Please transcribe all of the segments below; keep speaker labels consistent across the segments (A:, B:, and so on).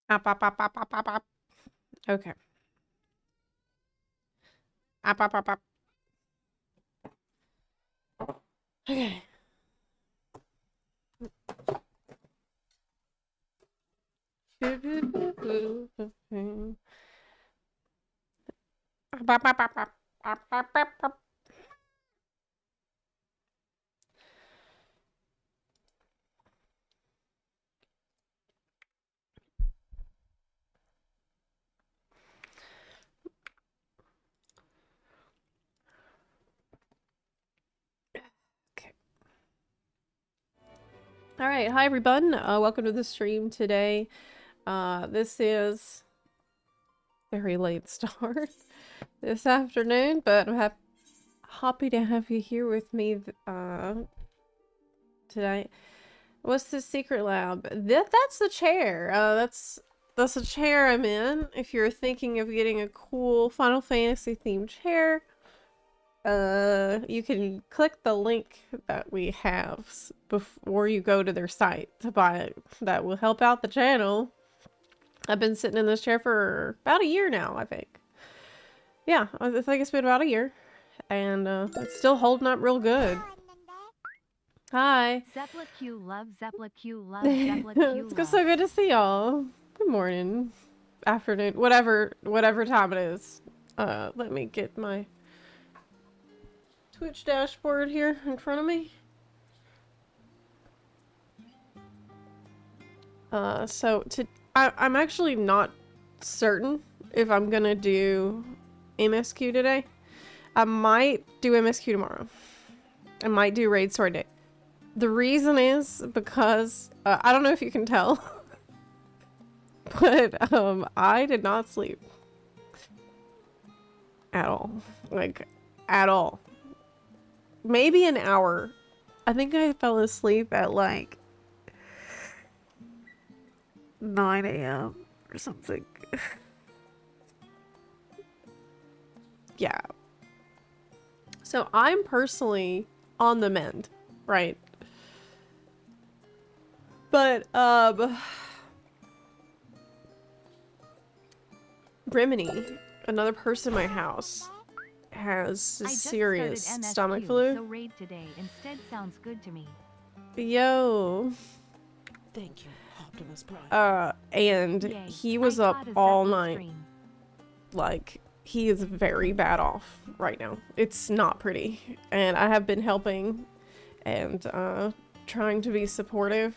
A: Up, up, up, up, up, up, up. Okay. Up, up, up, up. Okay. Up, up, up, up, up. Up, up, up, up. Okay. All right. Hi, everyone. Welcome to the stream today. This is very late start this afternoon, but I'm happy to have you here with me today. What's the secret lab? That's the chair. That's the chair I'm in. If you're thinking of getting a cool Final Fantasy themed chair, you can click the link that we have before you go to their site to buy it. That will help out the channel. I've been sitting in this chair for about a year now, I think. Yeah, I think it's been about a year. And it's still holding up real good. Hi.
B: Zepla Q love, Zepla Q love, Zepla Q
A: It's so good to see y'all. Good morning. Afternoon. Whatever time it is. Let me get my Twitch dashboard here in front of me. I'm actually not certain if I'm gonna do MSQ today. I might do MSQ tomorrow. I might do Raid Sword Day. The reason is because, I don't know if you can tell, but I did not sleep. At all. Like, at all. Maybe an hour. I think I fell asleep at like 9 a.m. or something. Yeah. So I'm personally on the mend, right? But, Brimini, another person in my house, has a serious stomach flu.
B: So raid today instead sounds good to me.
A: Yo.
C: Thank you, Optimus Prime.
A: And
B: Yay,
A: he was up all night.
B: Stream.
A: Like, he is very bad off right now. It's not pretty. And I have been helping and trying to be supportive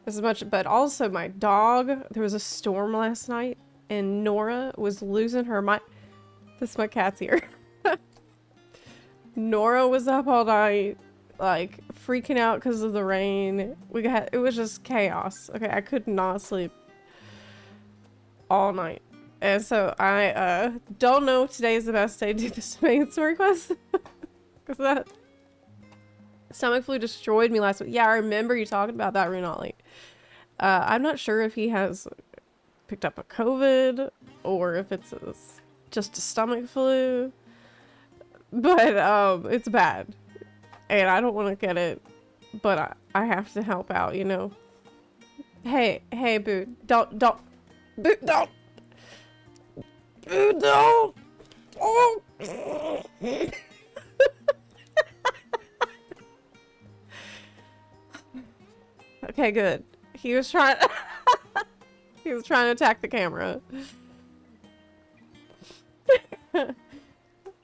A: as much, but also my dog. There was a storm last night and Nora was losing her mind. This is my cat's here. Nora was up all night, like freaking out because of the rain. It was just chaos. Okay, I could not sleep all night. And so I don't know if today is the best day to do this main story quest. Because that stomach flu destroyed me last week. Yeah, I remember you talking about that, Runali. I'm not sure if he has picked up a COVID or if it's just a stomach flu. But it's bad. And I don't want to get it. But I have to help out, you know. Hey, Boo. Don't. Boo, don't. Boo, don't. Oh. Okay, good. He was trying to attack the camera.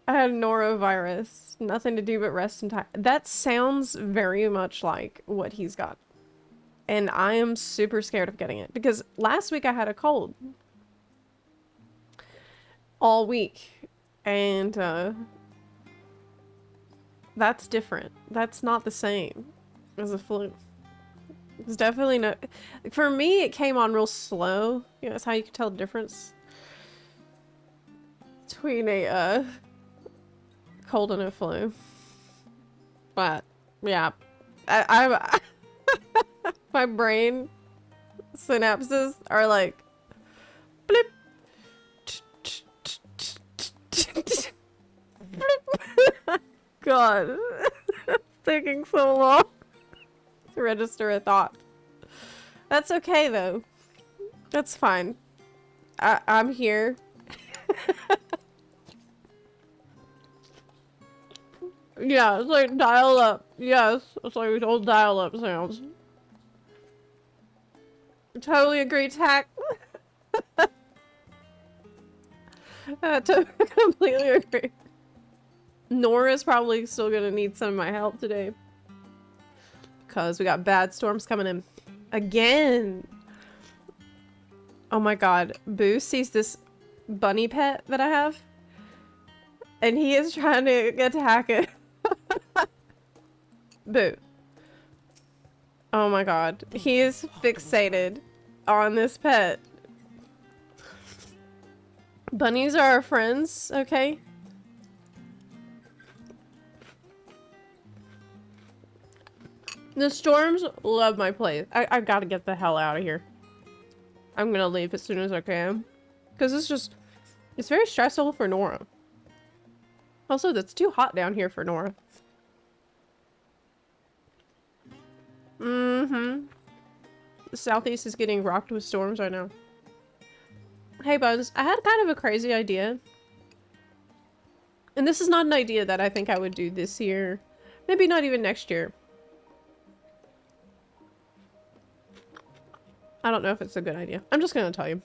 A: I had norovirus. Nothing to do but rest and time. That sounds very much like what he's got. And I am super scared of getting it. Because last week I had a cold. All week. And that's different. That's not the same as a flu. It's definitely not. For me, it came on real slow. You know, that's how you can tell the difference between a cold and a flu. But yeah, I my brain synapses are like blip. God, it's taking so long to register a thought. That's okay though. That's fine. I'm here. Yeah, it's like dial up. Yes, it's like old dial up sounds. Totally agree, Tack. Completely agree. Nora's probably still gonna need some of my help today. Because we got bad storms coming in. Again! Oh my god. Boo sees this bunny pet that I have. And he is trying to attack it. Boo. Oh my god. He is fixated on this pet. Bunnies are our friends, okay? The storms love my place. I gotta get the hell out of here. I'm gonna leave as soon as I can. Because it's very stressful for Nora. Also, it's too hot down here for Nora. Mm-hmm. The southeast is getting rocked with storms right now. Hey, Buns. I had kind of a crazy idea. And this is not an idea that I think I would do this year. Maybe not even next year. I don't know if it's a good idea. I'm just gonna tell you.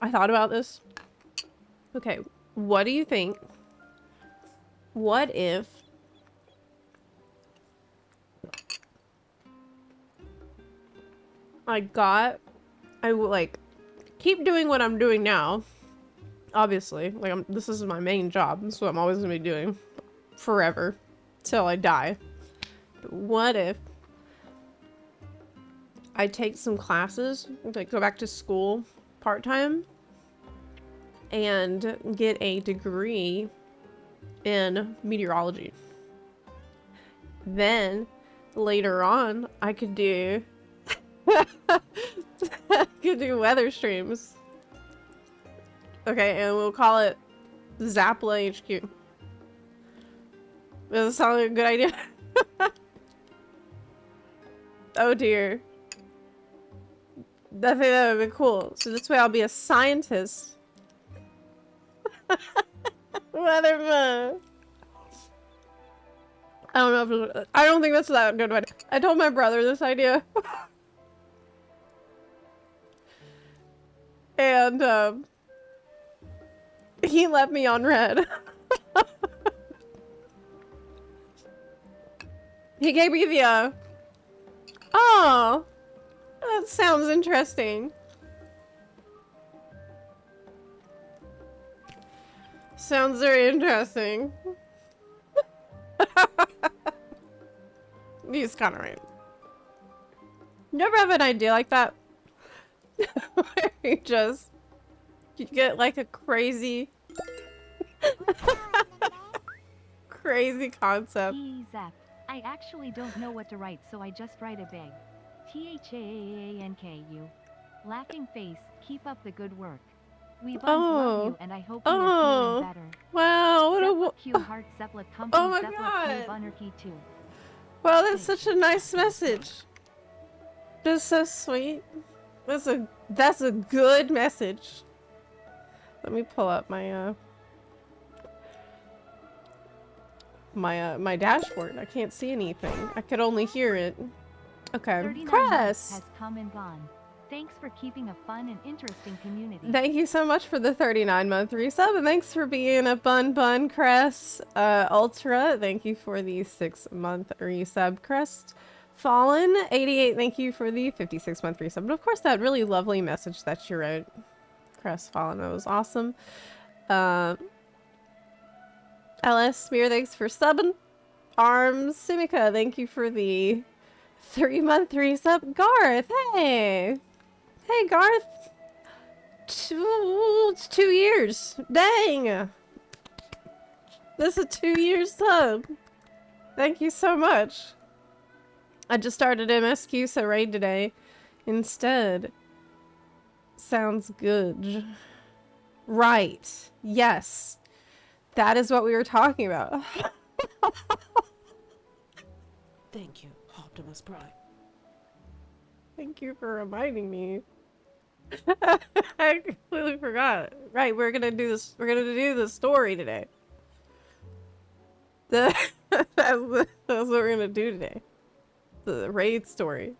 A: I thought about this. Okay, what do you think? What if I would like keep doing what I'm doing now. Obviously, like this is my main job. This is what I'm always gonna be doing forever till I die. But what if I take some classes, like go back to school part-time and get a degree in meteorology. Then later on I could do I could do weather streams. Okay, and we'll call it Zepla HQ. Does that sound like a good idea? Oh dear. I think that would be cool. So this way I'll be a scientist. Weatherman. I don't know if I don't think that's that good idea. I told my brother this idea. And he left me on red. He gave me the oh, that sounds interesting. Sounds very interesting. He's kind of right. You ever have an idea like that? Where you get like a crazy crazy concept.
B: Zep. I actually don't know what to write, so I just write a big THAANKU. Laughing face, keep up the good work. We buns love you, and I hope you are feeling better.
A: Wow, what
B: Zepla
A: a
B: Q heart Zepla company
A: oh my
B: Zepla
A: god.
B: Q Bunnerkey too.
A: Wow, that's such a nice message. That's so sweet. That's a good message. Let me pull up my my dashboard. I can't see anything. I could only hear it. Okay.
B: 39
A: Cress!
B: months has come and gone. Thanks for keeping a fun and interesting community.
A: Thank you so much for the 39-month resub, and thanks for being a bun Cress. Ultra, thank you for the 6-month resub. Crest Fallen 88, thank you for the 56-month resub. And of course that really lovely message that you wrote. Crest Fallen, that was awesome. LS Spear, thanks for subbing. Arms Simica, thank you for the 3-month resub. Garth, hey! Hey, Garth! It's 2 years. Dang! This is a 2-year sub. Thank you so much. I just started MSQ, so raid today. Instead. Sounds good. Right. Yes. That is what we were talking about.
C: Thank you, Optimus Prime.
A: Thank you for reminding me. I completely forgot. Right, we're gonna do this. We're gonna do the story today. That's what we're gonna do today. The raid story.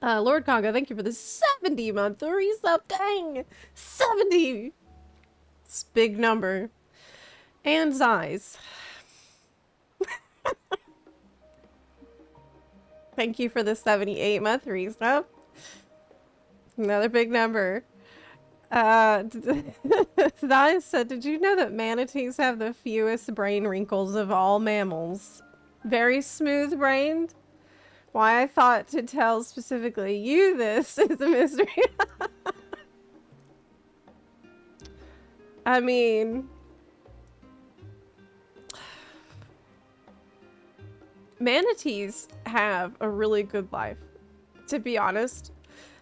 A: Lord Congo, thank you for the 70-month resub. Dang! 70! It's a big number. And Zeiss. Thank you for the 78-month resub. Another big number. Zeiss said, did you know that manatees have the fewest brain wrinkles of all mammals? Very smooth-brained? Why I thought to tell specifically you this is a mystery. I mean, manatees have a really good life, to be honest.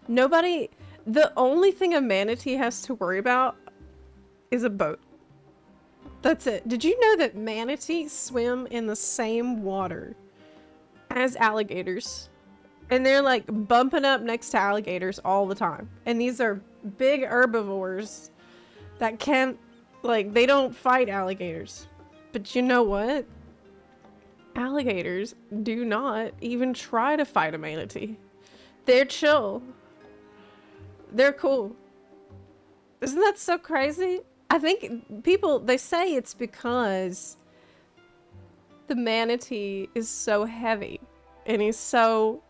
A: The only thing a manatee has to worry about is a boat. That's it. Did you know that manatees swim in the same water as alligators? And they're like bumping up next to alligators all the time. And these are big herbivores that can't, like, they don't fight alligators. But you know what? Alligators do not even try to fight a manatee. They're chill. They're cool. Isn't that so crazy? I think people, they say it's because the manatee is so heavy and he's so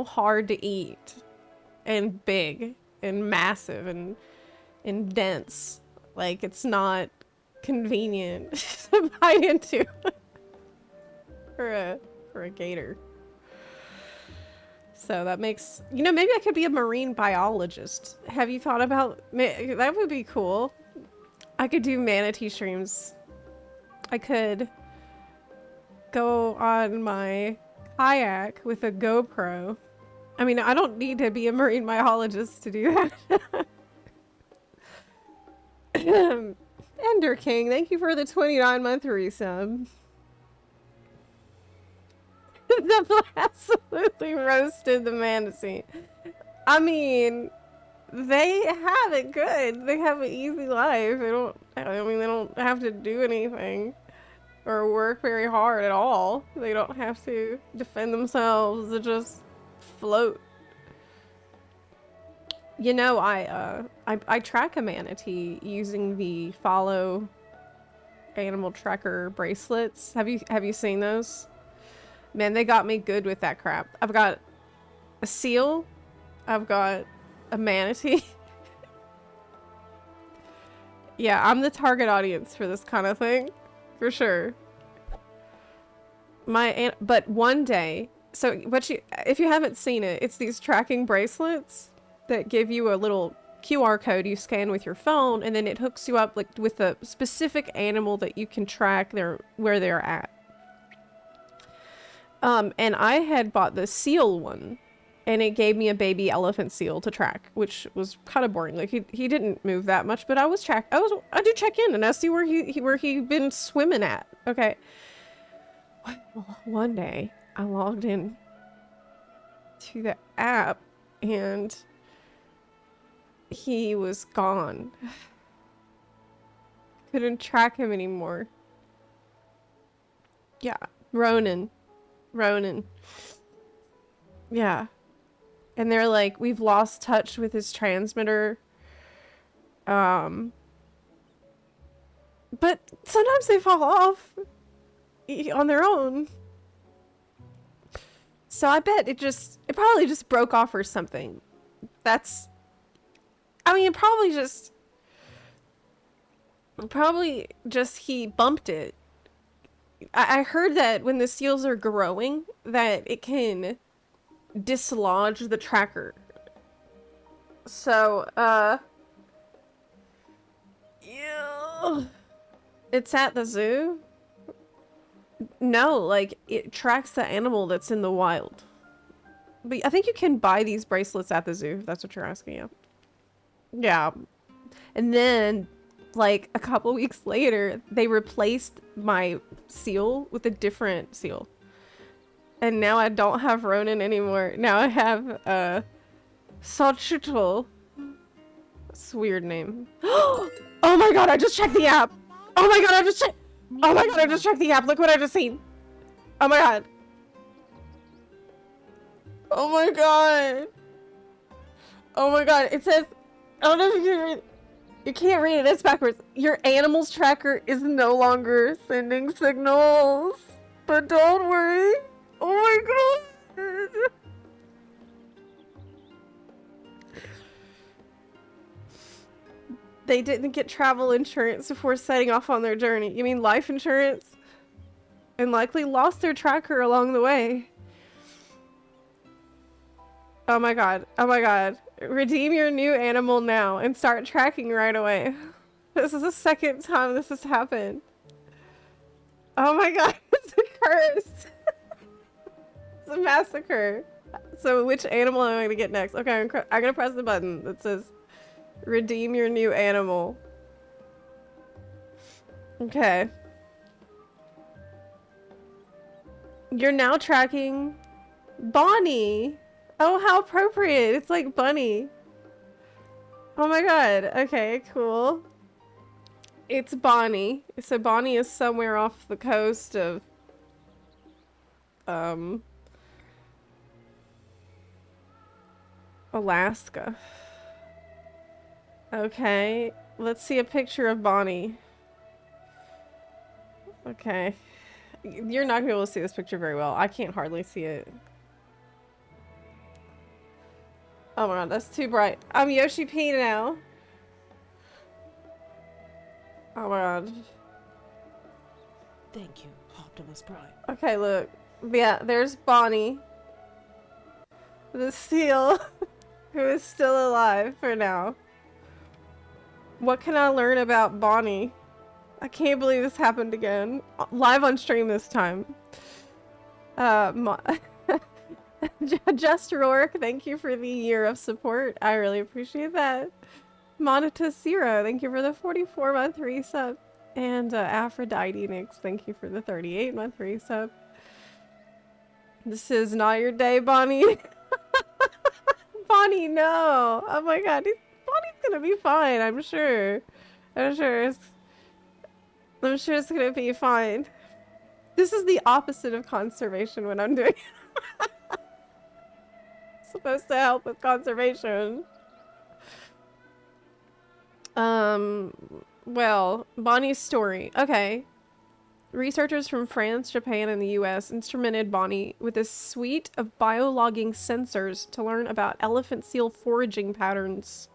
A: hard to eat and big and massive and dense. Like, it's not convenient to bite into for a gator. So that makes, you know, maybe I could be a marine biologist. Have you thought about, that would be cool. I could do manatee streams. I could go on my kayak with a GoPro. I mean, I don't need to be a marine biologist to do that. Ender King, thank you for the 29-month resub. Zepla absolutely roasted the manatee. I mean, they have it good. They have an easy life. They don't have to do anything or work very hard at all. They don't have to defend themselves. They just float. You know, I track a manatee using the Follow Animal Tracker bracelets. Have you seen those? Man, they got me good with that crap. I've got a seal. I've got a manatee. Yeah, I'm the target audience for this kind of thing. For sure. But one day, so if you haven't seen it, it's these tracking bracelets that give you a little QR code you scan with your phone, and then it hooks you up like with a specific animal that you can track where they're at. And I had bought the seal one, and it gave me a baby elephant seal to track, which was kind of boring. Like he didn't move that much, but I do check in and I see where he'd been swimming at. Okay. Well, one day I logged in to the app and he was gone. Couldn't track him anymore. Yeah, Ronan. Yeah. And they're like, we've lost touch with his transmitter. But sometimes they fall off on their own. So I bet it probably just broke off or something. Probably just he bumped it. I heard that when the seals are growing, that it can dislodge the tracker. So, yeah. It's at the zoo? No, like, it tracks the animal that's in the wild. But I think you can buy these bracelets at the zoo, if that's what you're asking, yeah. Yeah. And then, like, a couple weeks later, they replaced my seal with a different seal. And now I don't have Ronan anymore. Now I have Sochutl. That's a weird name. Oh my god, I just checked the app! Oh my god, I just checked! Oh my god, I just checked the app! Look what I just seen! Oh my god! Oh my god! Oh my god, it says... I don't know if you can read... You can't read it, it's backwards. Your animal's tracker is no longer sending signals. But don't worry. Oh my god! They didn't get travel insurance before setting off on their journey. You mean life insurance? And likely lost their tracker along the way. Oh my god. Oh my god. Redeem your new animal now and start tracking right away. This is the second time this has happened. Oh my god. It's a curse. It's a massacre. So which animal am I going to get next? Okay, I'm going to press the button that says redeem your new animal. Okay. You're now tracking Bonnie. Oh, how appropriate. It's like Bunny. Oh my god. Okay, cool. It's Bonnie. So Bonnie is somewhere off the coast of Alaska. Okay, let's see a picture of Bonnie. Okay. You're not gonna be able to see this picture very well. I can't hardly see it. Oh my god, that's too bright. I'm Yoshi P now. Oh my god.
C: Thank you, Optimus Prime.
A: Okay, look. Yeah, there's Bonnie. The seal, who is still alive for now. What can I learn about Bonnie? I can't believe this happened again. Live on stream this time. Just Rourke, thank you for the year of support. I really appreciate that. Monita Zero, thank you for the 44-month resub. And Aphrodite Nix, thank you for the 38-month resub. This is not your day, Bonnie. Bonnie, no. Oh my god, Bonnie's gonna be fine, I'm sure. I'm sure it's gonna be fine. This is the opposite of conservation when I'm doing it. Supposed to help with conservation. Well, Bonnie's story. Okay. Researchers from France, Japan, and the US instrumented Bonnie with a suite of biologging sensors to learn about elephant seal foraging patterns.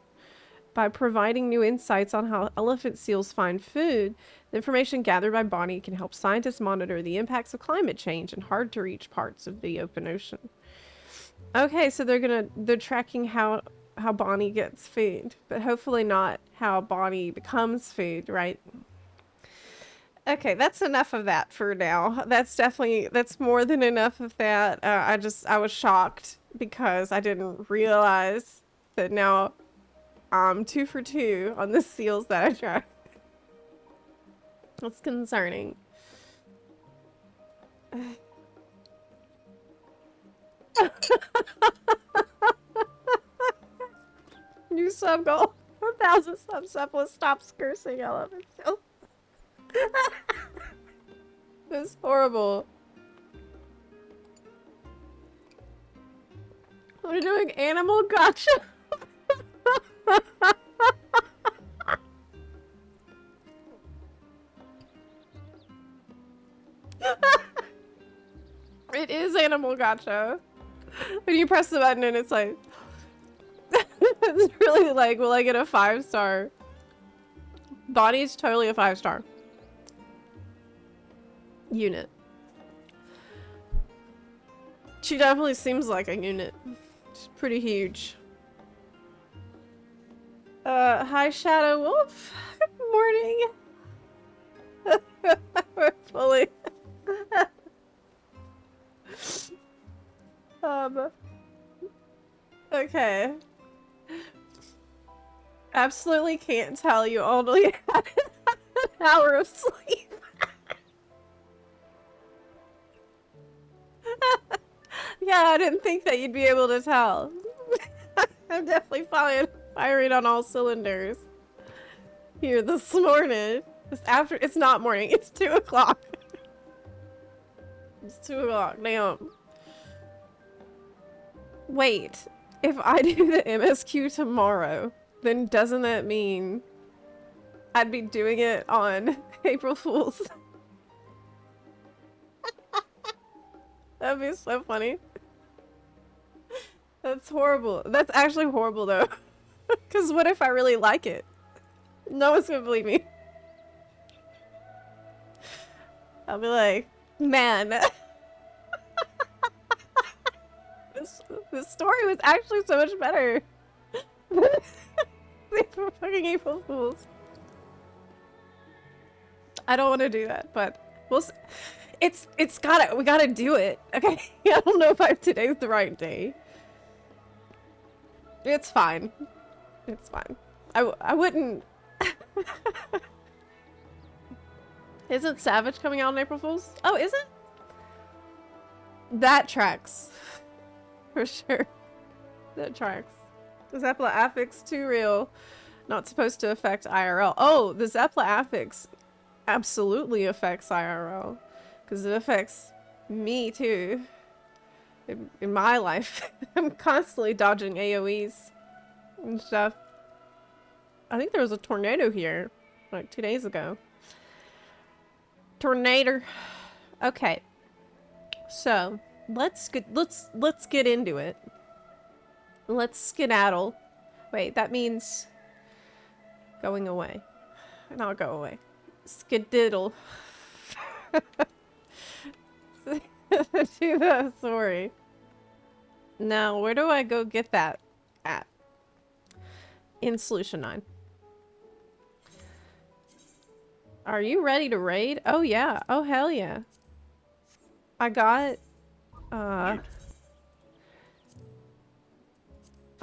A: By providing new insights on how elephant seals find food, the information gathered by Bonnie can help scientists monitor the impacts of climate change in hard-to-reach parts of the open ocean. Okay, so they're tracking how Bonnie gets food, but hopefully not how Bonnie becomes food, right? Okay, that's enough of that for now. That's more than enough of that. I was shocked because I didn't realize that now I'm 2 for 2 on the seals that I track. That's concerning. New sub goal. 1,000 subs. Zepla stops cursing elephant seal. It's horrible. We're doing animal gotcha. It is animal gotcha. When you press the button and it's like it's really like, will I get a 5-star? Bonnie's totally a 5-star unit. She definitely seems like a unit. She's pretty huge. Hi Shadow Wolf. Good morning. We're fully okay. Absolutely can't tell you only had an hour of sleep. Yeah, I didn't think that you'd be able to tell. I'm definitely firing on all cylinders here this morning. It's not morning, it's 2 o'clock. It's 2 o'clock, damn. Wait, if I do the MSQ tomorrow, then doesn't that mean I'd be doing it on April Fool's? That'd be so funny. That's horrible. That's actually horrible though. Because what if I really like it? No one's gonna believe me. I'll be like, man, this story was actually so much better. They were fucking April Fools. I don't want to do that, but we'll see. We gotta do it, okay? I don't know if today's the right day. It's fine. It's fine. I wouldn't. Isn't Savage coming out on April Fool's? Oh, is it? That tracks. For sure. That tracks. The Zepla affix too real. Not supposed to affect IRL. Oh, the Zepla affix absolutely affects IRL. Because it affects me too. In my life. I'm constantly dodging AoEs and stuff. I think there was a tornado here like 2 days ago. Tornado. Okay. So, let's get into it. Let's skedaddle. Wait, that means going away. Not go away. Skediddle. Sorry. Now, where do I go get that at? In Solution 9. Are you ready to raid? Oh yeah. Oh hell yeah. I got I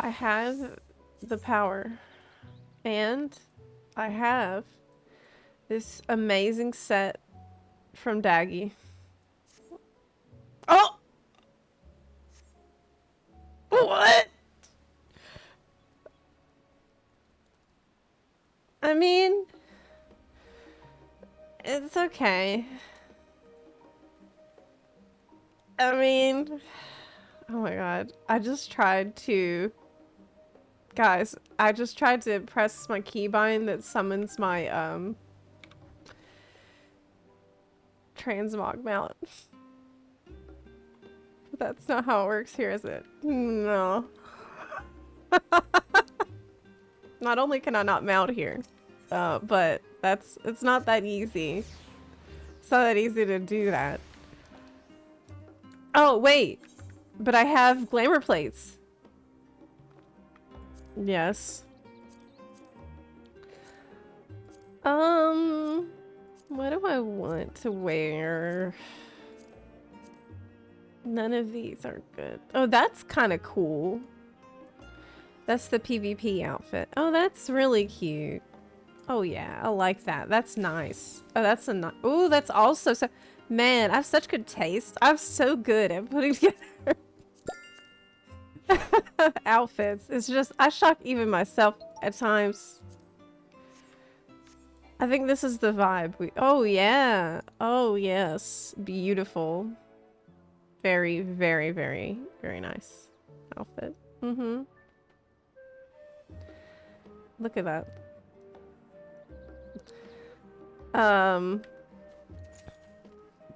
A: have the power and I have this amazing set from Daggy. Oh! What? I mean, it's okay. I mean, oh my god. I just tried to... Guys, I just tried to press my keybind that summons my, transmog mount. But that's not how it works here, is it? No. Not only can I not mount here, but it's not that easy. It's not that easy to do that. Oh, wait. But I have glamour plates. Yes. What do I want to wear? None of these are good. Oh, that's kind of cool. That's the PvP outfit. Oh, that's really cute. Oh yeah, I like that. That's nice. Oh, that's a nice. Oh, that's also so. Man, I have such good taste. I'm so good at putting together outfits. It's just I shock even myself at times. I think this is the vibe. Oh yeah. Oh yes. Beautiful. Very, very, very, very nice outfit. Mm-hmm. Look at that.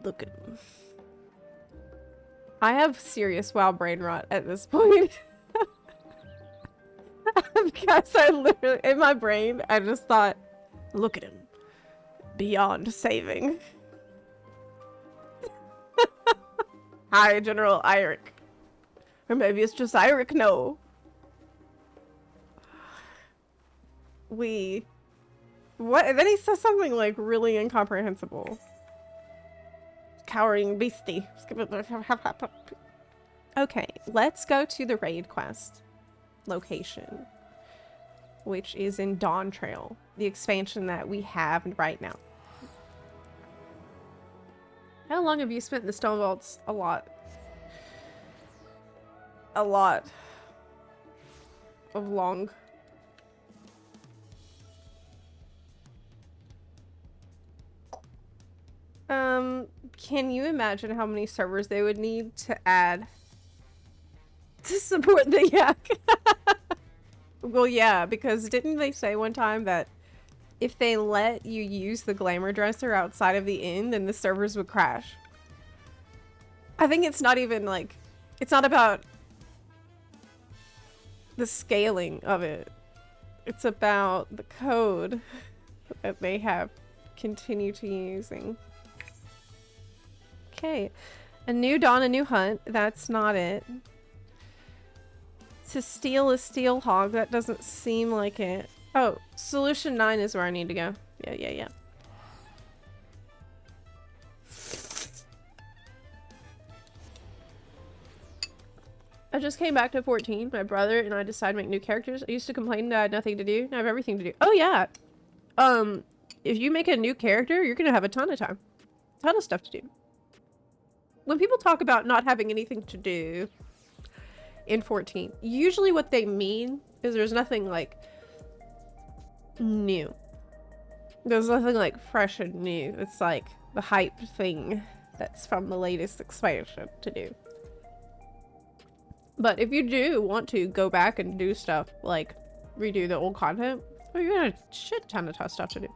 A: Look at... I have serious WoW brain rot at this point. Because I literally, in my brain, I just thought, look at him. Beyond saving. Hi, General Eirik. Or maybe it's just Eirik, no. What? And then he says something like really incomprehensible. Cowering beastie. Okay, let's go to the raid quest location, which is in Dawntrail, the expansion that we have right now. How long have you spent in the Stone Vaults? A lot. A lot. long. Can you imagine how many servers they would need to add to support the yak? Well, yeah, because didn't they say one time that if they let you use the glamour dresser outside of the inn, then the servers would crash? I think it's not even like, it's not about the scaling of it. It's about the code that they have continued to using. Okay, a new dawn, a new hunt. That's not it. To steal a steel hog. That doesn't seem like it. Oh, solution 9 is where I need to go. Yeah. I just came back to 14. My brother and I decided to make new characters. I used to complain that I had nothing to do. Now I have everything to do. Oh yeah. If you make a new character, you're gonna have a ton of time. A ton of stuff to do. When people talk about not having anything to do in 14, usually what they mean is there's nothing like new. There's nothing like fresh and new. It's like the hype thing that's from the latest expansion to do. But if you do want to go back and do stuff like redo the old content, well, you're gonna have a shit ton of tough stuff to do.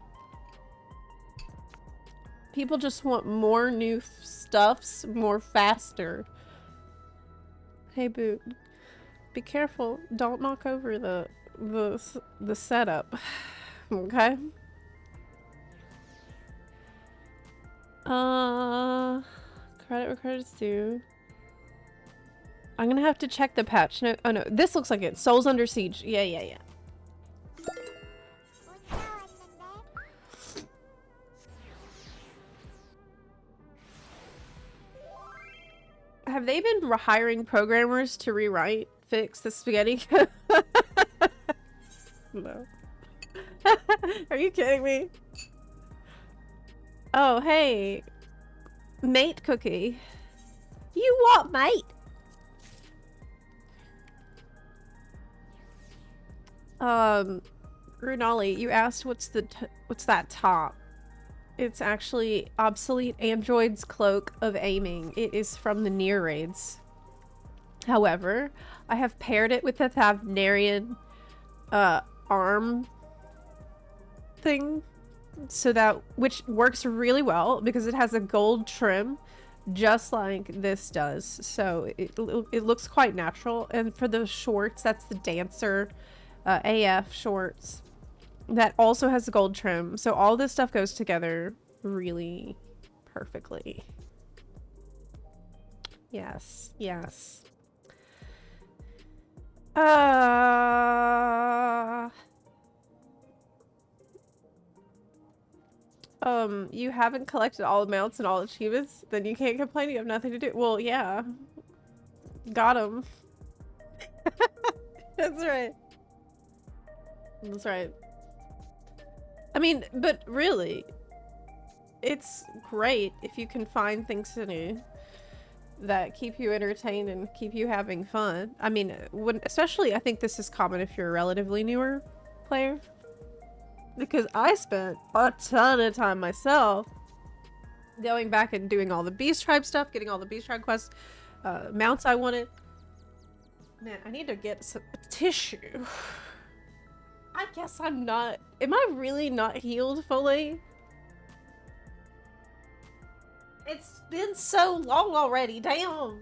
A: People just want more new stuffs, more faster. Hey, Boot. Be careful. Don't knock over the setup. Okay? Credit where credit's due. I'm gonna have to check the patch. No, oh no, this looks like it. Souls Under Siege. Yeah. Have they been hiring programmers to fix the spaghetti? No. Are you kidding me? Oh, hey. Mate cookie. You what, mate? Runali, you asked what's that top? It's actually obsolete android's cloak of aiming. It is from the Nier raids. However, I have paired it with the Thavnarian arm thing, so that which works really well because it has a gold trim just like this does, so it looks quite natural. And for the shorts, that's the dancer AF shorts that also has a gold trim, so all this stuff goes together really perfectly. Yes. You haven't collected all the mounts and all the achievements? Then you can't complain, you have nothing to do. Well, yeah. Got him. That's right. That's right. I mean, but really, it's great if you can find things to do that keep you entertained and keep you having fun. I mean, especially I think this is common if you're a relatively newer player. Because I spent a ton of time myself going back and doing all the Beast Tribe stuff, getting all the Beast Tribe quests, mounts I wanted. Man, I need to get some tissue. I guess I'm not... Am I really not healed fully? It's been so long already, damn!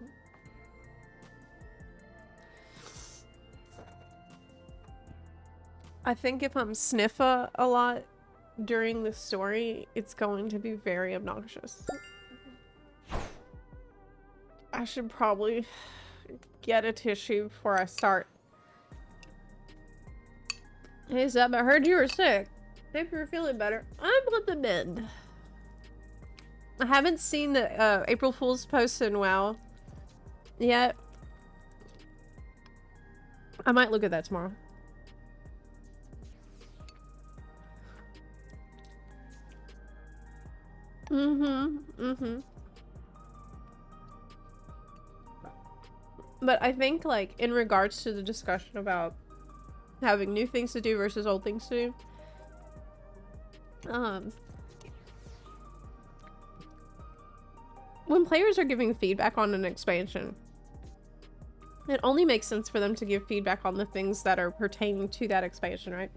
A: I think if I'm sniffa a lot during the story, it's going to be very obnoxious. I should probably get a tissue before I start. Hey Zep, I heard you were sick. Hope you're feeling better. I'm on the mend. I haven't seen the April Fool's post in WoW yet. I might look at that tomorrow. But I think, like, in regards to the discussion about having new things to do versus old things to do. When players are giving feedback on an expansion, it only makes sense for them to give feedback on the things that are pertaining to that expansion, right?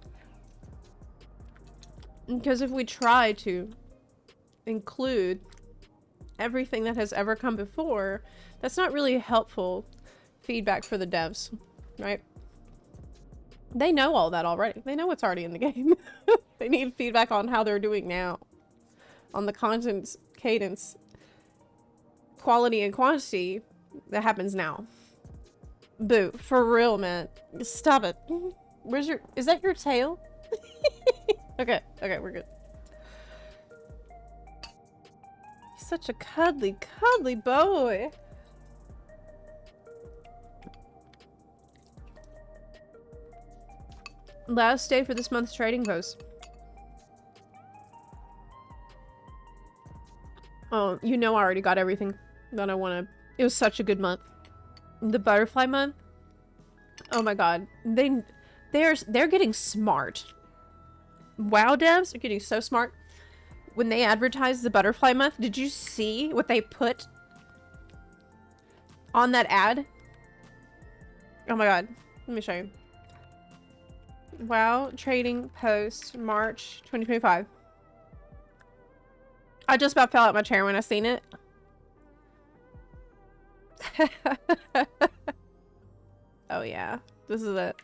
A: Because if we try to include everything that has ever come before, that's not really helpful feedback for the devs, right? They know all that already. They know what's already in the game. They need feedback on how they're doing now, on the content cadence, quality and quantity that happens now. Boo, for real, man. Stop it. Where's your... Is that your tail? Okay, we're good. He's such a cuddly, cuddly boy. Last day for this month's trading post. Oh, you know I already got everything that I wanted. It was such a good month. The butterfly month? Oh my god. They're getting smart. WoW devs are getting so smart. When they advertised the butterfly month, did you see what they put on that ad? Oh my god. Let me show you. WoW trading post March 2025. I just about fell out my chair when I seen it. Oh yeah, this is it.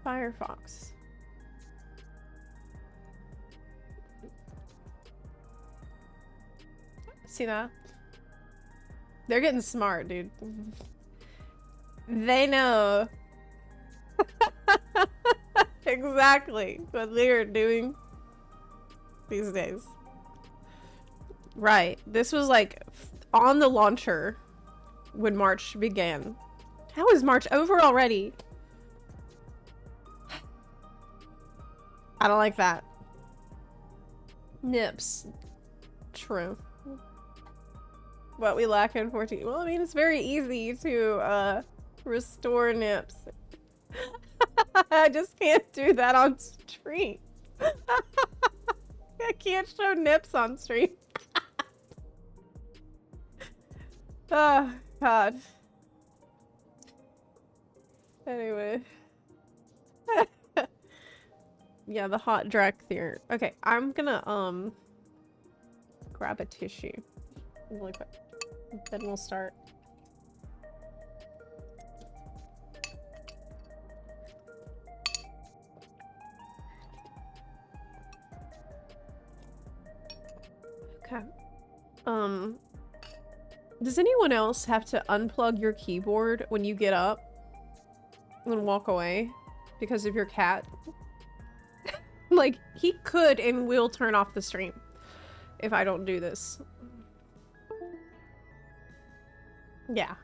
A: Firefox. See that? They're getting smart, dude. They know exactly what they're doing these days. Right. This was like on the launcher when March began. How is March over already? I don't like that. Nips. True. What we lack in 14. Well, I mean, it's very easy to restore nips. I just can't do that on stream. I can't show nips on stream. Oh, God. Anyway. Yeah, the hot Drac theory. Okay, I'm gonna, grab a tissue. Really quick. Then we'll start. Okay. Does anyone else have to unplug your keyboard when you get up and walk away because of your cat? Like, he could and will turn off the stream if I don't do this. Yeah.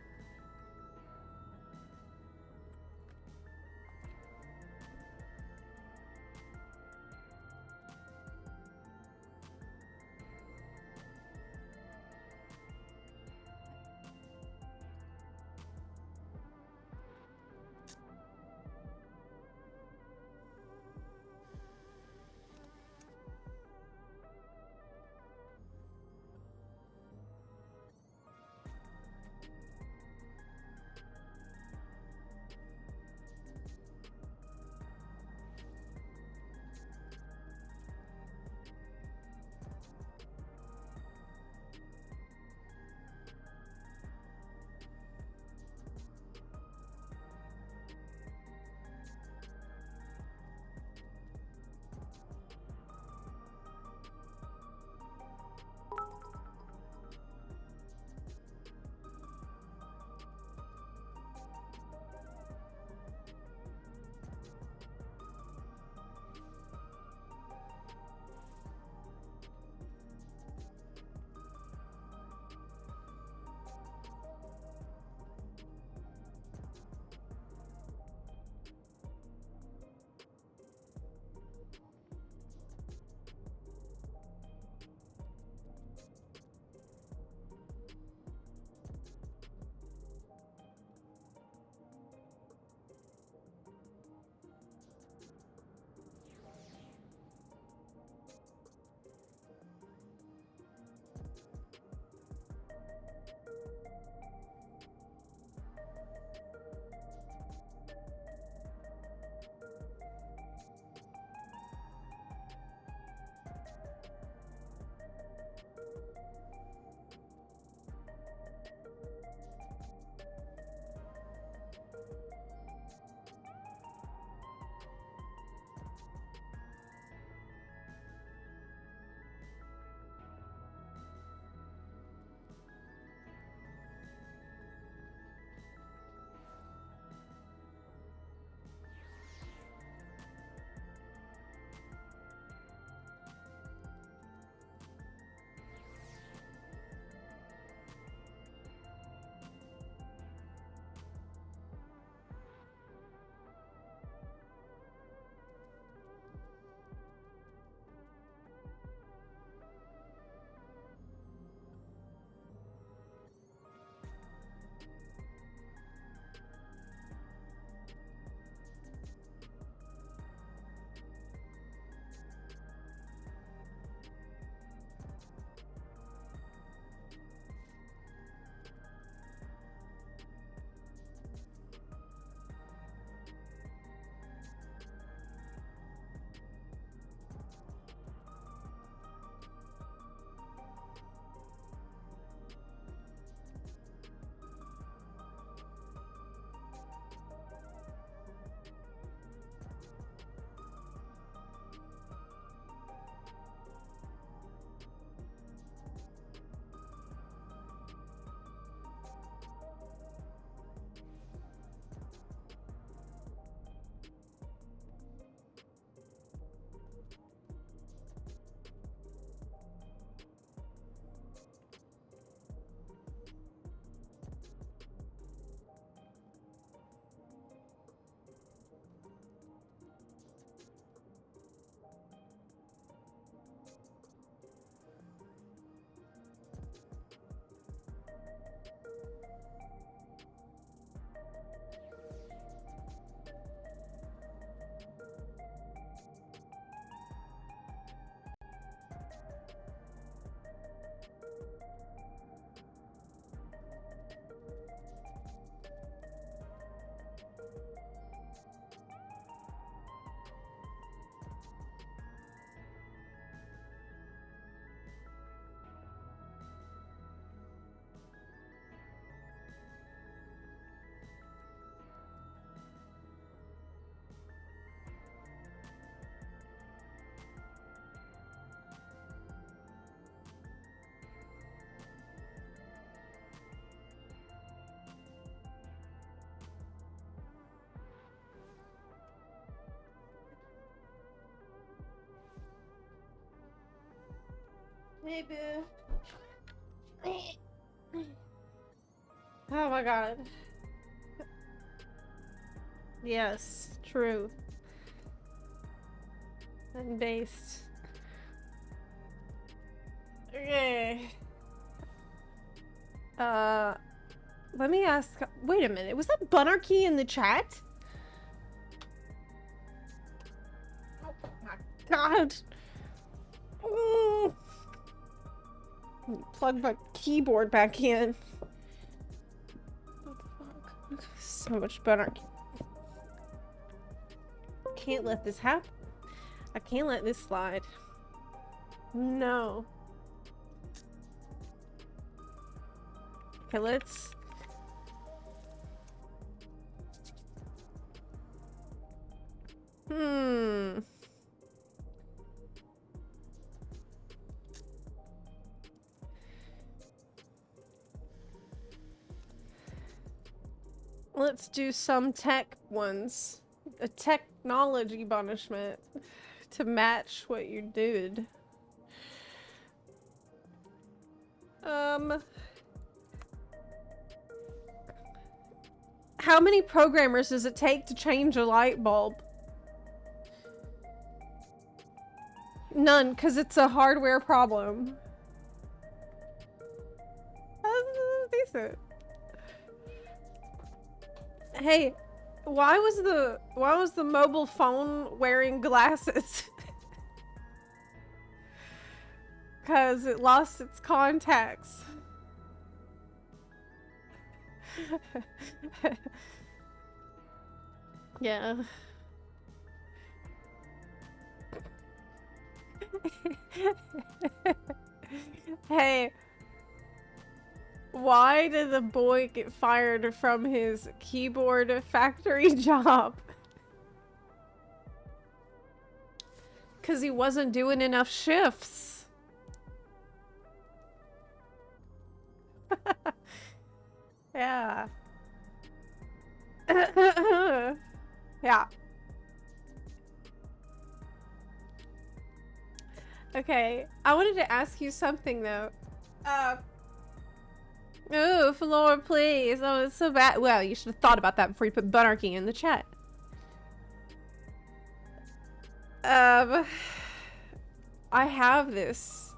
A: Hey, boo. Oh my god. Yes, true. And based. Okay. Let me ask. Wait a minute. Was that Bunarchy in the chat? Oh my god. Plug my keyboard back in. What the fuck? So much Bunarchy. Can't let this happen. I can't let this slide. No. Okay, let's... Let's do some tech ones. A technology punishment to match what you did. How many programmers does it take to change a light bulb? None, because it's a hardware problem. This is decent. Hey, why was the mobile phone wearing glasses? Cause it lost its contacts. Yeah. Hey, why did the boy get fired from his keyboard factory job? Cause he wasn't doing enough shifts. Yeah. Yeah. Okay, I wanted to ask you something though. Oh, floor, please. Oh, it's so bad. Well, you should have thought about that before you put Bunarchy in the chat. I have this,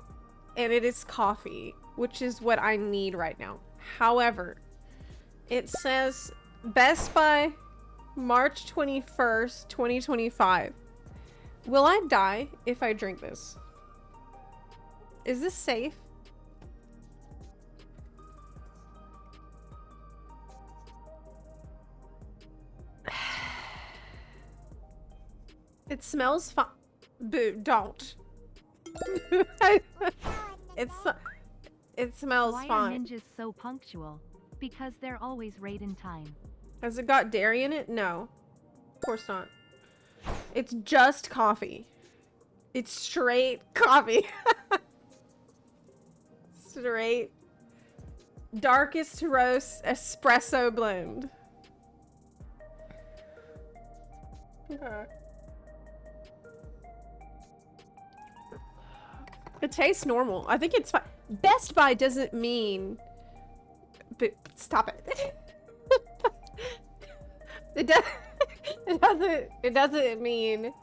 A: and it is coffee, which is what I need right now. However, it says Best Buy, March 21st, 2025. Will I die if I drink this? Is this safe? It smells fine. Boo, don't. It smells
B: Why
A: fine.
B: are ninjas so punctual? Because they're always right in time.
A: Has it got dairy in it? No. Of course not. It's just coffee. It's straight coffee. Straight. Darkest roast espresso blend. Okay. It tastes normal. I think it's fine. Best Buy doesn't mean... But stop it. It doesn't mean...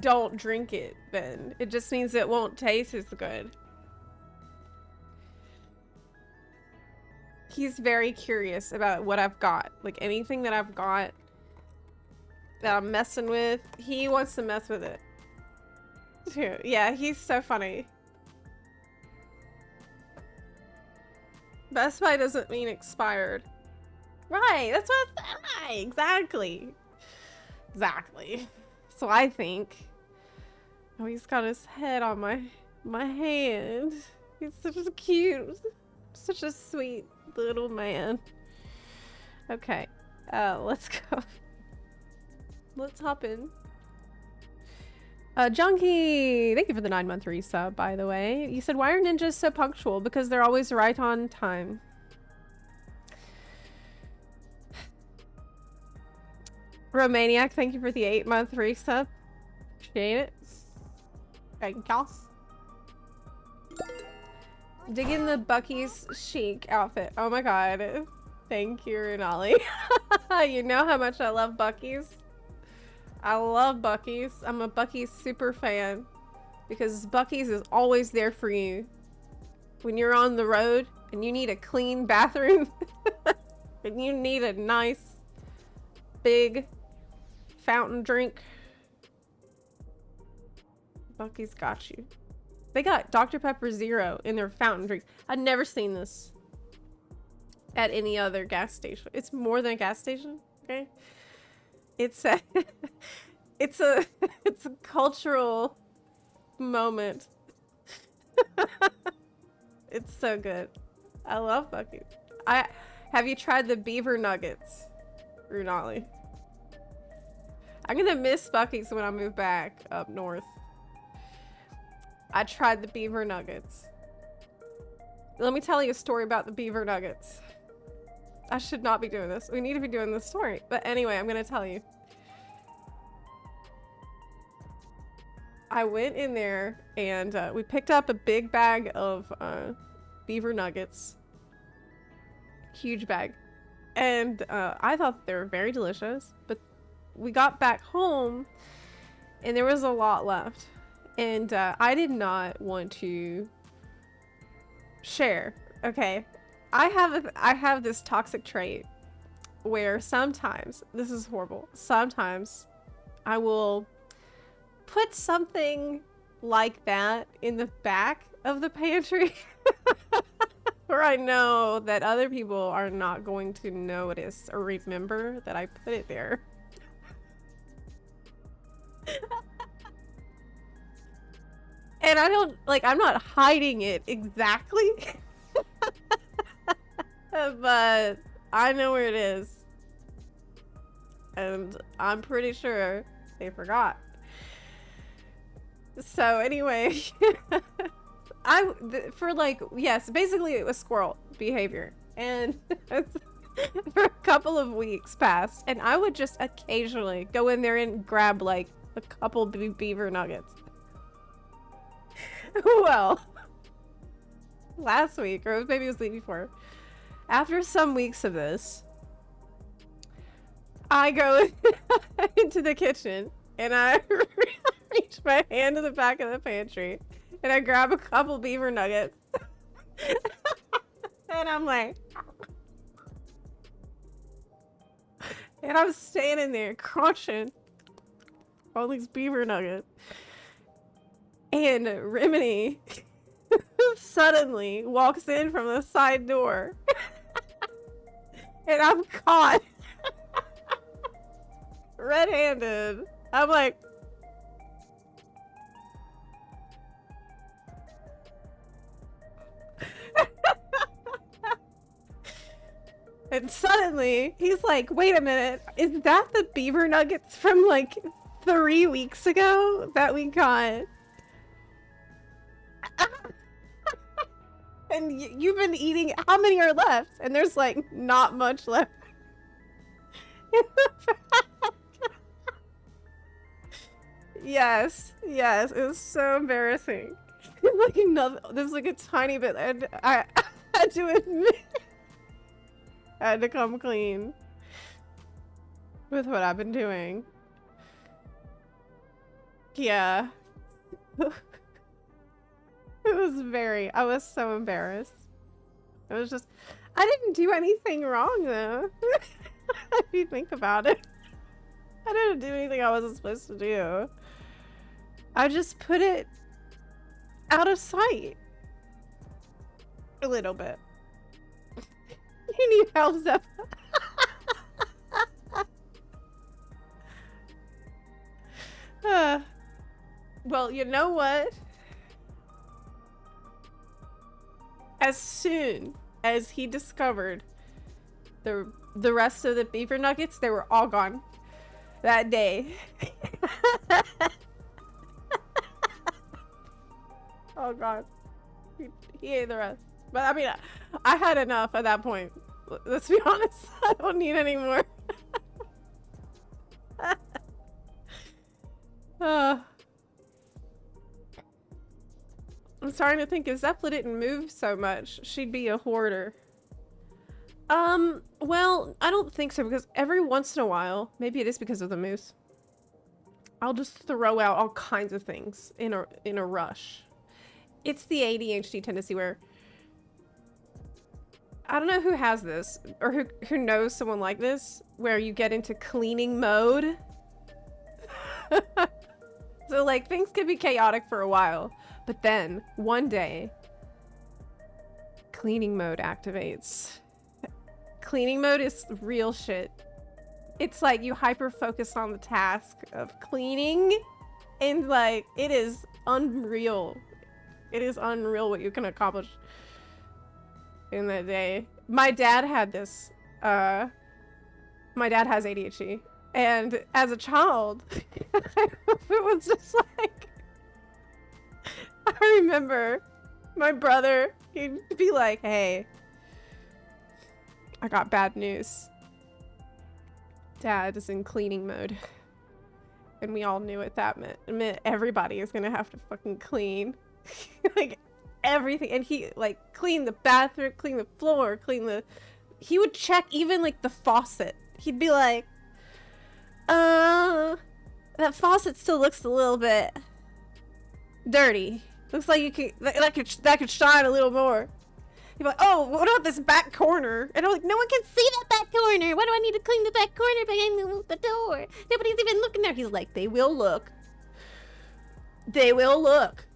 A: don't drink it, then. It just means it won't taste as good. He's very curious about what I've got. Like, anything that I've got that I'm messing with, he wants to mess with it. Yeah, he's so funny. Best Buy doesn't mean expired. Right, that's what I said. Exactly. Exactly. So I think. Oh, he's got his head on my hand. He's such a cute, such a sweet little man. Okay, let's go. Let's hop in. Junkie, thank you for the 9-month resub, by the way. You said, why are ninjas so punctual? Because they're always right on time. Romaniac, thank you for the 8-month resub. Appreciate it. Thank y'all. Digging the Bucky's chic outfit. Oh my god. Thank you, Renali. You know how much I love Bucky's? I love Bucky's. I'm a Bucky's super fan. Because Bucky's is always there for you. When you're on the road and you need a clean bathroom. And you need a nice, big fountain drink. Bucky's got you. They got Dr. Pepper Zero in their fountain drinks. I've never seen this at any other gas station. It's more than a gas station, okay? It's a it's a cultural moment. It's so good. I love Bucky's. Have you tried the beaver nuggets, Runali? I'm gonna miss Bucky's when I move back up north. I tried the beaver nuggets. Let me tell you a story about the beaver nuggets. I should not be doing this. We need to be doing this story. But anyway, I'm gonna tell you. I went in there and we picked up a big bag of beaver nuggets. Huge bag. And I thought they were very delicious. But we got back home and there was a lot left. And I did not want to share. Okay. I have this toxic trait where sometimes, this is horrible, sometimes I will put something like that in the back of the pantry where I know that other people are not going to notice or remember that I put it there. And I don't, like, I'm not hiding it exactly. But I know where it is. And I'm pretty sure they forgot. So anyway, for like, yes, basically it was squirrel behavior. And for a couple of weeks passed, and I would just occasionally go in there and grab like a couple beaver nuggets. Well, last week, or maybe it was the week before, after some weeks of this, I go into the kitchen and I reach my hand to the back of the pantry and I grab a couple beaver nuggets. And I'm like, and I'm standing there crunching all these beaver nuggets. And Rimini suddenly walks in from the side door. And I'm caught red-handed. I'm like, and suddenly he's like, wait a minute, is that the beaver nuggets from like 3 weeks ago that we got? And you've been eating, how many are left? And there's like not much left in the bag. Yes, it was so embarrassing. Like another, there's like a tiny bit, and I had to admit, I had to come clean with what I've been doing. Yeah. I was so embarrassed. It was just, I didn't do anything wrong though. If you think about it. I didn't do anything I wasn't supposed to do. I just put it out of sight. A little bit. You need help, Zepla. Well, you know what? As soon as he discovered the rest of the beaver nuggets, they were all gone that day. Oh god, he ate the rest. But I mean, I had enough at that point. Let's be honest, I don't need any more. starting to think if Zepla didn't move so much, she'd be a hoarder. Well, I don't think so, because every once in a while, maybe it is because of the moose, I'll just throw out all kinds of things in a rush. It's the ADHD tendency where, I don't know who has this, or who knows someone like this, where you get into cleaning mode. So like, things can be chaotic for a while, but then, one day, cleaning mode activates. Cleaning mode is real shit. It's like you hyper-focus on the task of cleaning, and like, it is unreal. It is unreal what you can accomplish in that day. My dad had this, my dad has ADHD, and as a child, it was just like, I remember my brother, he'd be like, hey, I got bad news. Dad is in cleaning mode. And we all knew what that meant. It meant everybody is gonna have to fucking clean. Like, everything. And he, like, clean the bathroom, clean the floor, he would check even, like, the faucet. He'd be like, that faucet still looks a little bit dirty. Looks like you could, that could shine a little more. He'd be like, oh, what about this back corner? And I'm like, no one can see that back corner. Why do I need to clean the back corner behind the door? Nobody's even looking there. He's like, they will look. They will look.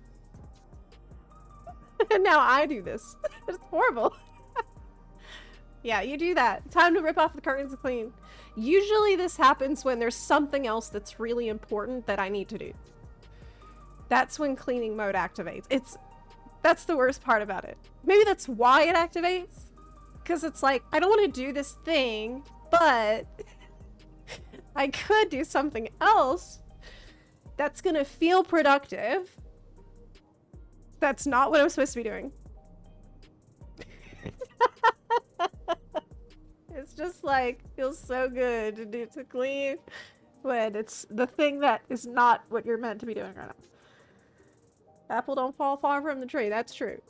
A: And now I do this. It's horrible. Yeah, you do that. Time to rip off the curtains and clean. Usually this happens when there's something else that's really important that I need to do. That's when cleaning mode activates. That's the worst part about it. Maybe that's why it activates. Because it's like, I don't want to do this thing, but I could do something else that's gonna feel productive. That's not what I'm supposed to be doing. It's just like, feels so good to clean when it's the thing that is not what you're meant to be doing right now. Apple don't fall far from the tree. That's true.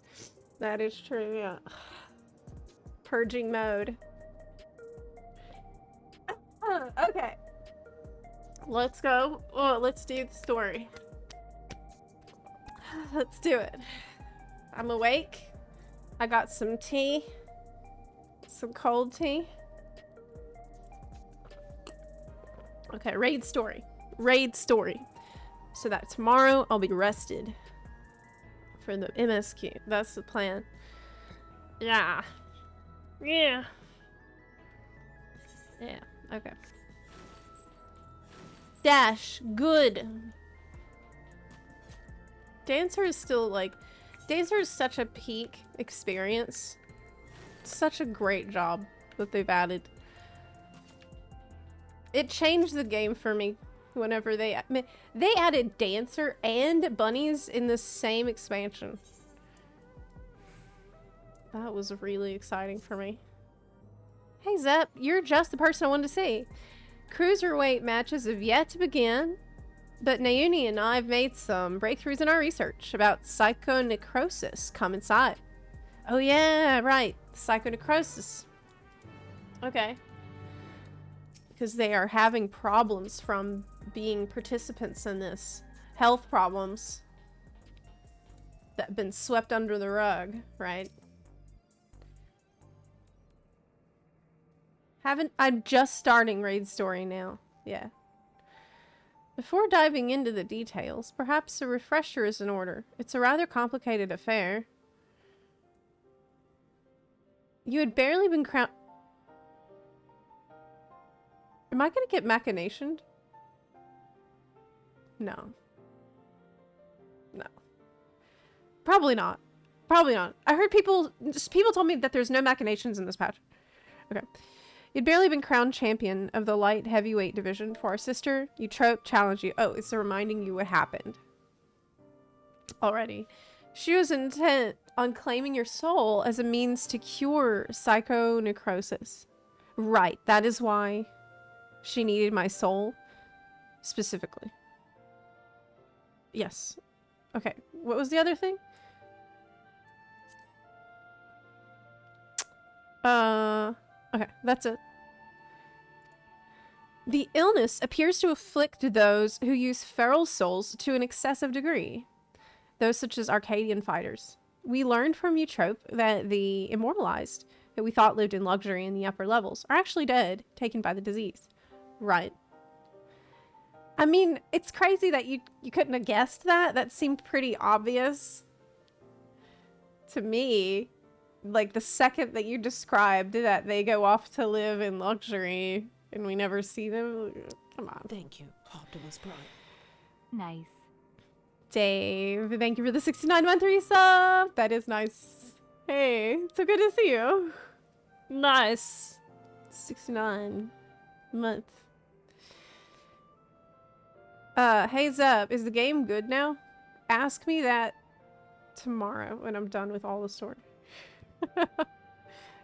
A: That is true, yeah. Purging mode. Okay. Let's go. Oh, let's do the story. Let's do it. I'm awake. I got some tea. Some cold tea. Okay, raid story. Raid story. So that tomorrow I'll be rested for the MSQ. That's the plan. Yeah. Yeah. Yeah. Okay. Dash. Good. Dancer is still like... Dancer is such a peak experience. Such a great job that they've added. It changed the game for me whenever they added Dancer and bunnies in the same expansion. That was really exciting for me. Hey Zep, you're just the person I wanted to see. Cruiserweight matches have yet to begin, but Naomi and I have made some breakthroughs in our research about psychonecrosis. Come inside. Oh yeah, right. Psychonecrosis. Okay. Because they are having problems from being participants in this. Health problems that have been swept under the rug, right? I'm just starting Raid Story now. Yeah. Before diving into the details, perhaps a refresher is in order. It's a rather complicated affair. You had barely been crowned... Am I gonna get machinationed? No. No. Probably not. Probably not. I heard people told me that there's no machinations in this patch. Okay. You'd barely been crowned champion of the light heavyweight division for our sister. Eutrope challenged you. Oh, it's reminding you what happened. Already. She was intent on claiming your soul as a means to cure psychonecrosis. Right. That is why she needed my soul. Specifically. Yes. Okay. What was the other thing? Okay, that's it. The illness appears to afflict those who use feral souls to an excessive degree, those such as Arcadian fighters. We learned from Eutrope that the immortalized, that we thought lived in luxury in the upper levels, are actually dead, taken by the disease. Right. I mean, it's crazy that you couldn't have guessed that. That seemed pretty obvious to me. Like, the second that you described that they go off to live in luxury and we never see them. Come on.
C: Thank you, Optimus Prime.
B: Nice.
A: Dave, thank you for the 69 month resub. That is nice. Hey, so good to see you. Nice. 69 month. Hey Zep, is the game good now? Ask me that tomorrow when I'm done with all the story.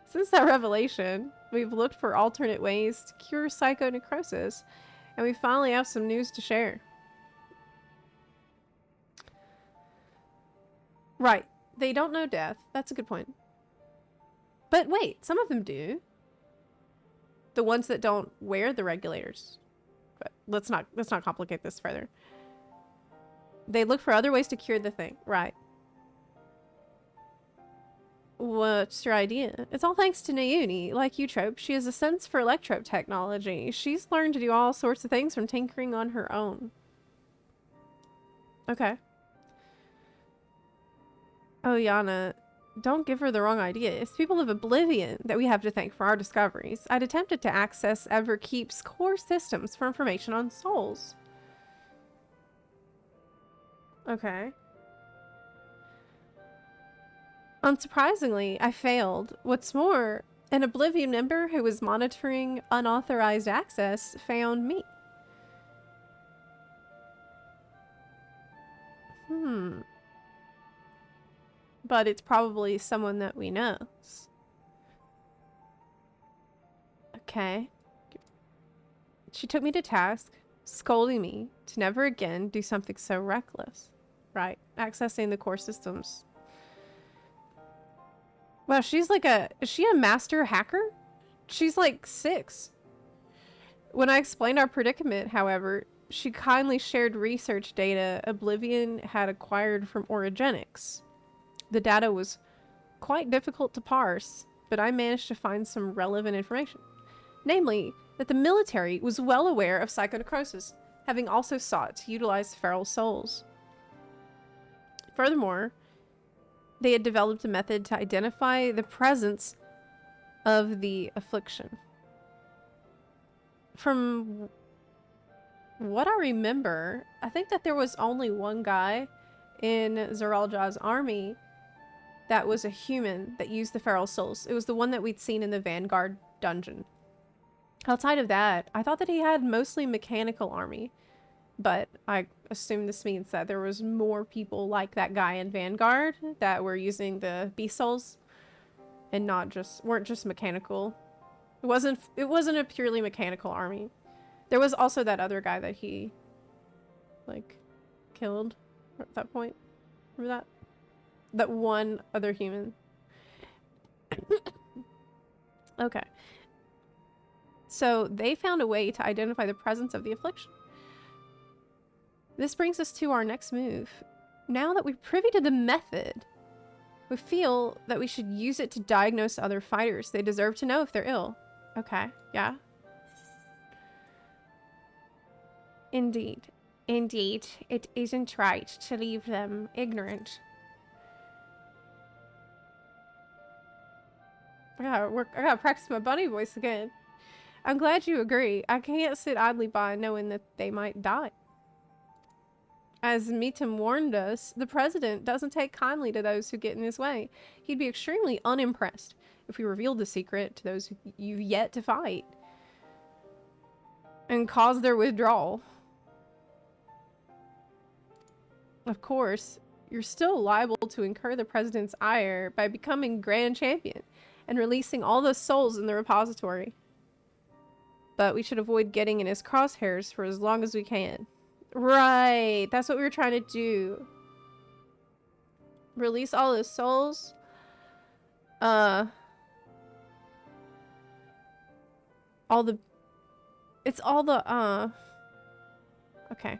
A: Since that revelation, we've looked for alternate ways to cure psychonecrosis, and we finally have some news to share. Right. They don't know death. That's a good point. But wait, some of them do. The ones that don't wear the regulators. But let's not complicate this further. They look for other ways to cure the thing. Right. What's your idea? It's all thanks to Naomi. Like Eutrope, she has a sense for electrope technology. She's learned to do all sorts of things from tinkering on her own. Okay. Oh, Yana, don't give her the wrong idea. It's people of Oblivion that we have to thank for our discoveries. I'd attempted to access Everkeep's core systems for information on souls. Okay. Unsurprisingly, I failed. What's more, an Oblivion member who was monitoring unauthorized access found me. But it's probably someone that we know. Okay. She took me to task, scolding me to never again do something so reckless. Right. Accessing the core systems. Wow, she's like is she a master hacker? She's like 6. When I explained our predicament, however, she kindly shared research data Oblivion had acquired from Origenics. The data was quite difficult to parse, but I managed to find some relevant information. Namely, that the military was well aware of psychonecrosis, having also sought to utilize feral souls. Furthermore, they had developed a method to identify the presence of the affliction. From what I remember, I think that there was only one guy in Zeralja's army that was a human that used the feral souls. It was the one that we'd seen in the Vanguard dungeon. Outside of that, I thought that he had mostly mechanical army, but I assume this means that there was more people like that guy in Vanguard that were using the beast souls and weren't just mechanical. It wasn't a purely mechanical army. There was also that other guy that he killed at that point. Remember that? That one other human. Okay. So they found a way to identify the presence of the affliction. This brings us to our next move. Now that we're privy to the method, we feel that we should use it to diagnose other fighters. They deserve to know if they're ill. Okay, yeah. Indeed. Indeed, it isn't right to leave them ignorant. I gotta practice my bunny voice again. I'm glad you agree. I can't sit idly by knowing that they might die. As Meetum warned us, the president doesn't take kindly to those who get in his way. He'd be extremely unimpressed if we revealed the secret to those you've yet to fight and cause their withdrawal. Of course, you're still liable to incur the president's ire by becoming Grand Champion and releasing all the souls in the repository. But we should avoid getting in his crosshairs for as long as we can. Right, that's what we were trying to do. Release all his souls. all the... It's all the, Okay.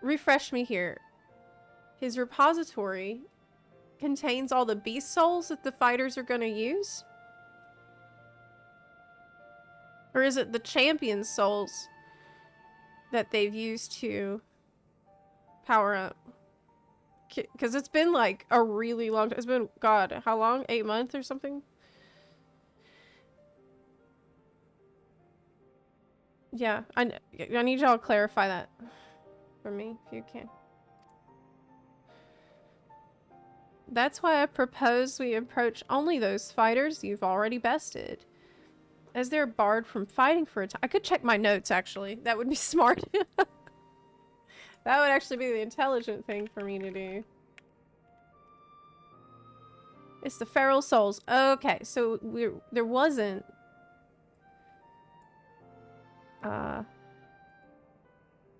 A: Refresh me here. His repository contains all the beast souls that the fighters are going to use? Or is it the champion souls that they've used to power up? Because it's been like a really long time. It's been, God, how long? 8 months or something? Yeah, I need y'all to clarify that for me, if you can. That's why I propose we approach only those fighters you've already bested, as they're barred from fighting for a time. I could check my notes, actually. That would be smart. That would actually be the intelligent thing for me to do. It's the feral souls. Okay, so there wasn't...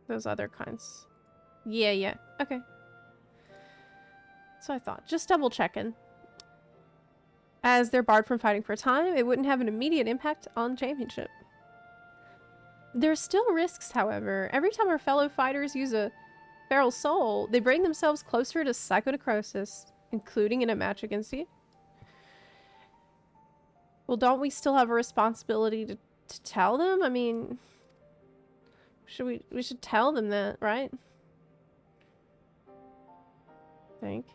A: those other kinds. Yeah. Okay. So I thought. Just double checking. As they're barred from fighting for a time, it wouldn't have an immediate impact on the championship. There are still risks, however. Every time our fellow fighters use a feral soul, they bring themselves closer to psychonecrosis, including in a match against you. Well, don't we still have a responsibility to tell them? I mean, we should tell them that, right? I think.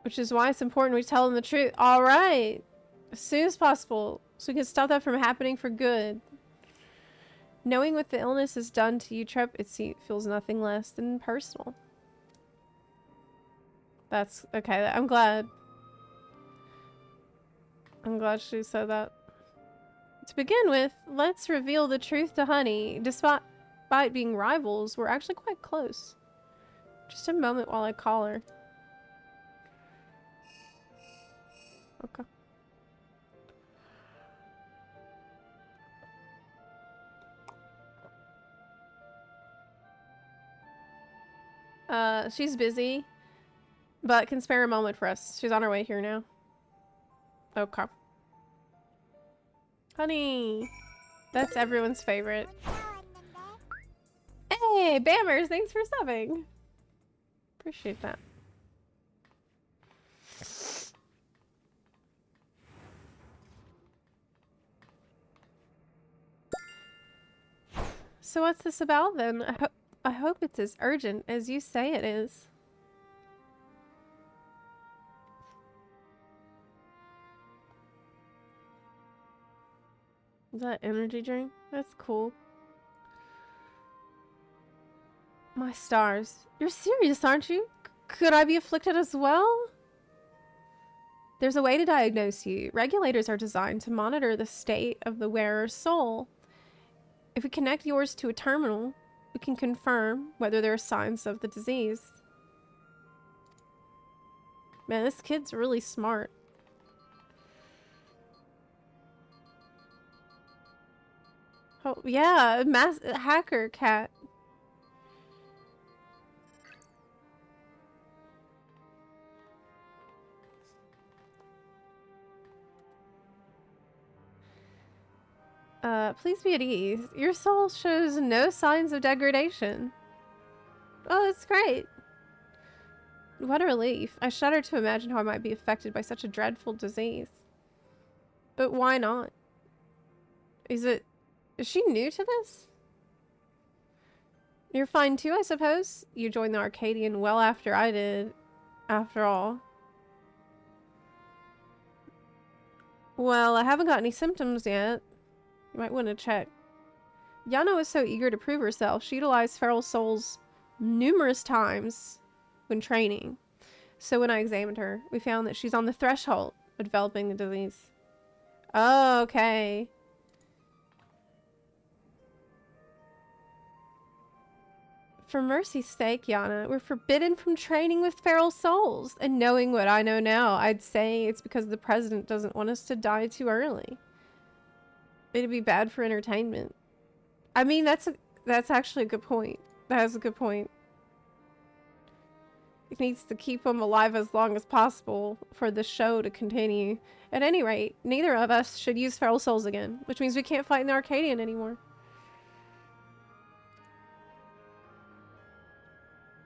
A: Which is why it's important we tell them the truth. All right. As soon as possible, so we can stop that from happening for good. Knowing what the illness has done to you, Trip, it feels nothing less than personal. That's okay. I'm glad. I'm glad she said that. To begin with, let's reveal the truth to Honey. Despite being rivals, we're actually quite close. Just a moment while I call her. Okay. She's busy, but can spare a moment for us. She's on her way here now. Okay. Honey! That's everyone's favorite. Hey, Bammers! Thanks for subbing! Appreciate that. So what's this about then? I hope it's as urgent as you say it is. Is that energy drink? That's cool. My stars. You're serious, aren't you? Could I be afflicted as well? There's a way to diagnose you. Regulators are designed to monitor the state of the wearer's soul. If we connect yours to a terminal, we can confirm whether there are signs of the disease. Man, this kid's really smart. Oh, yeah, hacker cat. Please be at ease. Your soul shows no signs of degradation. Oh, that's great. What a relief. I shudder to imagine how I might be affected by such a dreadful disease. But why not? Is she new to this? You're fine too, I suppose? You joined the Arcadion well after I did, after all. Well, I haven't got any symptoms yet. You might want to check. Yana was so eager to prove herself, she utilized feral souls numerous times when training. So when I examined her, we found that she's on the threshold of developing the disease. Oh, okay. For mercy's sake, Yana, we're forbidden from training with feral souls. And knowing what I know now, I'd say it's because the president doesn't want us to die too early. It'd be bad for entertainment. I mean, that's actually a good point. That is a good point. needs to keep them alive as long as possible for the show to continue. At any rate, neither of us should use feral souls again, which means we can't fight in the Arcadion anymore.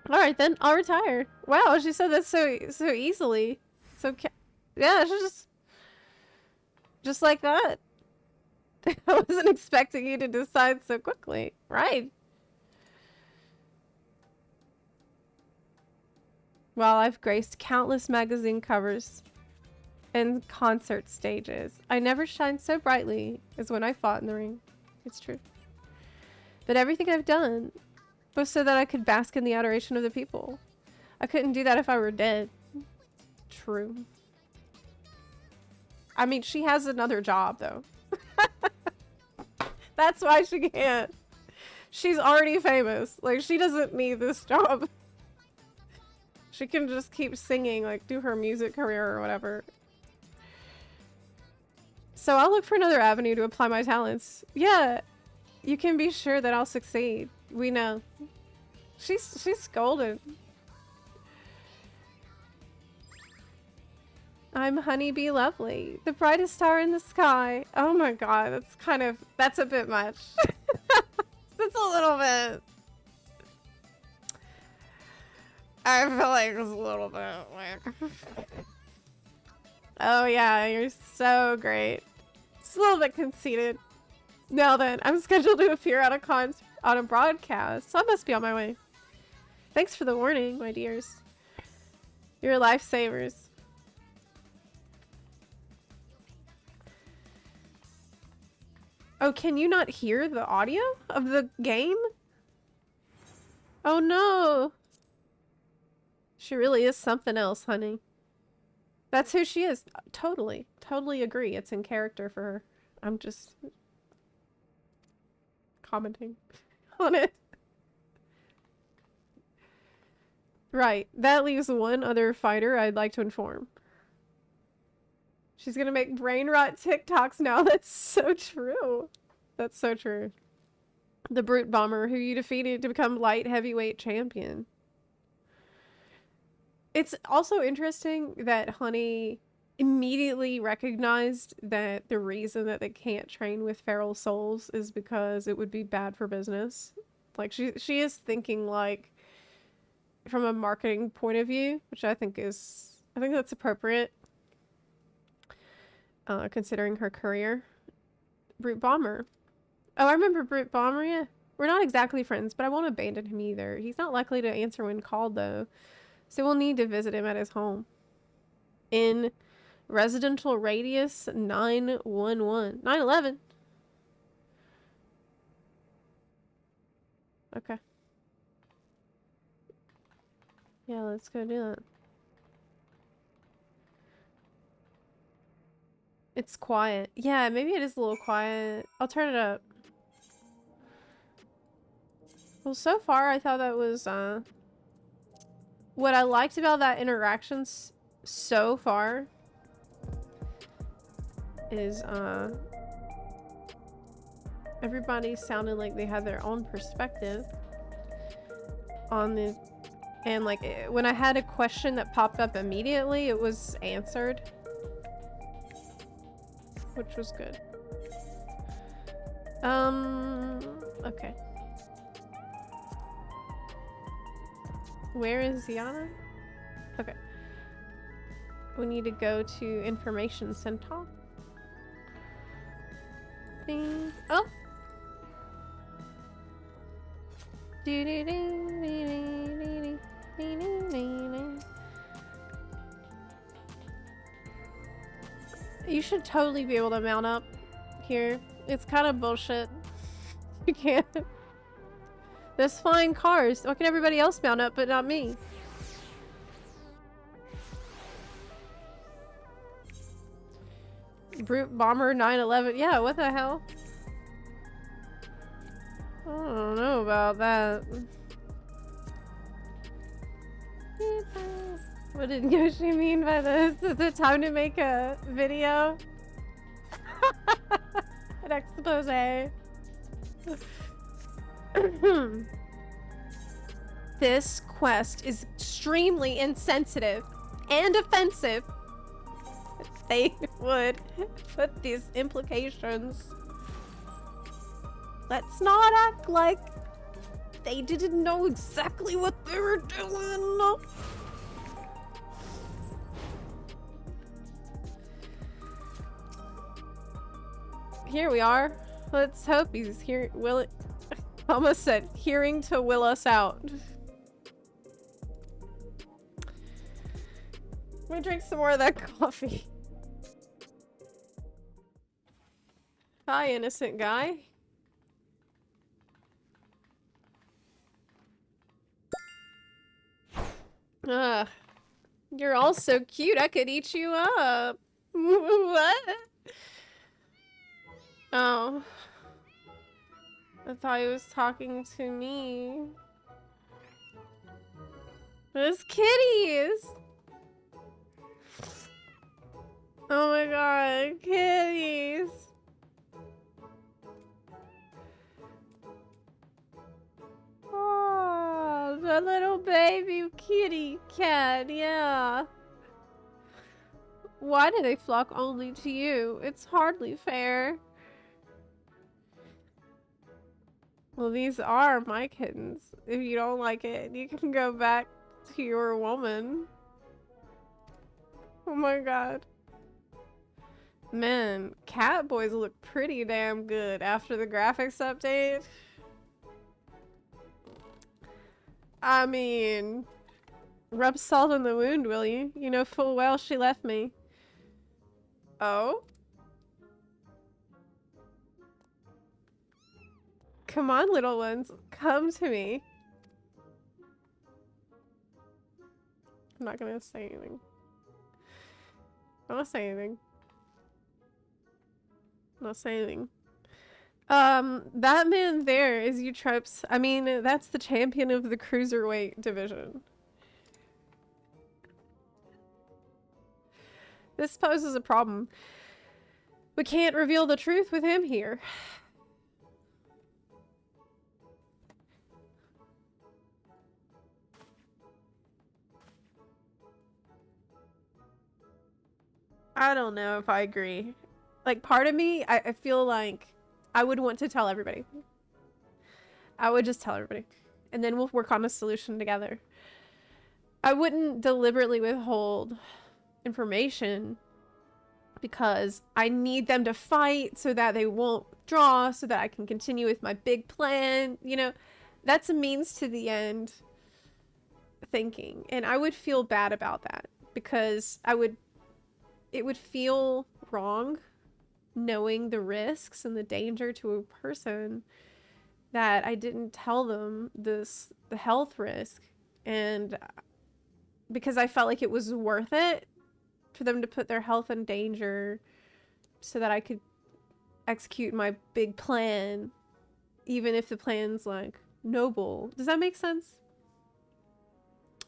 A: Alright then, I'll retire. Wow, she said that so easily. So, yeah, she's just like that. I wasn't expecting you to decide so quickly. Right. While I've graced countless magazine covers and concert stages, I never shined so brightly as when I fought in the ring. It's true. But everything I've done was so that I could bask in the adoration of the people. I couldn't do that if I were dead. True. I mean, she has another job, though. That's why she can't. She's already famous. Like, she doesn't need this job. She can just keep singing, like, do her music career or whatever. So I'll look for another avenue to apply my talents. Yeah, you can be sure that I'll succeed. We know. She's golden. I'm Honeybee Lovely, the brightest star in the sky. Oh my god, that's a bit much. That's a little bit. I feel like it's a little bit like... Oh yeah, you're so great. Just a little bit conceited. Now then, I'm scheduled to appear on a broadcast, so I must be on my way. Thanks for the warning, my dears. You're lifesavers. Oh, can you not hear the audio of the game? Oh no. She really is something else, honey. That's who she is. Totally. Totally agree. It's in character for her. I'm just commenting on it. Right. That leaves one other fighter I'd like to inform. She's gonna make brain rot TikToks now. That's so true. That's so true. The Brute Bomber, who you defeated to become light heavyweight champion. It's also interesting that Honey immediately recognized that the reason that they can't train with feral souls is because it would be bad for business. Like, she is thinking, like, from a marketing point of view, which I think that's appropriate. Considering her career. Brute Bomber. Oh, I remember Brute Bomber, yeah. We're not exactly friends, but I won't abandon him either. He's not likely to answer when called, though. So we'll need to visit him at his home. In Residential Radius 911. 911. Okay. Yeah, let's go do that. It's quiet. Yeah, maybe it is a little quiet. I'll turn it up. Well, so far I thought that was, what I liked about that interactions so far is, everybody sounded like they had their own perspective on the, and like, when I had a question that popped up immediately, it was answered. Which was good. Okay. Where is Ziana? Okay. We need to go to Information Center. Ding. Oh! You should totally be able to mount up here. It's kind of bullshit. You can't. There's flying cars. Why can everybody else mount up but not me? Brute Bomber 911. Yeah, what the hell? I don't know about that. What did Yoshi mean by this? Is it time to make a video? An expose. This quest is extremely insensitive and offensive. They would put these implications. Let's not act like they didn't know exactly what they were doing. Here we are. Let's hope he's here. Almost said hearing to will us out. Let me drink some more of that coffee. Hi, innocent guy. You're all so cute, I could eat you up. What? Oh. I thought he was talking to me. There's kitties! Oh my god, kitties! Oh, the little baby kitty cat, yeah. Why do they flock only to you? It's hardly fair. Well, these are my kittens. If you don't like it, you can go back to your woman. Oh my god. Man, cat boys look pretty damn good after the graphics update. I mean, rub salt in the wound, will you? You know full well she left me. Oh? Come on, little ones. Come to me. I'm not gonna say anything. I'm not saying anything. I'm not saying anything. That man there is Eutrope's. I mean, that's the champion of the Cruiserweight division. This poses a problem. We can't reveal the truth with him here. I don't know if I agree. Like, part of me, I feel like I would want to tell everybody. I would just tell everybody. And then we'll work on a solution together. I wouldn't deliberately withhold information because I need them to fight so that they won't draw, so that I can continue with my big plan. You know, that's a means to the end thinking. And I would feel bad about that because it would feel wrong knowing the risks and the danger to a person that I didn't tell them the health risk, and because I felt like it was worth it for them to put their health in danger so that I could execute my big plan, even if the plan's like noble. Does that make sense?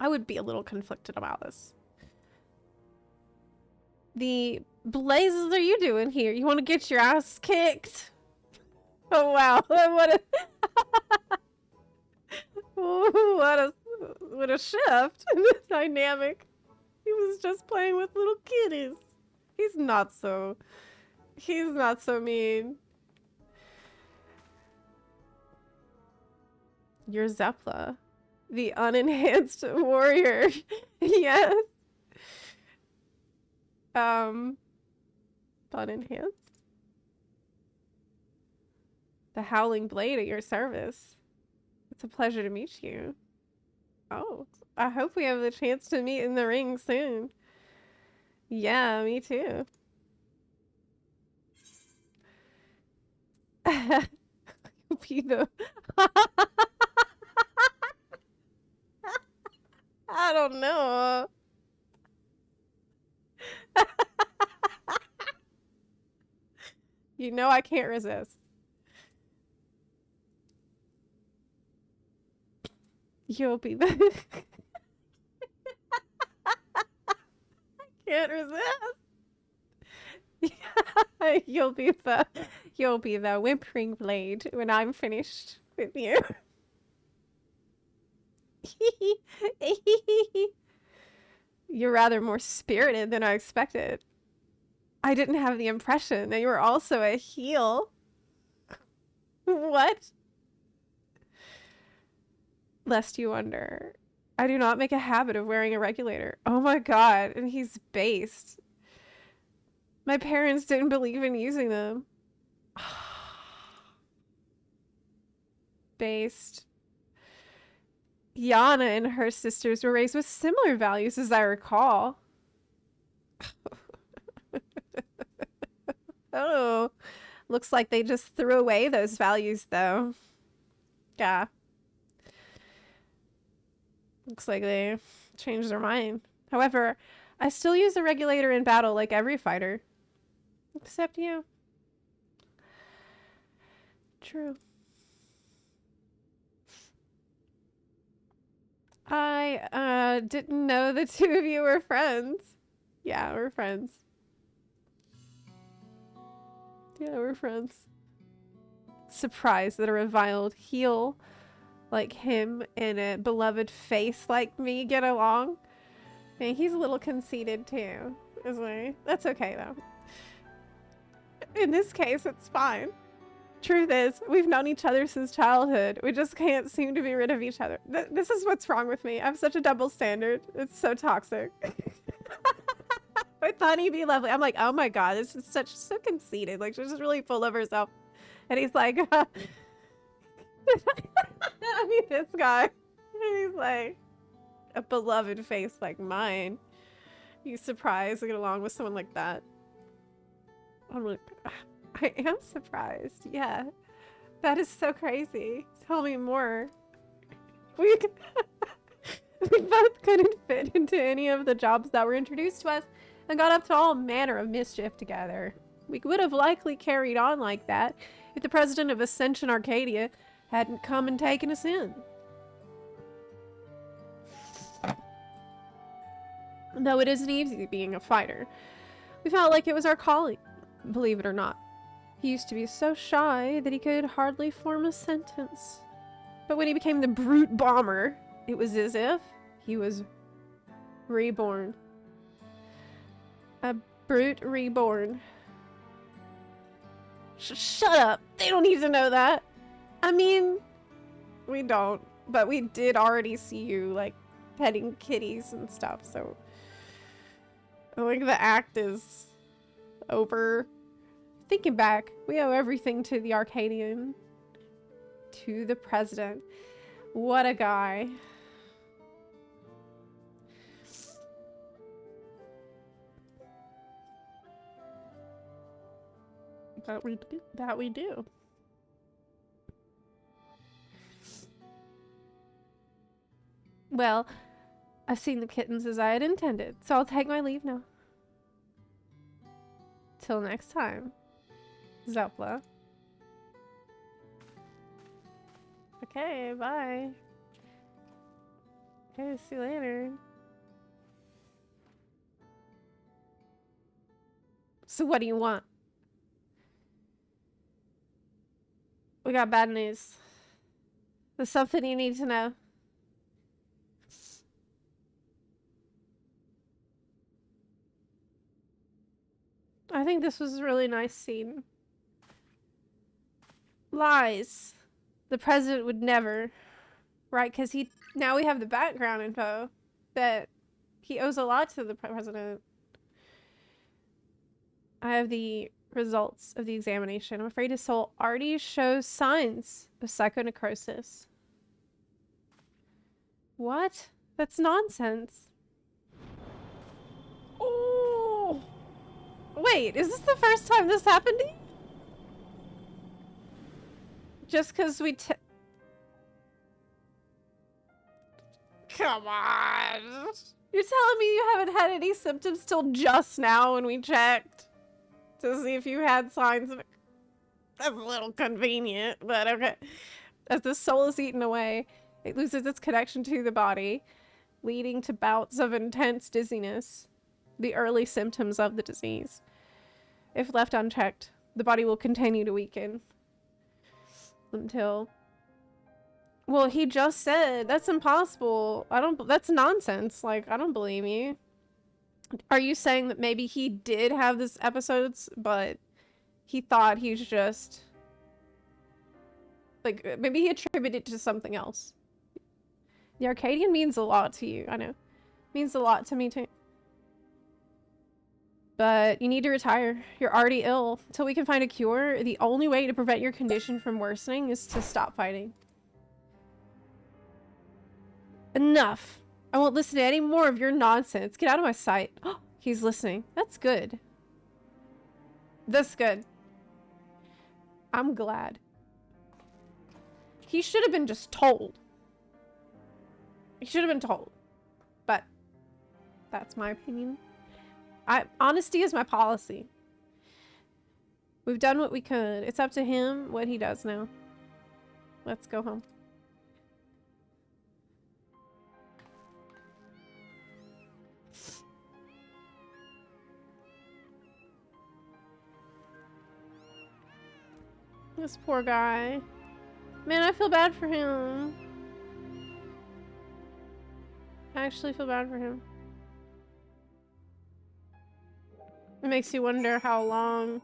A: I would be a little conflicted about this. The blazes are you doing here? You want to get your ass kicked? Oh wow! What a shift in this dynamic. He was just playing with little kitties. He's not so mean. You're Zepla, the unenhanced warrior. Yes. Unenhanced? The Howling Blade at your service. It's a pleasure to meet you. Oh, I hope we have the chance to meet in the ring soon. Yeah, me too. Be the... I don't know. You know I can't resist. You'll be the... I can't resist. You'll be the whimpering blade when I'm finished with you. You're rather more spirited than I expected. I didn't have the impression that you were also a heel. What? Lest you wonder, I do not make a habit of wearing a regulator. Oh my god, and he's based. My parents didn't believe in using them. Based. Yana and her sisters were raised with similar values as I recall. Oh, looks like they just threw away those values though. Yeah. Looks like they changed their mind. However, I still use the regulator in battle like every fighter. Except you. True. I didn't know the two of you were friends. Yeah, we're friends. Yeah, we're friends. Surprised that a reviled heel like him and a beloved face like me get along. And he's a little conceited too, isn't he? That's okay though. In this case, it's fine. Truth is, we've known each other since childhood. We just can't seem to be rid of each other. This is what's wrong with me. I have such a double standard. It's so toxic. I thought he'd be lovely. I'm like, oh my god, this is so conceited. Like, she's just really full of herself. And he's like, I mean, this guy. He's like, a beloved face like mine. You surprised to get along with someone like that? I'm like, I am surprised. Yeah. That is so crazy. Tell me more. We both couldn't fit into any of the jobs that were introduced to us and got up to all manner of mischief together. We would have likely carried on like that if the president of Ascension Arcadia hadn't come and taken us in. Though it isn't easy being a fighter, we felt like it was our calling, believe it or not. He used to be so shy that he could hardly form a sentence. But when he became the brute bomber, it was as if he was reborn. A brute reborn. Shut up! They don't need to know that! I mean, we don't, but we did already see you, like, petting kitties and stuff, so I think the act is over. Thinking back, we owe everything to the Arcadion. To the president. What a guy. That we do. Well, I've seen the kittens as I had intended, so I'll take my leave now. Till next time, Zepla. Okay, bye. Okay, see you later. So what do you want? We got bad news. There's something you need to know. I think this was a really nice scene. Lies. The president would never. Right, because now we have the background info that he owes a lot to the president. I have the results of the examination. I'm afraid his soul already shows signs of psychonecrosis. What? That's nonsense. Oh! Wait, is this the first time this happened to you? Just because we Come on! You're telling me you haven't had any symptoms till just now when we checked? To see if you had signs of... That's a little convenient, but okay. As the soul is eaten away, it loses its connection to the body, leading to bouts of intense dizziness, the early symptoms of the disease. If left unchecked, the body will continue to weaken until Well, he just said that's impossible. That's nonsense. Like, I don't believe you. Are you saying that maybe he did have this episodes, but he thought he's just like, maybe he attributed it to something else? The Arcadian means a lot to you, I know. Means a lot to me too. But you need to retire. You're already ill. Until we can find a cure, the only way to prevent your condition from worsening is to stop fighting. Enough. I won't listen to any more of your nonsense. Get out of my sight. Oh, he's listening. That's good. That's good. I'm glad. He should have been just told. He should have been told. But that's my opinion. Honesty is my policy. We've done what we could. It's up to him what he does now. Let's go home. This poor guy. Man, I feel bad for him. I actually feel bad for him. It makes you wonder how long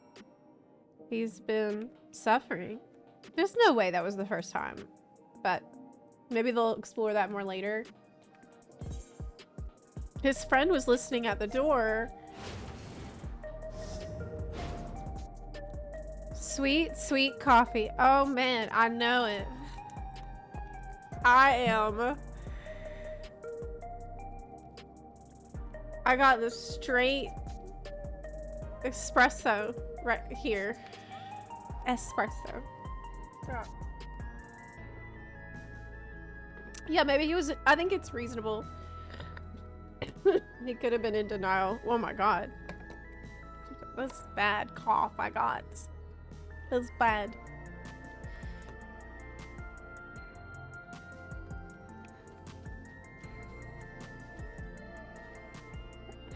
A: he's been suffering. There's no way that was the first time, but maybe they'll explore that more later. His friend was listening at the door. Sweet, sweet coffee. Oh man, I know it. I got the straight espresso right here. Espresso. Yeah, maybe he was. I think it's reasonable. He could have been in denial. Oh my god. That's bad cough I got. That's bad.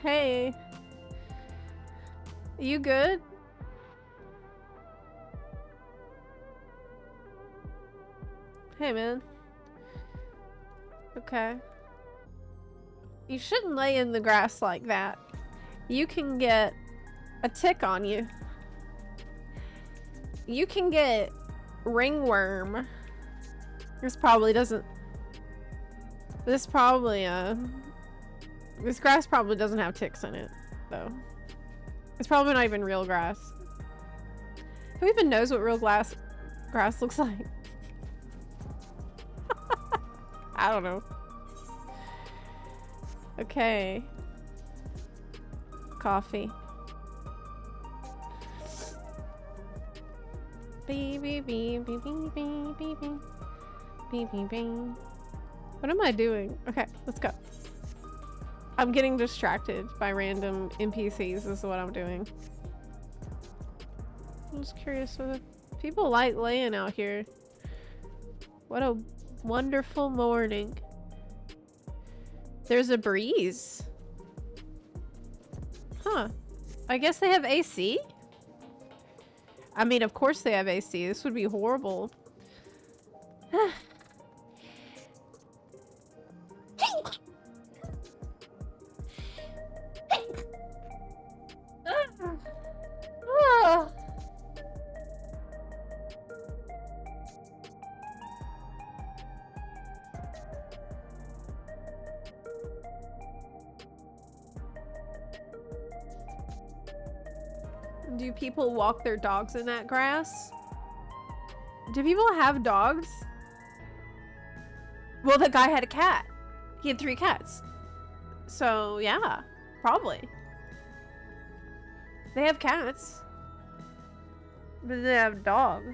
A: Hey. You good? Hey, man. Okay. You shouldn't lay in the grass like that. You can get a tick on you. You can get ringworm. This grass probably doesn't have ticks in it, though. It's probably not even real grass. Who even knows what real grass looks like? I don't know. Okay. Coffee. Beep, beep, beep, beep, beep, beep, beep, beep. Beep, beep, beep. What am I doing? Okay, let's go. I'm getting distracted by random NPCs is what I'm doing. I'm just curious whether people like laying out here. What a wonderful morning. There's a breeze. Huh. I guess they have AC? I mean, of course they have AC. This would be horrible. Do people walk their dogs in that grass? Do people have dogs? Well, the guy had a cat. He had 3 cats. So, yeah, probably. They have cats. But they have dogs.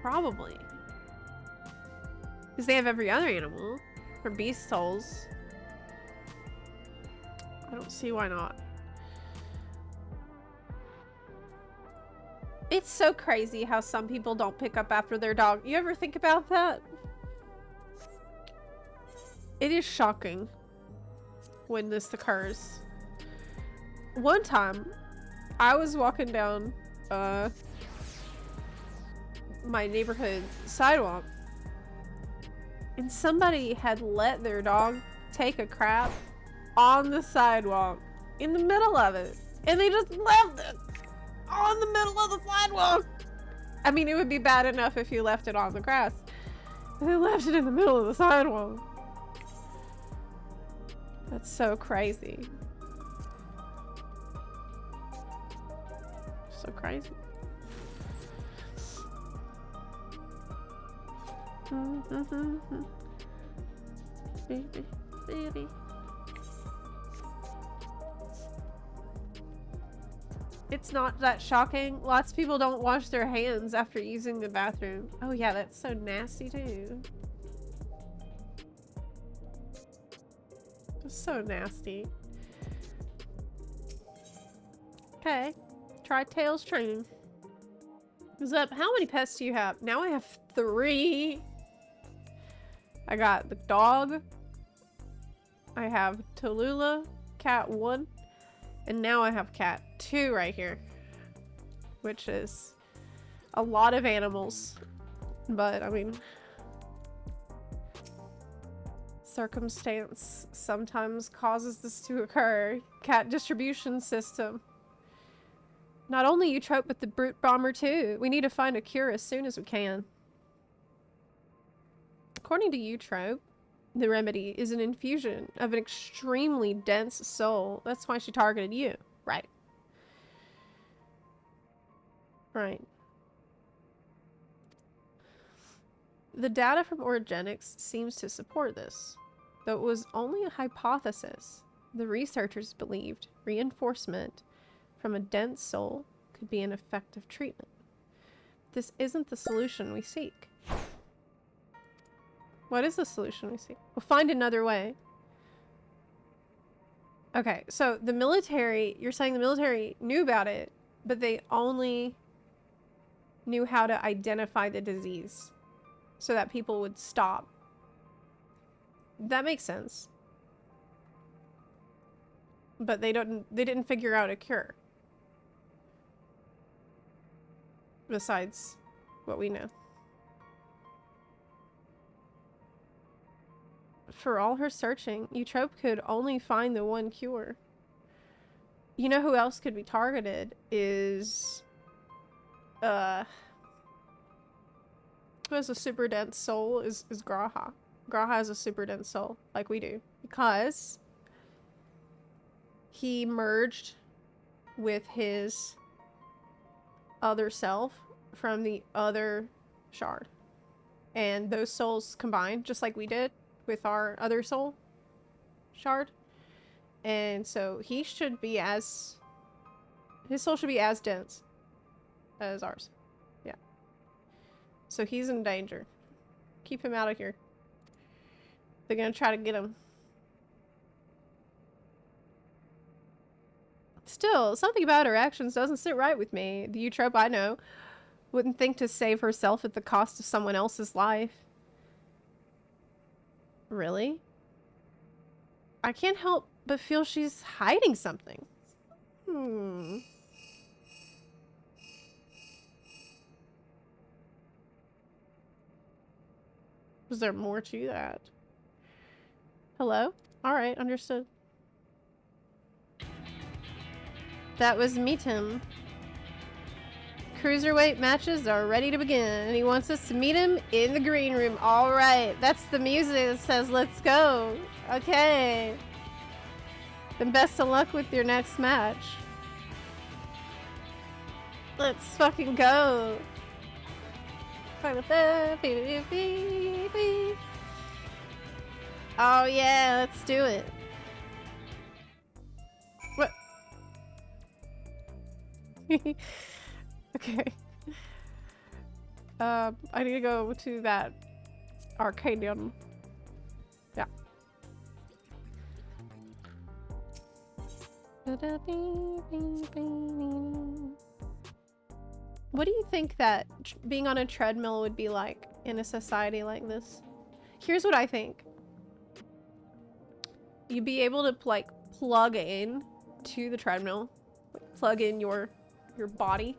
A: Probably. Because they have every other animal. For beast souls. I don't see why not. It's so crazy how some people don't pick up after their dog. You ever think about that? It is shocking when this occurs. One time, I was walking down my neighborhood sidewalk. And somebody had let their dog take a crap on the sidewalk in the middle of it. And they just left it on the middle of the sidewalk. I mean, it would be bad enough if you left it on the grass. They left it in the middle of the sidewalk. That's so crazy. So crazy. Baby. It's not that shocking. Lots of people don't wash their hands after using the bathroom. Oh yeah, that's so nasty too. It's so nasty. Okay. Try Tails training. Zep, how many pets do you have? Now I have 3. I got the dog. I have Tallulah, cat 1. And now I have cat 2 right here. Which is a lot of animals. But, I mean, circumstance sometimes causes this to occur. Cat distribution system. Not only Eutrope, but the Brute Bomber too. We need to find a cure as soon as we can. According to Eutrope, the remedy is an infusion of an extremely dense soul. That's why she targeted you. Right. Right. The data from Orogenics seems to support this, though it was only a hypothesis. The researchers believed reinforcement from a dense soul could be an effective treatment. This isn't the solution we seek. What is the solution we seek? We'll find another way. Okay, so the military, you're saying the military knew about it, but they only knew how to identify the disease so that people would stop. That makes sense. But they didn't figure out a cure. Besides what we know. For all her searching, Eutrope could only find the one cure. You know who else could be targeted is... who has a super dense soul is Graha. Graha has a super dense soul, like we do. Because he merged with his other self from the other shard. And those souls combined, just like we did with our other soul shard. And so he should be as... his soul should be as dense as ours. Yeah. So he's in danger. Keep him out of here. They're gonna try to get him. Still, something about her actions doesn't sit right with me. The Eutrope I know wouldn't think to save herself at the cost of someone else's life. Really? I can't help but feel she's hiding something. Was there more to that? Hello? Alright, understood. That was Meetum. Cruiserweight matches are ready to begin, and he wants us to meet him in the green room. Alright, that's the music that says let's go. Okay. Then best of luck with your next match. Let's fucking go. Oh yeah, let's do it. What? Okay. I need to go to that Arcadion. Yeah. What do you think that being on a treadmill would be like in a society like this? Here's what I think. You'd be able to like plug in to the treadmill, plug in your body.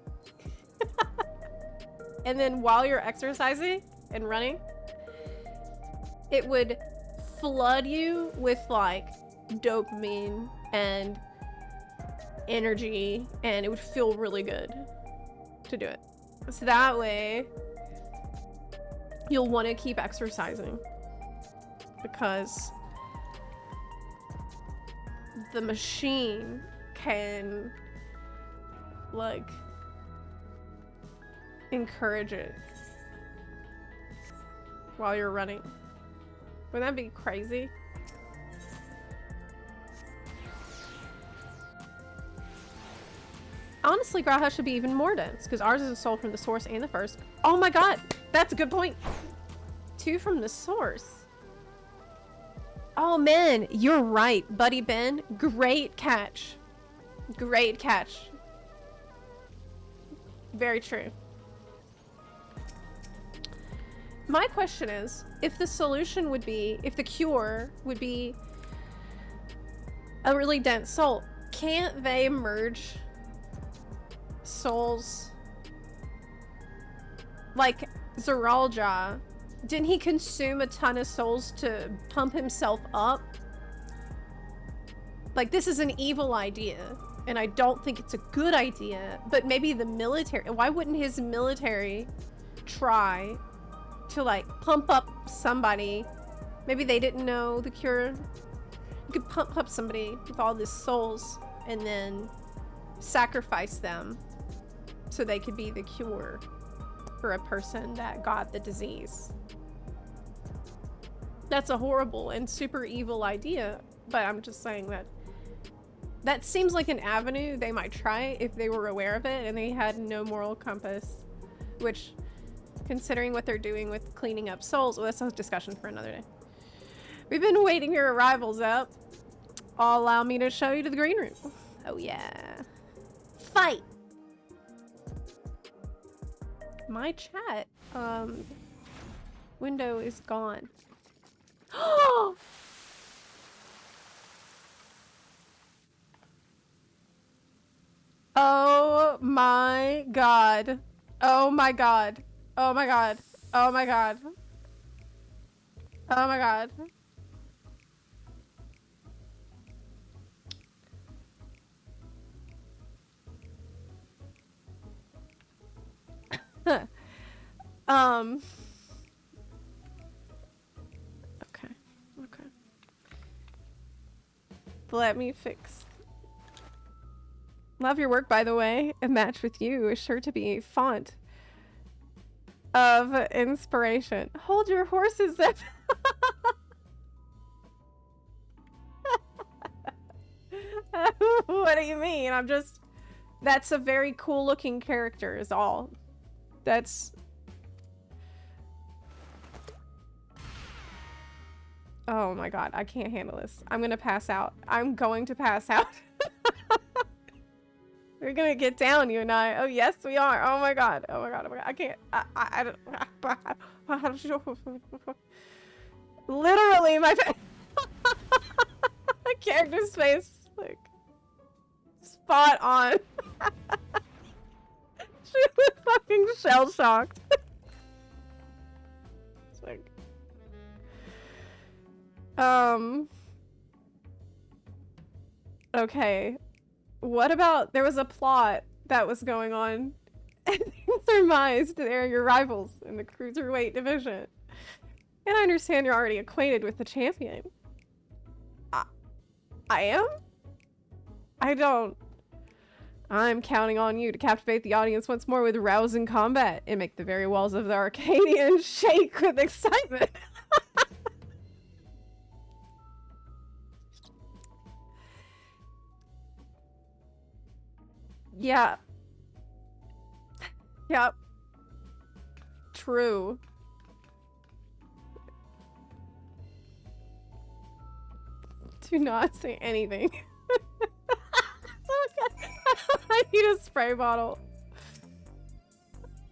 A: and then while you're exercising and running, it would flood you with like dopamine and energy, and it would feel really good to do it. So that way you'll want to keep exercising, because the machine can like encourage it while you're running. Wouldn't that be crazy? Honestly, Graha should be even more dense, because ours is sold from the source and the first. Oh my god, that's a good point. 2 from the source. Oh man, you're right, Buddy Ben. Great catch. Great catch. Very true. My question is, if the solution would be, if the cure would be a really dense soul, can't they merge souls? Like Zeralja, didn't he consume a ton of souls to pump himself up? Like, this is an evil idea, and I don't think it's a good idea, but maybe the military, why wouldn't his military try to like pump up somebody? Maybe they didn't know the cure. You could pump up somebody with all these souls and then sacrifice them so they could be the cure for a person that got the disease. That's a horrible and super evil idea, but I'm just saying that that seems like an avenue they might try if they were aware of it and they had no moral compass, which, considering what they're doing with cleaning up souls, well, that's a discussion for another day. We've been waiting your arrivals up. Allow me to show you to the green room. Oh yeah. Fight! My chat window is gone. Oh my god. Oh my god. Oh my god. Oh my god. Oh my god. Okay. Okay. Let me fix. Love your work, by the way. A match with you is sure to be font of inspiration. Hold your horses, Zep. What do you mean? I'm just... That's a very cool looking character is all. That's... Oh my god, I can't handle this. I'm gonna pass out. I'm going to pass out. We're gonna get down, you and I. Oh yes, we are. Oh my god. Oh my god. Oh my god. I can't. I don't. Literally, my character's face, like, spot on. She was fucking shell shocked. It's like, okay. What about, there was a plot that was going on and surmised they're your rivals in the Cruiserweight division. And I understand you're already acquainted with the champion. I am? I don't. I'm counting on you to captivate the audience once more with rousing combat and make the very walls of the Arcadion shake with excitement. Yeah. Yep. True. Do not say anything. I need a spray bottle.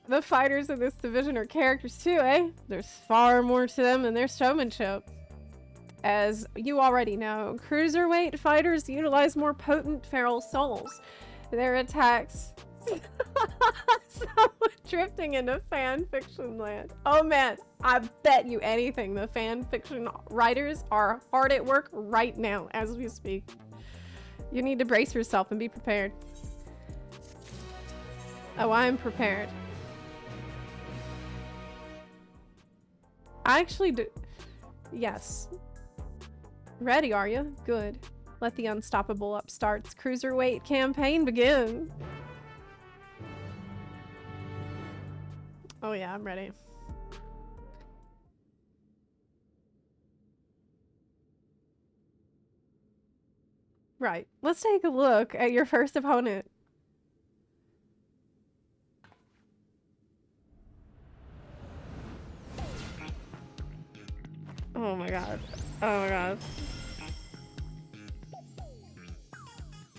A: The fighters in this division are characters too, eh? There's far more to them than their showmanship. As you already know, Cruiserweight fighters utilize more potent feral souls. Their attacks... Someone Drifting into fan fiction land. Oh man, I bet you anything the fan fiction writers are hard at work right now as we speak. You need to brace yourself and be prepared. Oh, I'm prepared. I actually do. Yes. Ready, are you? Good. Let the unstoppable upstarts Cruiserweight campaign begin. Oh yeah, I'm ready. Right. Let's take a look at your first opponent. Oh my god. Oh my god.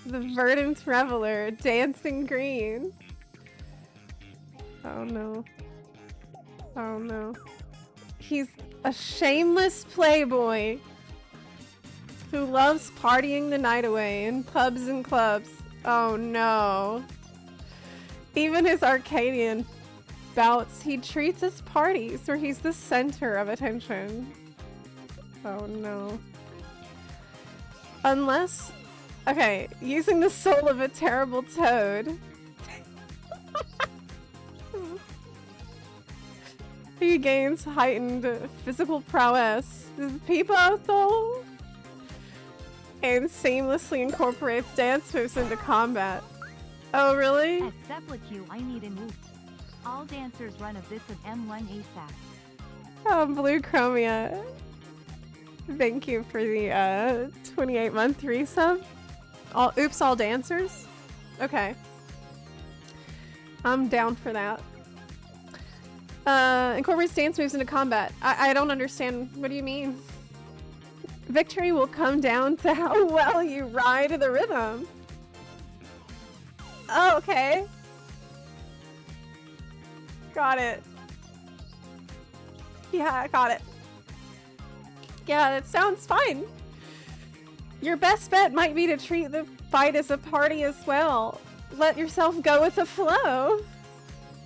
A: The Verdant Reveler, Dancing Green. Oh no. Oh no. He's a shameless playboy who loves partying the night away in pubs and clubs. Oh no. Even his Arcadion bouts, he treats as parties where he's the center of attention. Oh no. Unless... Okay, using the soul of a terrible toad. He gains heightened physical prowess. Peepo soul? And seamlessly incorporates dance moves into combat. Oh, really?
B: At Zepla Q, I need a move. All dancers run a bit of M1 ASAP.
A: Oh, Blue Chromia. Thank you for the 28-month resub. All dancers? Okay. I'm down for that. Incorporates dance moves into combat. I don't understand. What do you mean? Victory will come down to how well you ride the rhythm. Oh, okay. Got it. Yeah, I got it. Yeah, that sounds fine. Your best bet might be to treat the fight as a party as well. Let yourself go with the flow.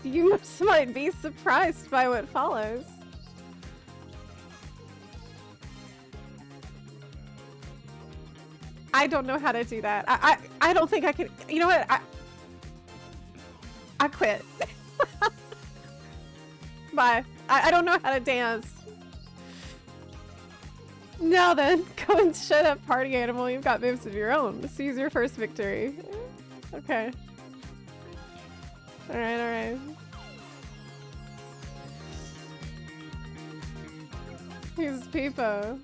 A: You might be surprised by what follows. I don't know how to do that. I don't think I can. You know what? I quit. Bye. I don't know how to dance. Now then, go and shut up, party animal. You've got moves of your own. Seize your first victory. Okay. Alright, alright. Here's Peepo.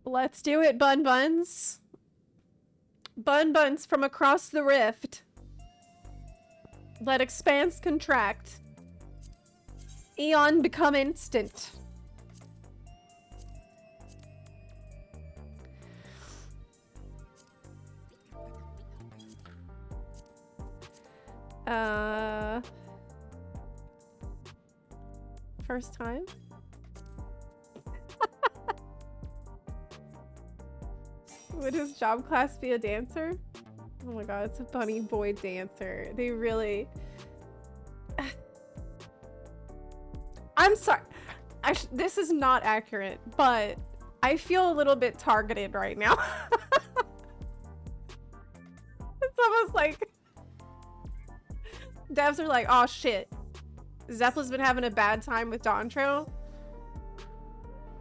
A: Let's do it, Bun Buns. Bun Buns from across the rift. Let expanse contract. Eon become instant. First time? Would his job class be a dancer? Oh my god, it's a bunny boy dancer. They really... I'm sorry. This is not accurate, but I feel a little bit targeted right now. It's almost like devs are like, oh shit, Zepla's been having a bad time with Dawntrail.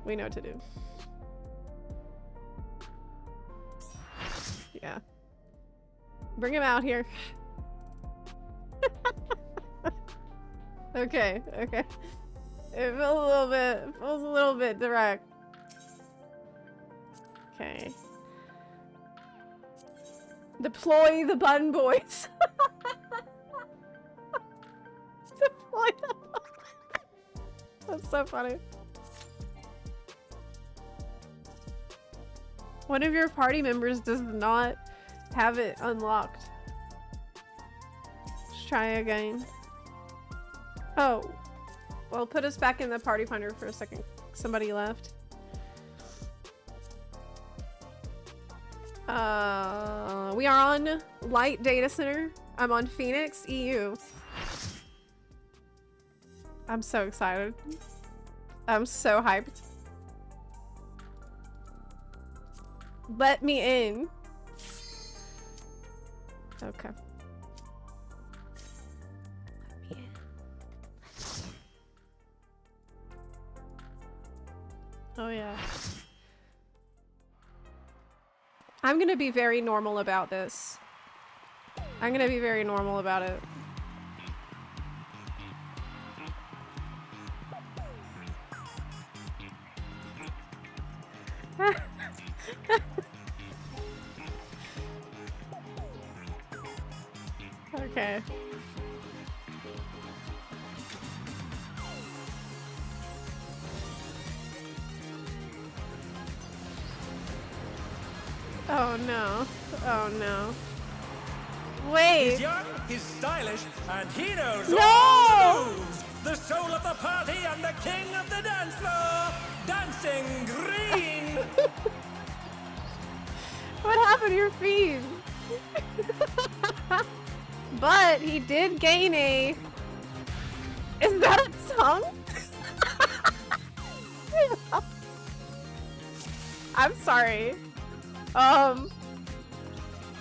A: We know what to do. Yeah. Bring him out here. Okay, okay. It feels a little bit direct. Okay. Deploy the bun boys. Deploy the bun. That's so funny. One of your party members does not have it unlocked. Let's try again. Oh. Well, put us back in the party finder for a second. Somebody left. We are on Light Data Center. I'm on Phoenix, EU. I'm so excited. I'm so hyped. Let me in. Okay. Let me in. Oh yeah. I'm gonna be very normal about this. I'm gonna be very normal about it. Okay. Oh no. Oh no. Wait.
D: He's young, he's stylish, and he knows
A: No!
D: all the moves. The soul of the party and the king of the dance floor, Dancing Green.
A: What happened to your feet? But he did gain a... Is that a tongue? I'm sorry.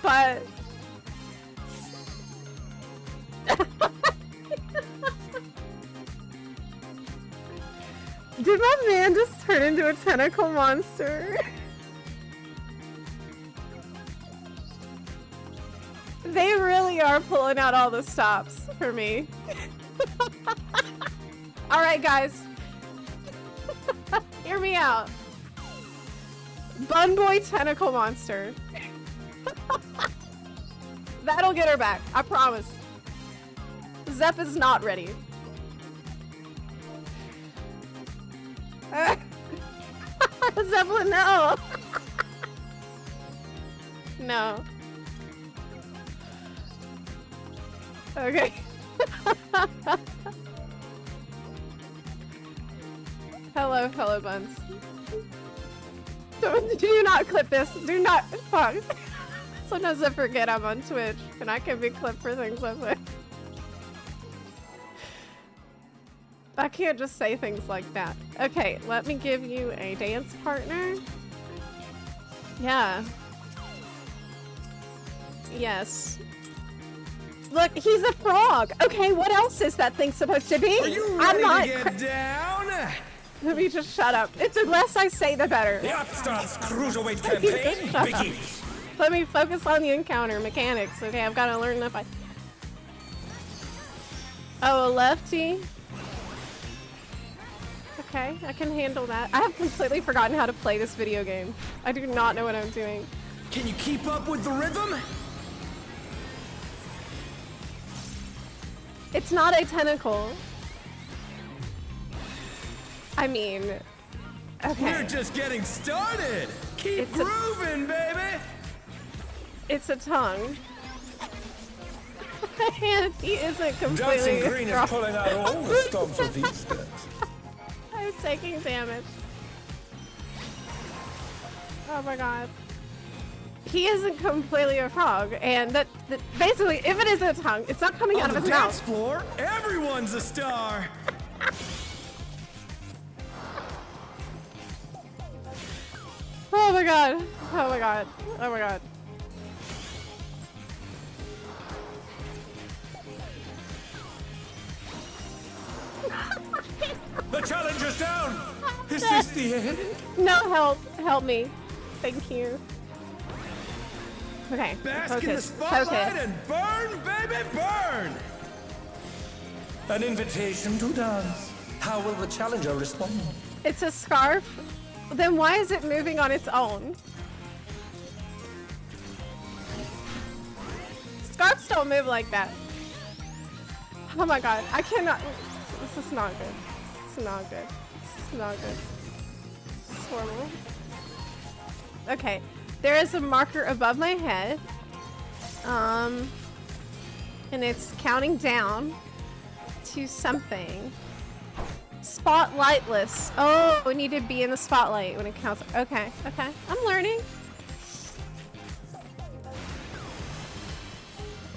A: But... Did my man just turn into a tentacle monster? They really are pulling out all the stops for me. Alright guys. Hear me out. Bun Boy Tentacle Monster. That'll get her back, I promise. Zep is not ready. Zepla, no! No. Okay. Hello, fellow buns. Do not clip this. Do not. Fuck. Sometimes I forget I'm on Twitch and I can be clipped for things I say. I can't just say things like that. Okay, let me give you a dance partner. Yeah. Yes. Look, he's a frog. Okay, what else is that thing supposed to be?
D: Are you
A: I'm
D: ready
A: not.
D: to get down?
A: Let me just shut up. It's the less I say, the better.
D: The Upstarts Cruiserweight campaign begins.
A: Let me focus on the encounter mechanics. Okay, I've got to learn if I. Oh, a lefty. Okay, I can handle that. I have completely forgotten how to play this video game. I do not know what I'm doing.
D: Can you keep up with the rhythm?
A: It's not a tentacle. I mean, okay.
D: We're just getting started. Keep
A: It's
D: grooving, baby.
A: It's a tongue. And he isn't completely
D: Dancing Green is
A: strong.
D: pulling out all the stops of these steps.
A: I'm taking damage. Oh my god. He isn't completely a frog, and that basically, if it is a tongue, it's not coming out of his
D: On the
A: mouth.
D: dance floor, everyone's a star.
A: Oh my god. Oh my god. Oh my god.
D: The challenger's down. Is this the end?
A: No, help. Help me. Thank you. Okay.
D: Bask in the
A: Focus.
D: spotlight
A: Focus.
D: and burn, baby, burn! An invitation to dance. How will the challenger respond?
A: It's a scarf. Then why is it moving on its own? Scarves don't move like that. Oh my god. I cannot. This is not good. This is not good. This is not good. This is horrible. Okay. There is a marker above my head. And it's counting down to something. Spotlightless. Oh, we need to be in the spotlight when it counts. Okay, okay. I'm learning.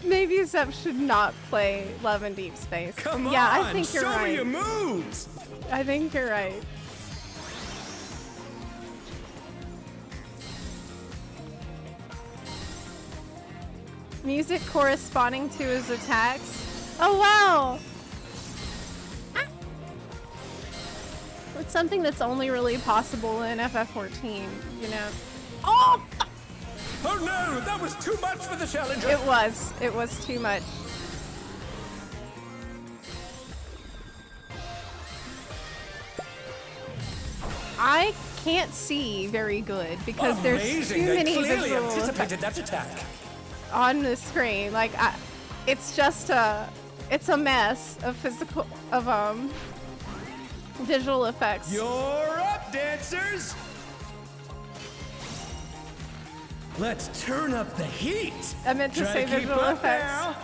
A: Maybe Zep should not play Love in Deep Space.
E: Come
A: yeah,
E: on,
A: I think you're
E: show
A: right.
E: me your moves.
A: I think you're right. Music corresponding to his attacks. Oh wow! It's something that's only really possible in FF14, you know.
D: Oh! Oh no, that was too much for the challenger.
A: It was too much. I can't see very good because there's
D: Amazing,
A: too
D: they
A: many
D: clearly
A: visual
D: anticipated that attack.
A: on the screen. Like, it's just it's a mess of visual effects.
E: You're up, dancers. Let's turn up the heat.
A: I meant to
E: Try
A: say
E: to keep
A: visual
E: up
A: effects.
E: now.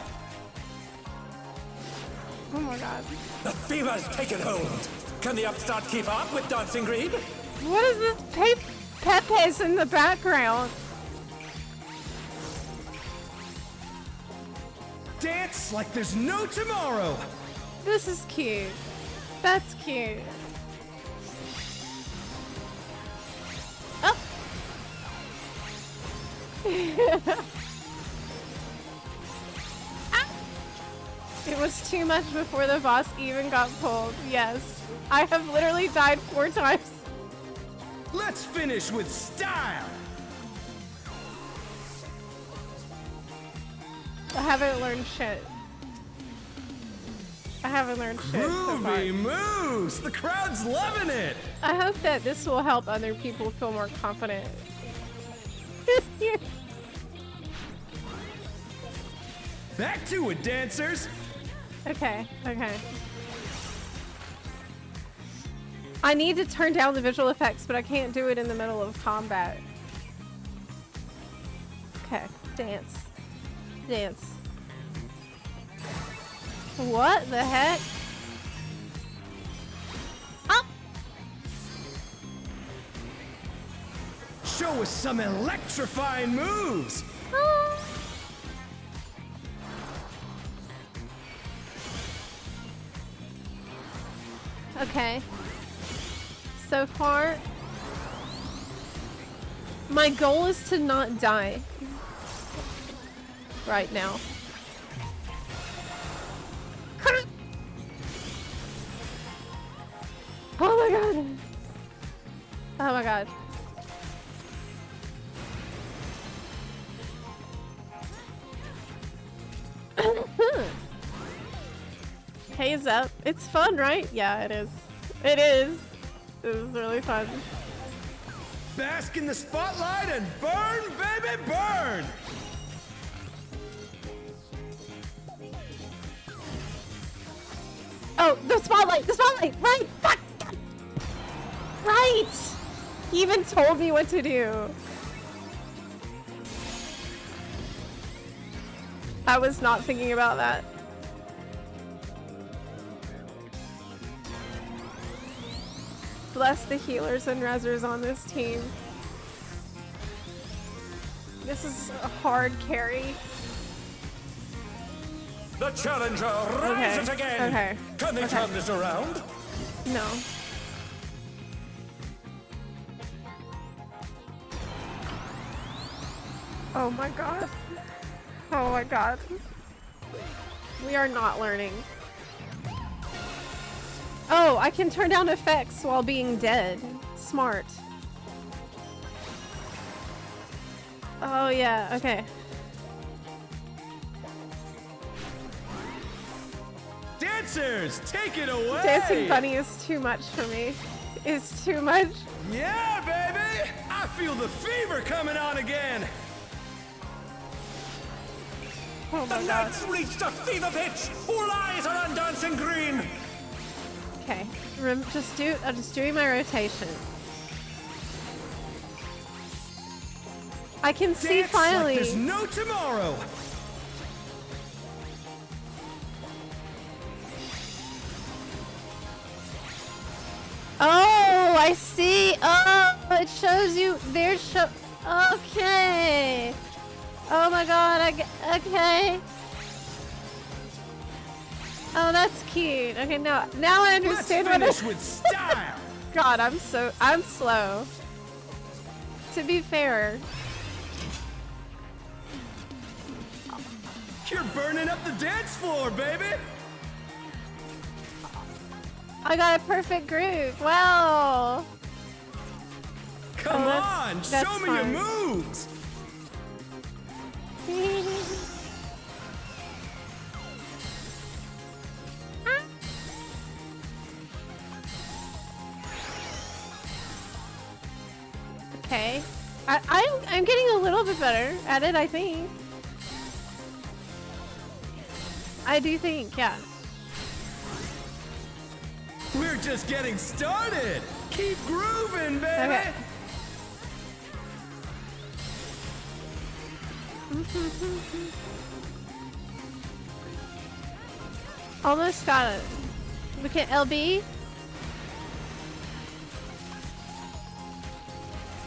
A: Oh my god.
D: The fever's taken hold. Can the upstart keep up with Dancing Green?
A: What is this Pepe's in the background?
E: Dance like there's no tomorrow.
A: This is cute. That's cute. Oh! Ah! It was too much before the boss even got pulled. Yes. I have literally died 4 times.
E: Let's finish with style.
A: I haven't learned shit. I haven't learned shit so far.
E: Groovy moves. The crowd's loving it.
A: I hope that this will help other people feel more confident.
E: Back to it, dancers.
A: Okay, okay. I need to turn down the visual effects, but I can't do it in the middle of combat. Okay, dance. Dance. What the heck? Up!
E: Show us some electrifying moves.
A: Ah. Okay. So far, my goal is to not die right now. Oh my god. Oh my god. Hey Zep, it's fun, right? Yeah, it is. It is. This is really fun.
E: Bask in the spotlight and burn, baby, burn!
A: Oh, the spotlight, right! Fuck! Right! He even told me what to do. I was not thinking about that. Bless the healers and rezzers on this team. This is a hard carry.
D: The challenger rises again.
A: Okay.
D: Can they turn this around?
A: No. Oh my god. Oh my god. We are not learning. Oh, I can turn down effects while being dead. Smart. Oh yeah, okay.
E: Dancers, take it away!
A: Dancing Bunny is too much for me. Is too much.
E: Yeah, baby! I feel the fever coming on again!
A: Oh
D: The
A: my god.
D: knight's reached a fever pitch! All eyes are on Dancing Green!
A: Okay. I'm just doing my rotation. I can see
E: Dance
A: finally.
E: like there's no tomorrow!
A: Oh, I see. Oh, it shows you. There's Okay. Oh my god. Okay. Oh, that's cute. Okay, now I understand what
E: Let's finish with style.
A: God, I'm slow. To be fair.
E: You're burning up the dance floor, baby.
A: I got a perfect groove. Well.
E: Come on,
A: that's
E: show me your moves.
A: Okay. I'm getting a little bit better at it, I think. I do think, yeah.
E: We're just getting started. Keep grooving, baby.
A: Okay. Almost got it. Look at LB.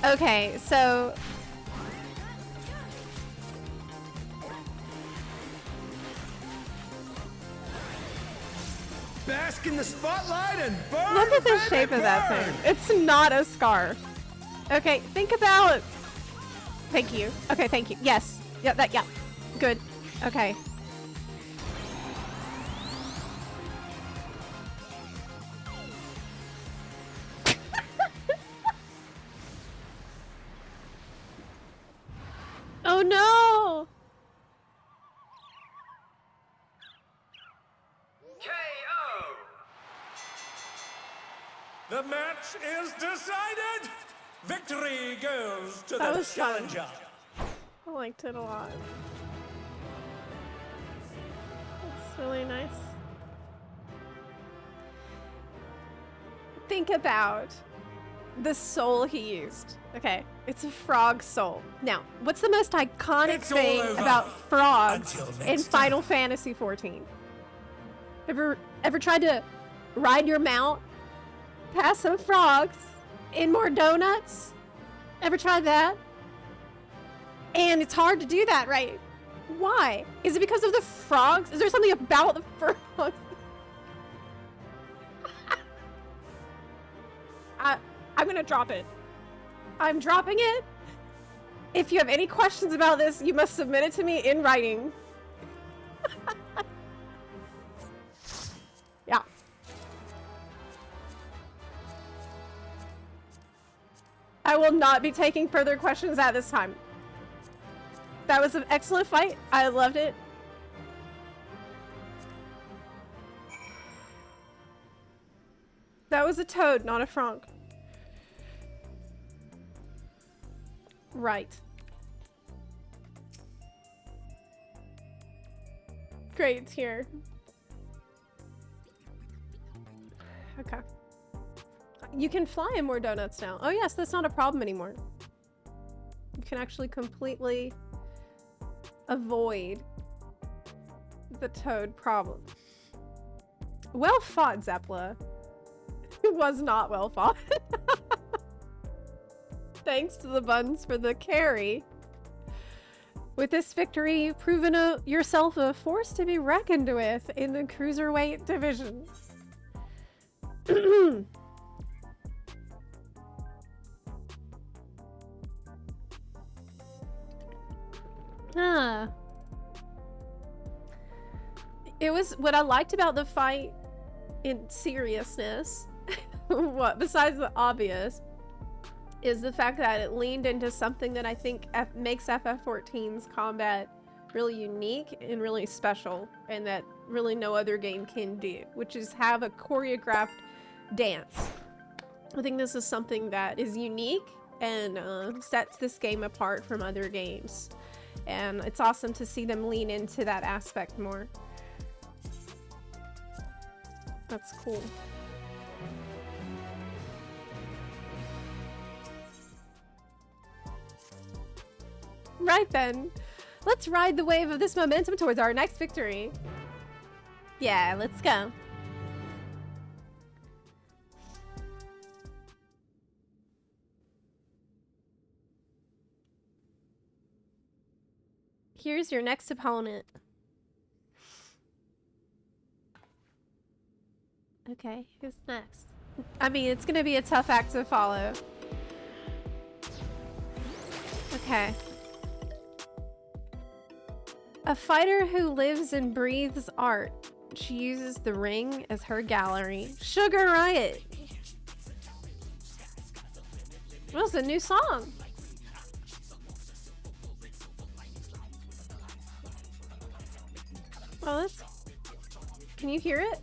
A: Okay, so
E: Bask in the spotlight and burn.
A: look at the
E: baby,
A: shape of that
E: burn.
A: thing. It's not a scarf. Okay, think about. Thank you. Okay, thank you. Yes. Yeah, yeah. Good. Okay. Oh no!
D: KO! The match is decided! Victory goes to
A: That
D: the
A: was fun.
D: challenger.
A: I liked it a lot. It's really nice. Think about the soul he used. Okay, it's a frog soul. Now, what's the most iconic
D: It's all
A: thing
D: over.
A: about frogs
D: Until next
A: in
D: time.
A: Final Fantasy XIV? Ever tried to ride your mount past some frogs in more donuts? Ever tried that? And it's hard to do that, right? Why? Is it because of the frogs? Is there something about the frogs? I'm gonna drop it. I'm dropping it. If you have any questions about this, you must submit it to me in writing. Yeah. I will not be taking further questions at this time. That was an excellent fight. I loved it. That was a toad, not a frog. Right. Great, it's here. Okay. You can fly in more donuts now. Oh yes, that's not a problem anymore. You can actually completely avoid the toad problem. Well fought, Zepla. It was not well fought. Thanks to the buns for the carry. With this victory, you've proven yourself a force to be reckoned with in the Cruiserweight division. It was what I liked about the fight in seriousness. What besides the obvious is the fact that it leaned into something that I think makes FF14's combat really unique and really special, and that really no other game can do, which is have a choreographed dance. I think this is something that is unique and sets this game apart from other games, and it's awesome to see them lean into that aspect more. That's cool. Right then, let's ride the wave of this momentum towards our next victory. Yeah, let's go. Here's your next opponent. Okay, who's next? I mean, it's gonna be a tough act to follow. Okay. A fighter who lives and breathes art. She uses the ring as her gallery. Sugar Riot. Well, it's a new song. Well, that's... Can you hear it?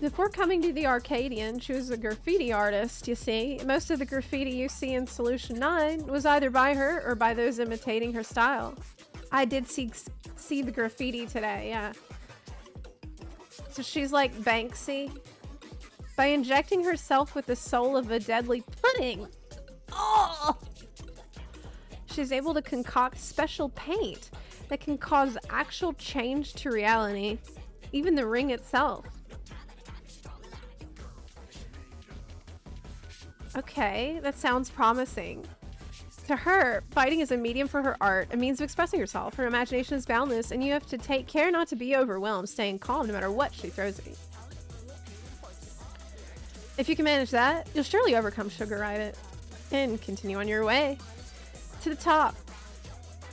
A: Before coming to the Arcadion, she was a graffiti artist, you see. Most of the graffiti you see in Solution 9 was either by her or by those imitating her style. I did see the graffiti today, yeah. So she's like Banksy. By injecting herself with the soul of a deadly pudding, oh! She's able to concoct special paint that can cause actual change to reality, even the ring itself. Okay, that sounds promising. To her, fighting is a medium for her art, a means of expressing herself. Her imagination is boundless, and you have to take care not to be overwhelmed, staying calm no matter what she throws at you. If you can manage that, you'll surely overcome Sugar Riot and continue on your way to the top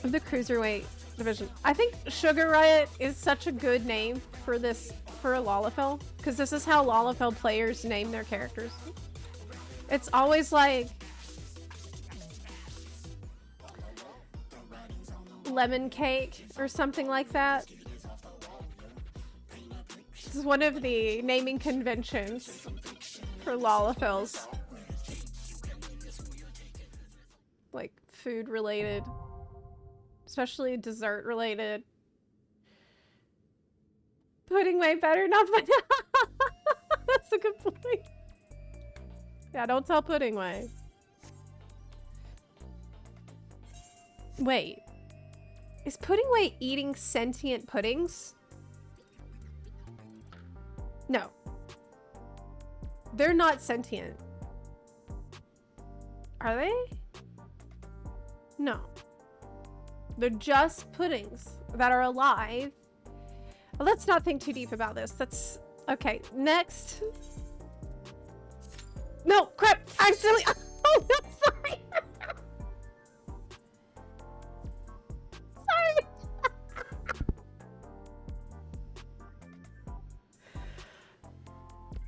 A: of the Cruiserweight division. I think Sugar Riot is such a good name for a Lalafell, because this is how Lalafell players name their characters. It's always like lemon cake or something like that. This is one of the naming conventions for Lalafells. Like food related, especially dessert related. Pudding way better, not vanilla. That's a good point. Yeah, don't tell Pudding way. Wait. Is Pudding way eating sentient puddings? No. They're not sentient. Are they? No. They're just puddings that are alive. Well, let's not think too deep about this. That's... Okay, next. No, crap! Accidentally... Oh, no, sorry! Sorry!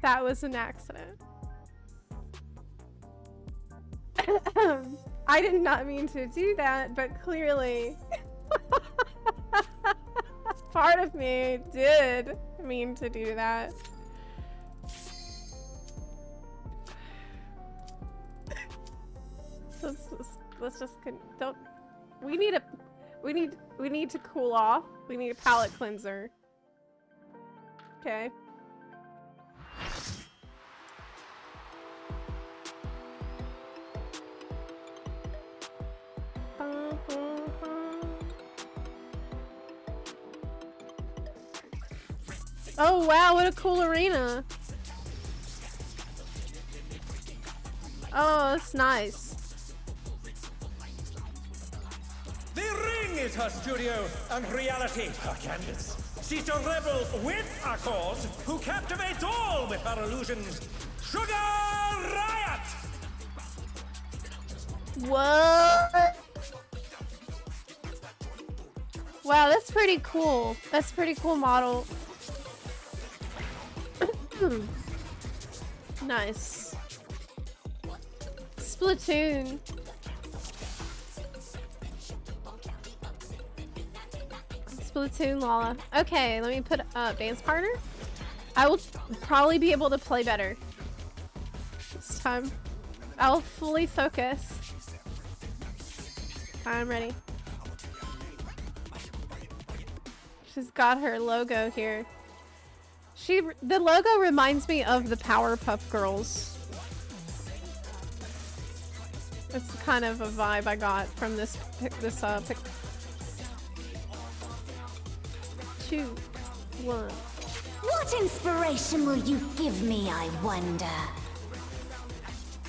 A: That was an accident. I did not mean to do that, but clearly... part of me did mean to do that. Let's just don't. We need to cool off. We need a palate cleanser. Okay. Oh wow, what a cool arena. Oh, that's nice.
D: The ring is her studio, and reality her canvas. She's a rebel with a cause, who captivates all with her illusions. Sugar Riot!
A: What? Wow, that's pretty cool. That's a pretty cool model. Nice. Splatoon. Splatoon Lala. Okay, let me put dance partner. I will probably be able to play better this time. I'll fully focus. I'm ready. She's got her logo here. The logo reminds me of the Powerpuff Girls. It's kind of a vibe I got from this pic. 2, 1.
F: What inspiration will you give me, I wonder?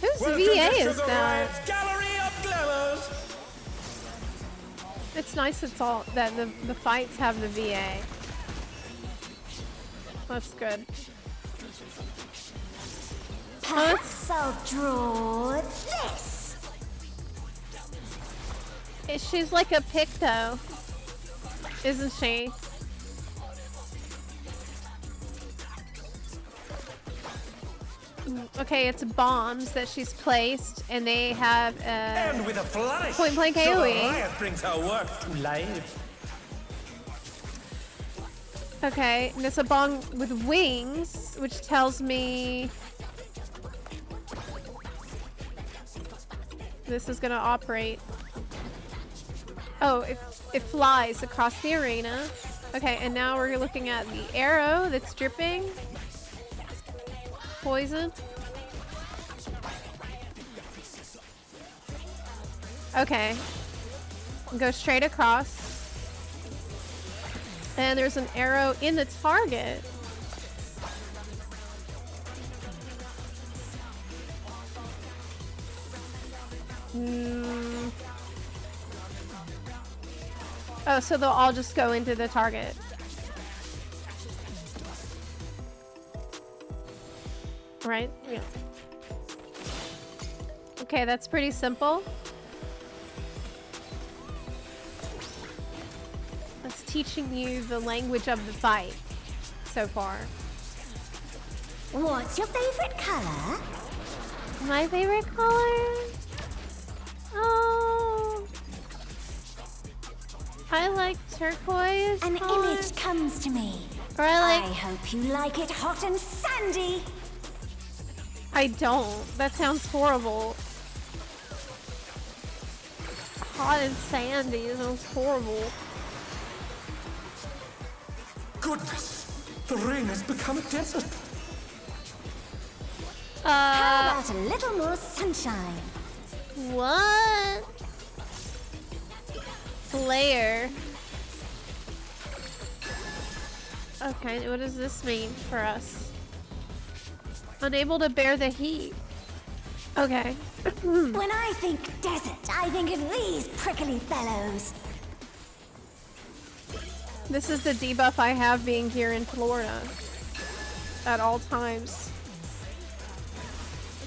A: Whose
D: Welcome
A: VA
D: to
A: is
D: Sugar
A: that?
D: Riot's Gallery of Glamours!
A: It's nice it's all that the fights have the VA. That's good.
F: Perhaps I'll draw this.
A: She's like a pick though, isn't she? Okay, it's bombs that she's placed, and they have
D: And with a flourish,
A: point blank
D: Sugar
A: AoE.
D: Riot brings her work to life.
A: Okay, and it's a bomb with wings, which tells me this is gonna operate. Oh, it flies across the arena. Okay, and now we're looking at the arrow that's dripping. Poison. Okay. Go straight across. And there's an arrow in the target. Oh, so they'll all just go into the target. Right? Yeah. Okay, that's pretty simple. That's teaching you the language of the fight so far.
F: What's your favorite color?
A: My favorite color? Oh, I like turquoise.
F: An
A: color.
F: image comes to me.
A: Or I like.
F: I hope you like it hot and sandy.
A: I don't. That sounds horrible. Hot and sandy. That sounds horrible.
D: Goodness, the ring has become a desert.
F: How about a little more sunshine?
A: What? Flare. Okay, what does this mean for us? Unable to bear the heat. Okay.
F: When I think desert, I think of these prickly fellows.
A: This is the debuff I have being here in Florida at all times.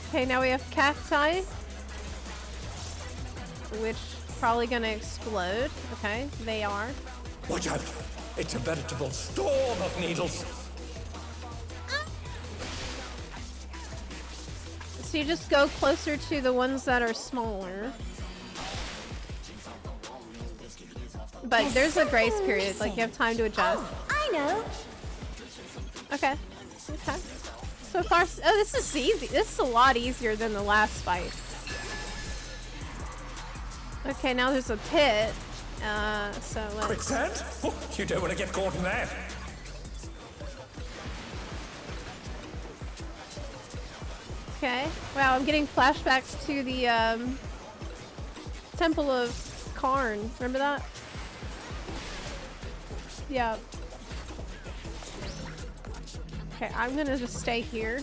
A: Okay, now we have cacti, which probably gonna explode. Okay, they are.
D: Watch out! It's a veritable storm of needles.
A: So you just go closer to the ones that are smaller. But there's a grace period, like you have time to adjust.
F: Oh, I know.
A: Okay. Okay. So far, oh, this is easy. This is a lot easier than the last fight. Okay, now there's a pit. So let's.
D: Quicksand? Oh, you don't want to get caught in that.
A: Okay. Wow, I'm getting flashbacks to the Temple of Karn. Remember that? Yeah. Okay, I'm gonna just stay here.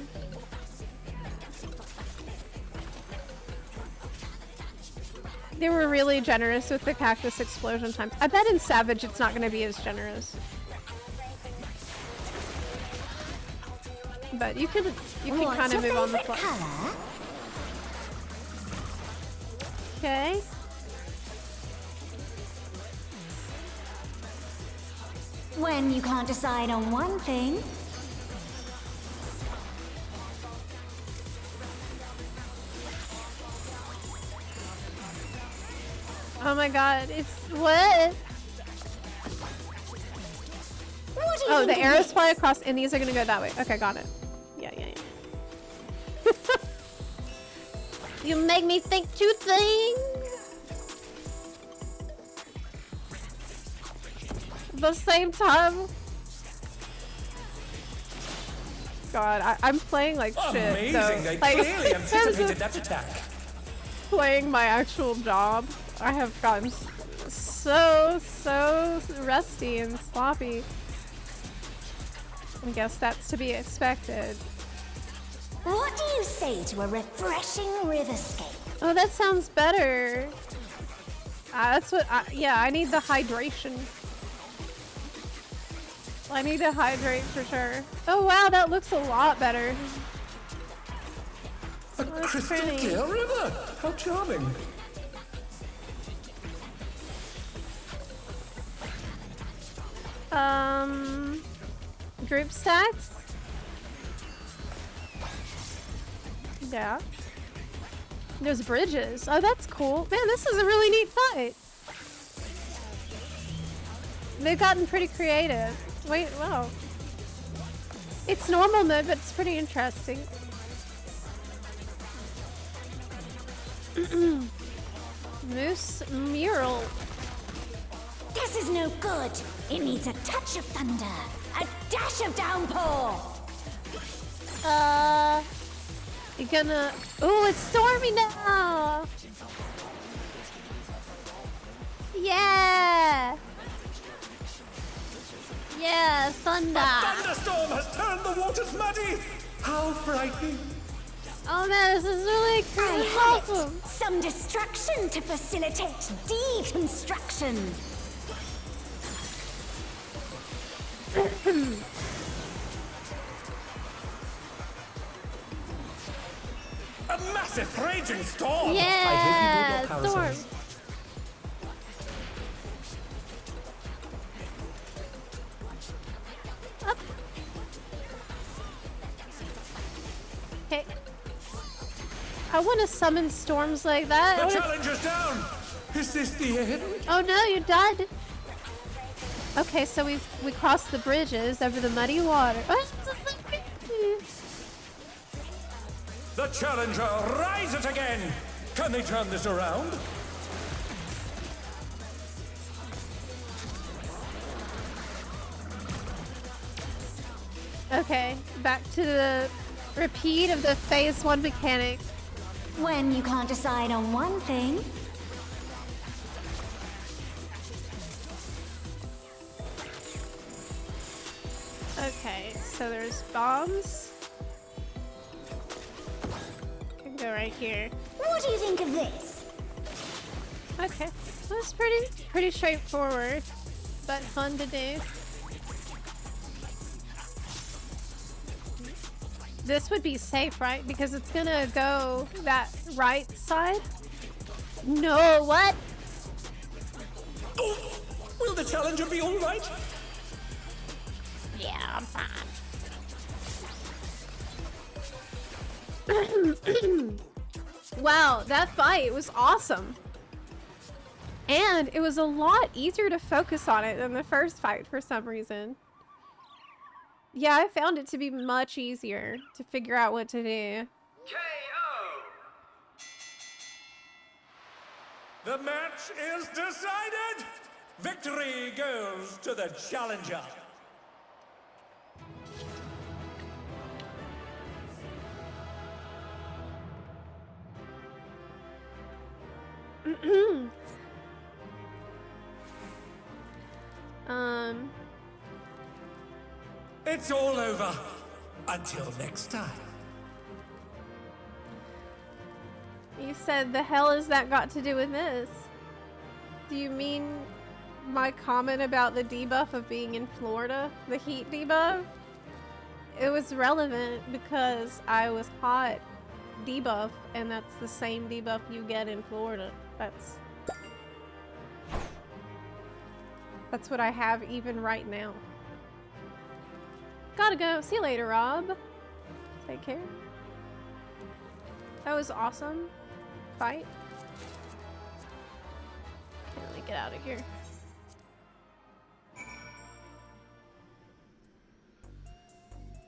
A: They were really generous with the cactus explosion time. I bet in Savage it's not gonna be as generous. But you can kind of move on the fly.
F: Color?
A: Okay.
F: When you can't decide on one thing.
A: Oh my god, it's what?
F: What do you
A: Oh,
F: think
A: the
F: of
A: arrows
F: this?
A: fly across and these are gonna go that way. Okay, got it. Yeah. You make me think two things. At the same time. God, I'm playing like shit.
D: Amazing,
A: So,
D: they
A: like,
D: clearly
A: in terms of
D: anticipated that attack.
A: playing my actual job, I have gotten so rusty and sloppy. I guess that's to be expected.
F: What do you say to a refreshing riverscape?
A: Oh, that sounds better. That's what. Yeah, I need the hydration. I need to hydrate for sure. Oh wow, that looks a lot better.
D: A crystal clear river! How charming!
A: Group stacks? Yeah. There's bridges. Oh, that's cool. Man, this is a really neat fight. They've gotten pretty creative. Wait, wow. It's normal mode, but it's pretty interesting. Moose mural.
F: This is no good. It needs a touch of thunder, a dash of downpour.
A: You gonna... Ooh, it's stormy now! Yeah! Yeah, thunder!
D: A thunderstorm has turned the waters muddy! How frightening!
A: Oh man, this is really cool.
F: I
A: It's
F: have
A: awesome.
F: it. Some destruction to facilitate deconstruction.
D: A massive raging storm!
A: Yeah, storm. Up. Okay. I want to summon storms like that. I
D: The
A: wanna-
D: challenger's down! Is this the end?
A: Oh no, you died. Okay, so we crossed the bridges over the muddy water. Oh, this is so pretty.
D: The challenger rises again! Can they turn this around?
A: Okay, back to the repeat of the phase 1 mechanic.
F: When you can't decide on one thing,
A: Okay, so there's bombs. Can go right here.
F: what do you think of this?
A: Okay, that's pretty straightforward, but fun to do. This would be safe, right? Because it's gonna go that right side. No, what?
D: Oh, will the challenger be all right?
A: Yeah, I'm fine. Wow, that fight was awesome. And it was a lot easier to focus on it than the first fight for some reason. Yeah, I found it to be much easier to figure out what to do.
D: The match is decided! Victory goes to the challenger! It's all over. Until next time.
A: You said the hell has that got to do with this? Do you mean my comment about the debuff of being in Florida? The heat debuff? It was relevant because I was hot debuff, and that's the same debuff you get in Florida. That's what I have even right now. Gotta go. See you later, Rob. Take care. That was awesome. Fight. Can't really get out of here.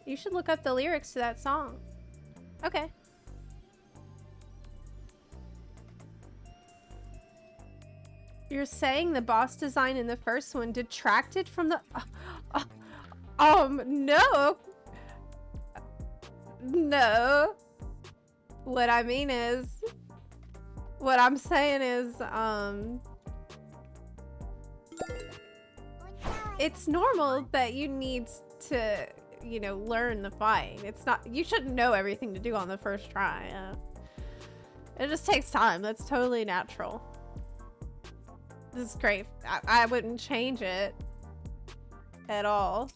A: You should look up the lyrics to that song. Okay. You're saying the boss design in the first one detracted from the... no. No. What I mean is... What I'm saying is, it's normal that you need to, you know, learn the fight. It's not... You shouldn't know everything to do on the first try. It just takes time. That's totally natural. This is great. I wouldn't change it at all.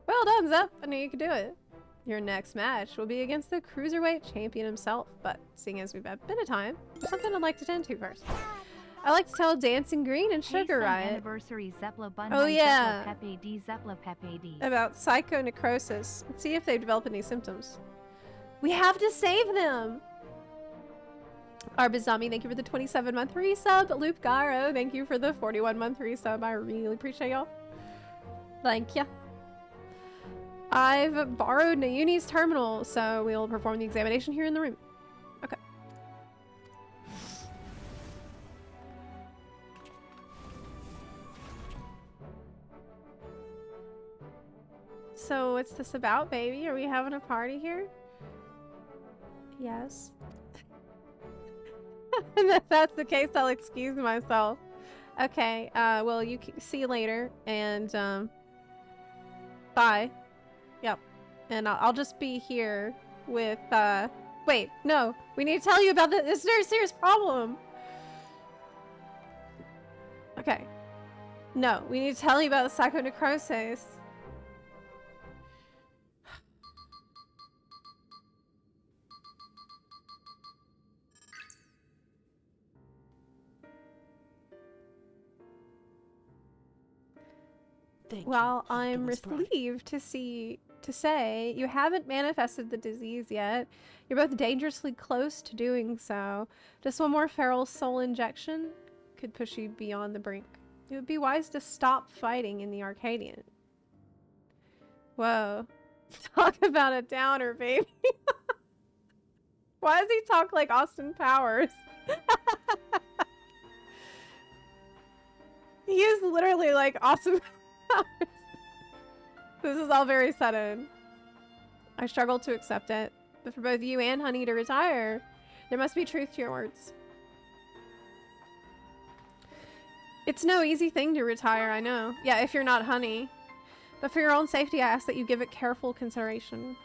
A: Well done, Zep. I knew you could do it. Your next match will be against the Cruiserweight champion himself, but seeing as we've had a bit of time, there's something I'd like to tend to first. I like to tell Dancing Green and Sugar Riot
B: Anniversary Zepla
A: oh yeah,
B: Zepla Pepe D Zepla Pepe D.
A: about psychonecrosis and see if they've developed any symptoms. We have to save them! Arbizami, thank you for the 27-month resub. Loop Garo, thank you for the 41-month resub. I really appreciate y'all. Thank ya. I've borrowed Nayuni's terminal, so we'll perform the examination here in the room. Okay. So what's this about, baby? Are we having a party here? Yes. And if that's the case, I'll excuse myself. Okay, well, see you later, and, bye. Yep. And I'll just be here with, wait, no. We need to tell you about this very serious problem. Okay. No, we need to tell you about the psychonecrosis. Well, I'm relieved to say you haven't manifested the disease yet. You're both dangerously close to doing so. Just one more feral soul injection could push you beyond the brink. It would be wise to stop fighting in the Arcadion. Whoa. Talk about a downer, baby. Why does he talk like Austin Powers? He is literally like Austin Powers. This is all very sudden. I struggle to accept it, but for both you and Honey to retire, there must be truth to your words. It's no easy thing to retire, I know. Yeah, if you're not Honey. But for your own safety, I ask that you give it careful consideration.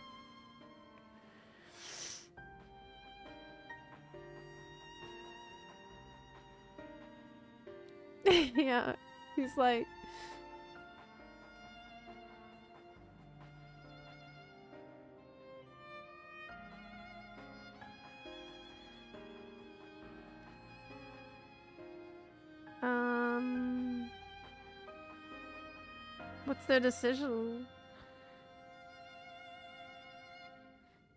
A: Yeah, he's like... What's their decision?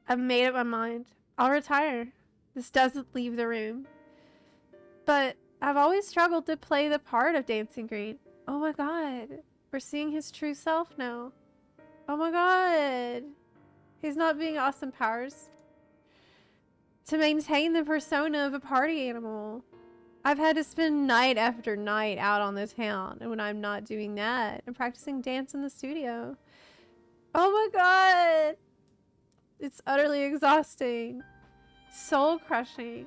A: I've made up my mind. I'll retire. This doesn't leave the room. But I've always struggled to play the part of Dancing Green. Oh my god. We're seeing his true self now. Oh my god. He's not being Austin Powers. To maintain the persona of a party animal. I've had to spend night after night out on the town, and when I'm not doing that, I'm practicing dance in the studio. Oh my god! It's utterly exhausting. Soul crushing.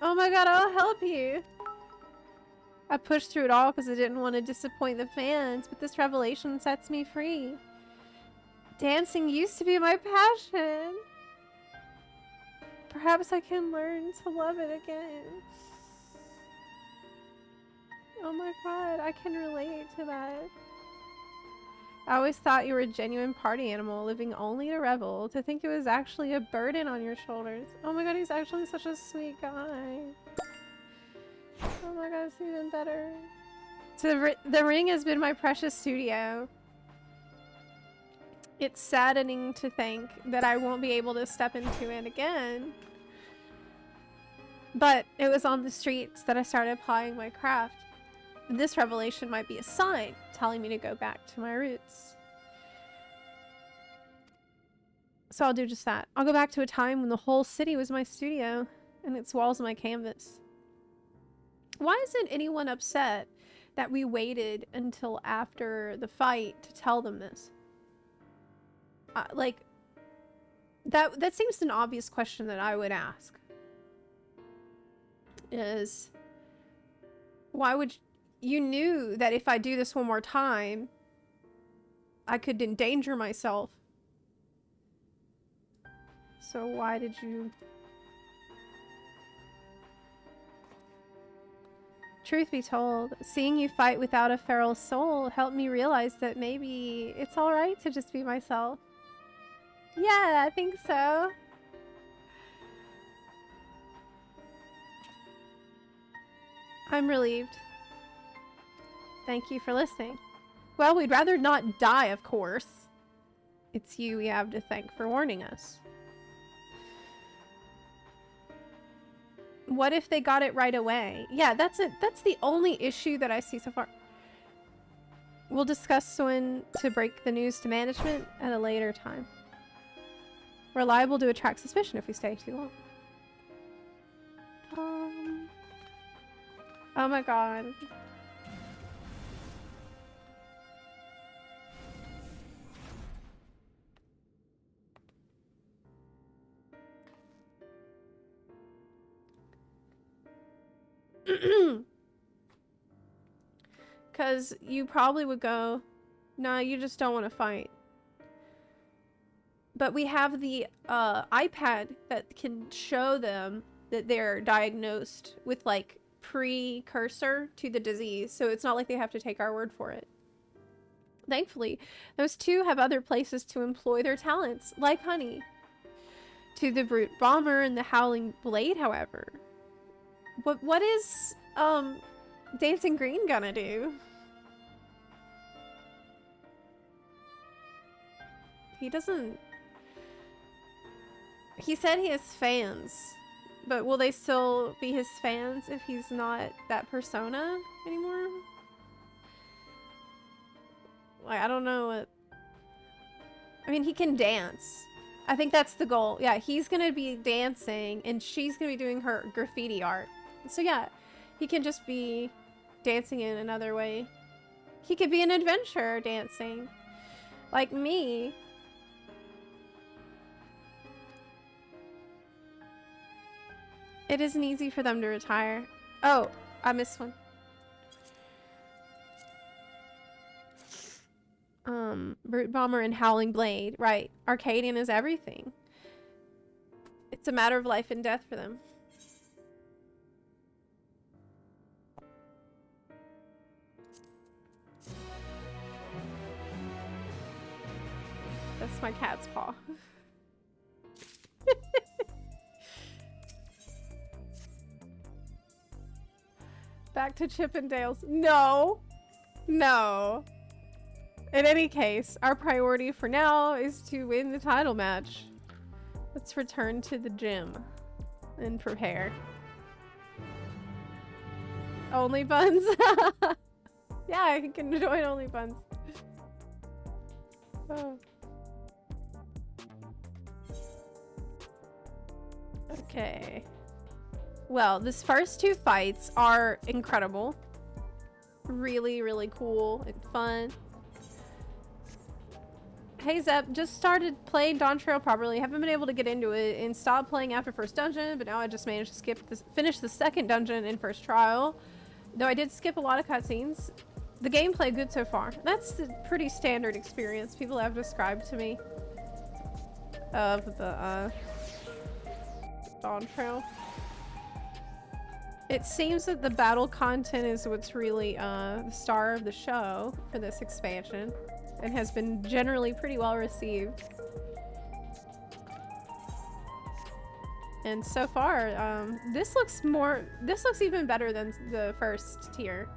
A: Oh my god, I'll help you! I pushed through it all because I didn't want to disappoint the fans, but this revelation sets me free. Dancing used to be my passion. Perhaps I can learn to love it again. Oh my god, I can relate to that. I always thought you were a genuine party animal, living only to revel, to think it was actually a burden on your shoulders. Oh my god, he's actually such a sweet guy. Oh my god, it's even better. So the ring has been my precious studio. It's saddening to think that I won't be able to step into it again. But it was on the streets that I started applying my craft. This revelation might be a sign telling me to go back to my roots. So I'll do just that. I'll go back to a time when the whole city was my studio and its walls my canvas. Why isn't anyone upset that we waited until after the fight to tell them this? Like, that seems an obvious question that I would ask. Is, why would you knew that if I do this one more time, I could endanger myself. So why did you... Truth be told, seeing you fight without a feral soul helped me realize that maybe it's alright to just be myself. Yeah, I think so. I'm relieved. Thank you for listening. Well, we'd rather not die, of course. It's you we have to thank for warning us. What if they got it right away? Yeah, that's it. That's the only issue that I see so far. We'll discuss when to break the news to management at a later time. We're liable to attract suspicion if we stay too long. Oh my god. Because you probably would go, nah, you just don't want to fight. But we have the iPad that can show them that they're diagnosed with like precursor to the disease, so it's not like they have to take our word for it. Thankfully, those two have other places to employ their talents, like Honey. To the Brute Bomber and the Howling Blade, however. What is Dancing Green gonna do? He doesn't... He said he has fans, but will they still be his fans if he's not that persona anymore? Like, I don't know what... I mean, he can dance. I think that's the goal. Yeah, he's gonna be dancing and she's gonna be doing her graffiti art. So yeah, he can just be dancing in another way. He could be an adventurer dancing. Like me. It isn't easy for them to retire. Oh, I missed one. Brute Bomber and Howling Blade. Right. Arcadion is everything. It's a matter of life and death for them. That's my cat's paw. Back to Chippendales. No! No. In any case, our priority for now is to win the title match. Let's return to the gym and prepare. Only Buns? Yeah, I can join Only Buns. Oh. Okay. Well, these first two fights are incredible. Really, really cool and fun. Hey Zep, just started playing Dawntrail properly. Haven't been able to get into it and stopped playing after first dungeon, but now I just managed to finish the second dungeon in first trial. Though I did skip a lot of cutscenes. The gameplay good so far. That's a pretty standard experience people have described to me of the Dawntrail. It seems that the battle content is what's really the star of the show for this expansion and has been generally pretty well received. And so far, this looks even better than the first tier.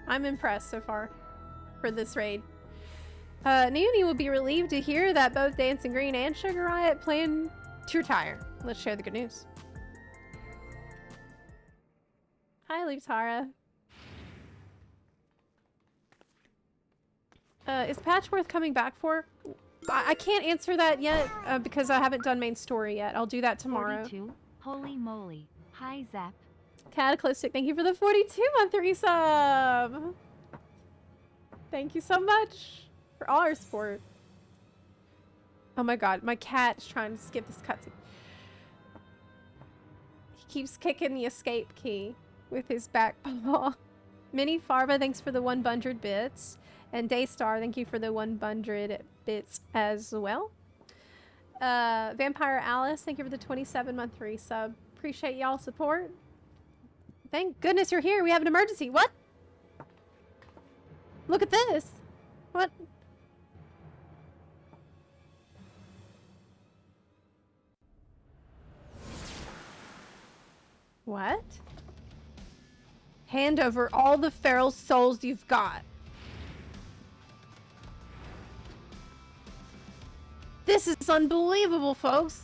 A: I'm impressed so far for this raid. Nuni will be relieved to hear that both Dancing Green and Sugar Riot plan to retire. Let's share the good news. Hi, Lutara. Is Patchworth coming back for? I can't answer that yet because I haven't done main story yet. I'll do that tomorrow.
B: 42. Holy moly. Hi, Zap.
A: Cataclysmic, thank you for the 42-month resub. Thank you so much for all our support. Oh my god, my cat's trying to skip this cutscene. He keeps kicking the escape key with his back paw. Mini Farba, thanks for the 100 bits. And Daystar, thank you for the 100 bits as well. Vampire Alice, thank you for the 27-month resub. Appreciate y'all support. Thank goodness you're here. We have an emergency. What? Look at this. What? What? Hand over all the feral souls you've got. This is unbelievable, folks.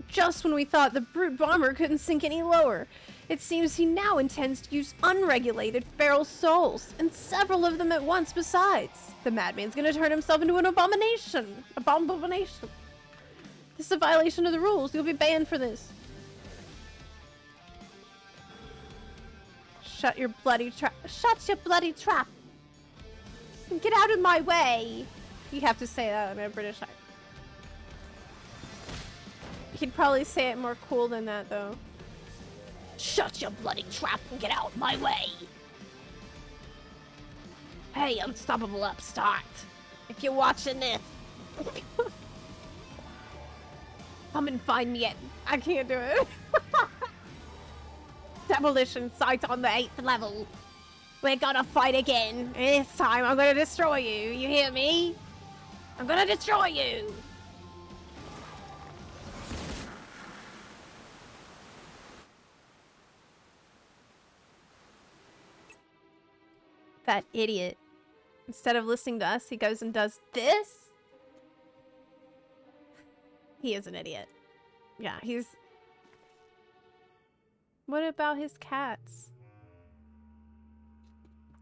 A: Just when we thought the brute bomber couldn't sink any lower, it seems he now intends to use unregulated feral souls, and several of them at once besides. The madman's gonna turn himself into an abomination. Abomination. This is a violation of the rules. You'll be banned for this. Shut your bloody trap. Shut your bloody trap. Get out of my way. You have to say that in a British accent. He'd probably say it more cool than that, though.
F: Shut your bloody trap and get out of my way! Hey, unstoppable upstart! If you're watching this,
A: come and find me at... I can't do it. Demolition site on the 8th level. We're gonna fight again. And this time I'm gonna destroy you. You hear me? I'm gonna destroy you. That idiot. Instead of listening to us, he goes and does this? He is an idiot. Yeah, he's... What about his cats?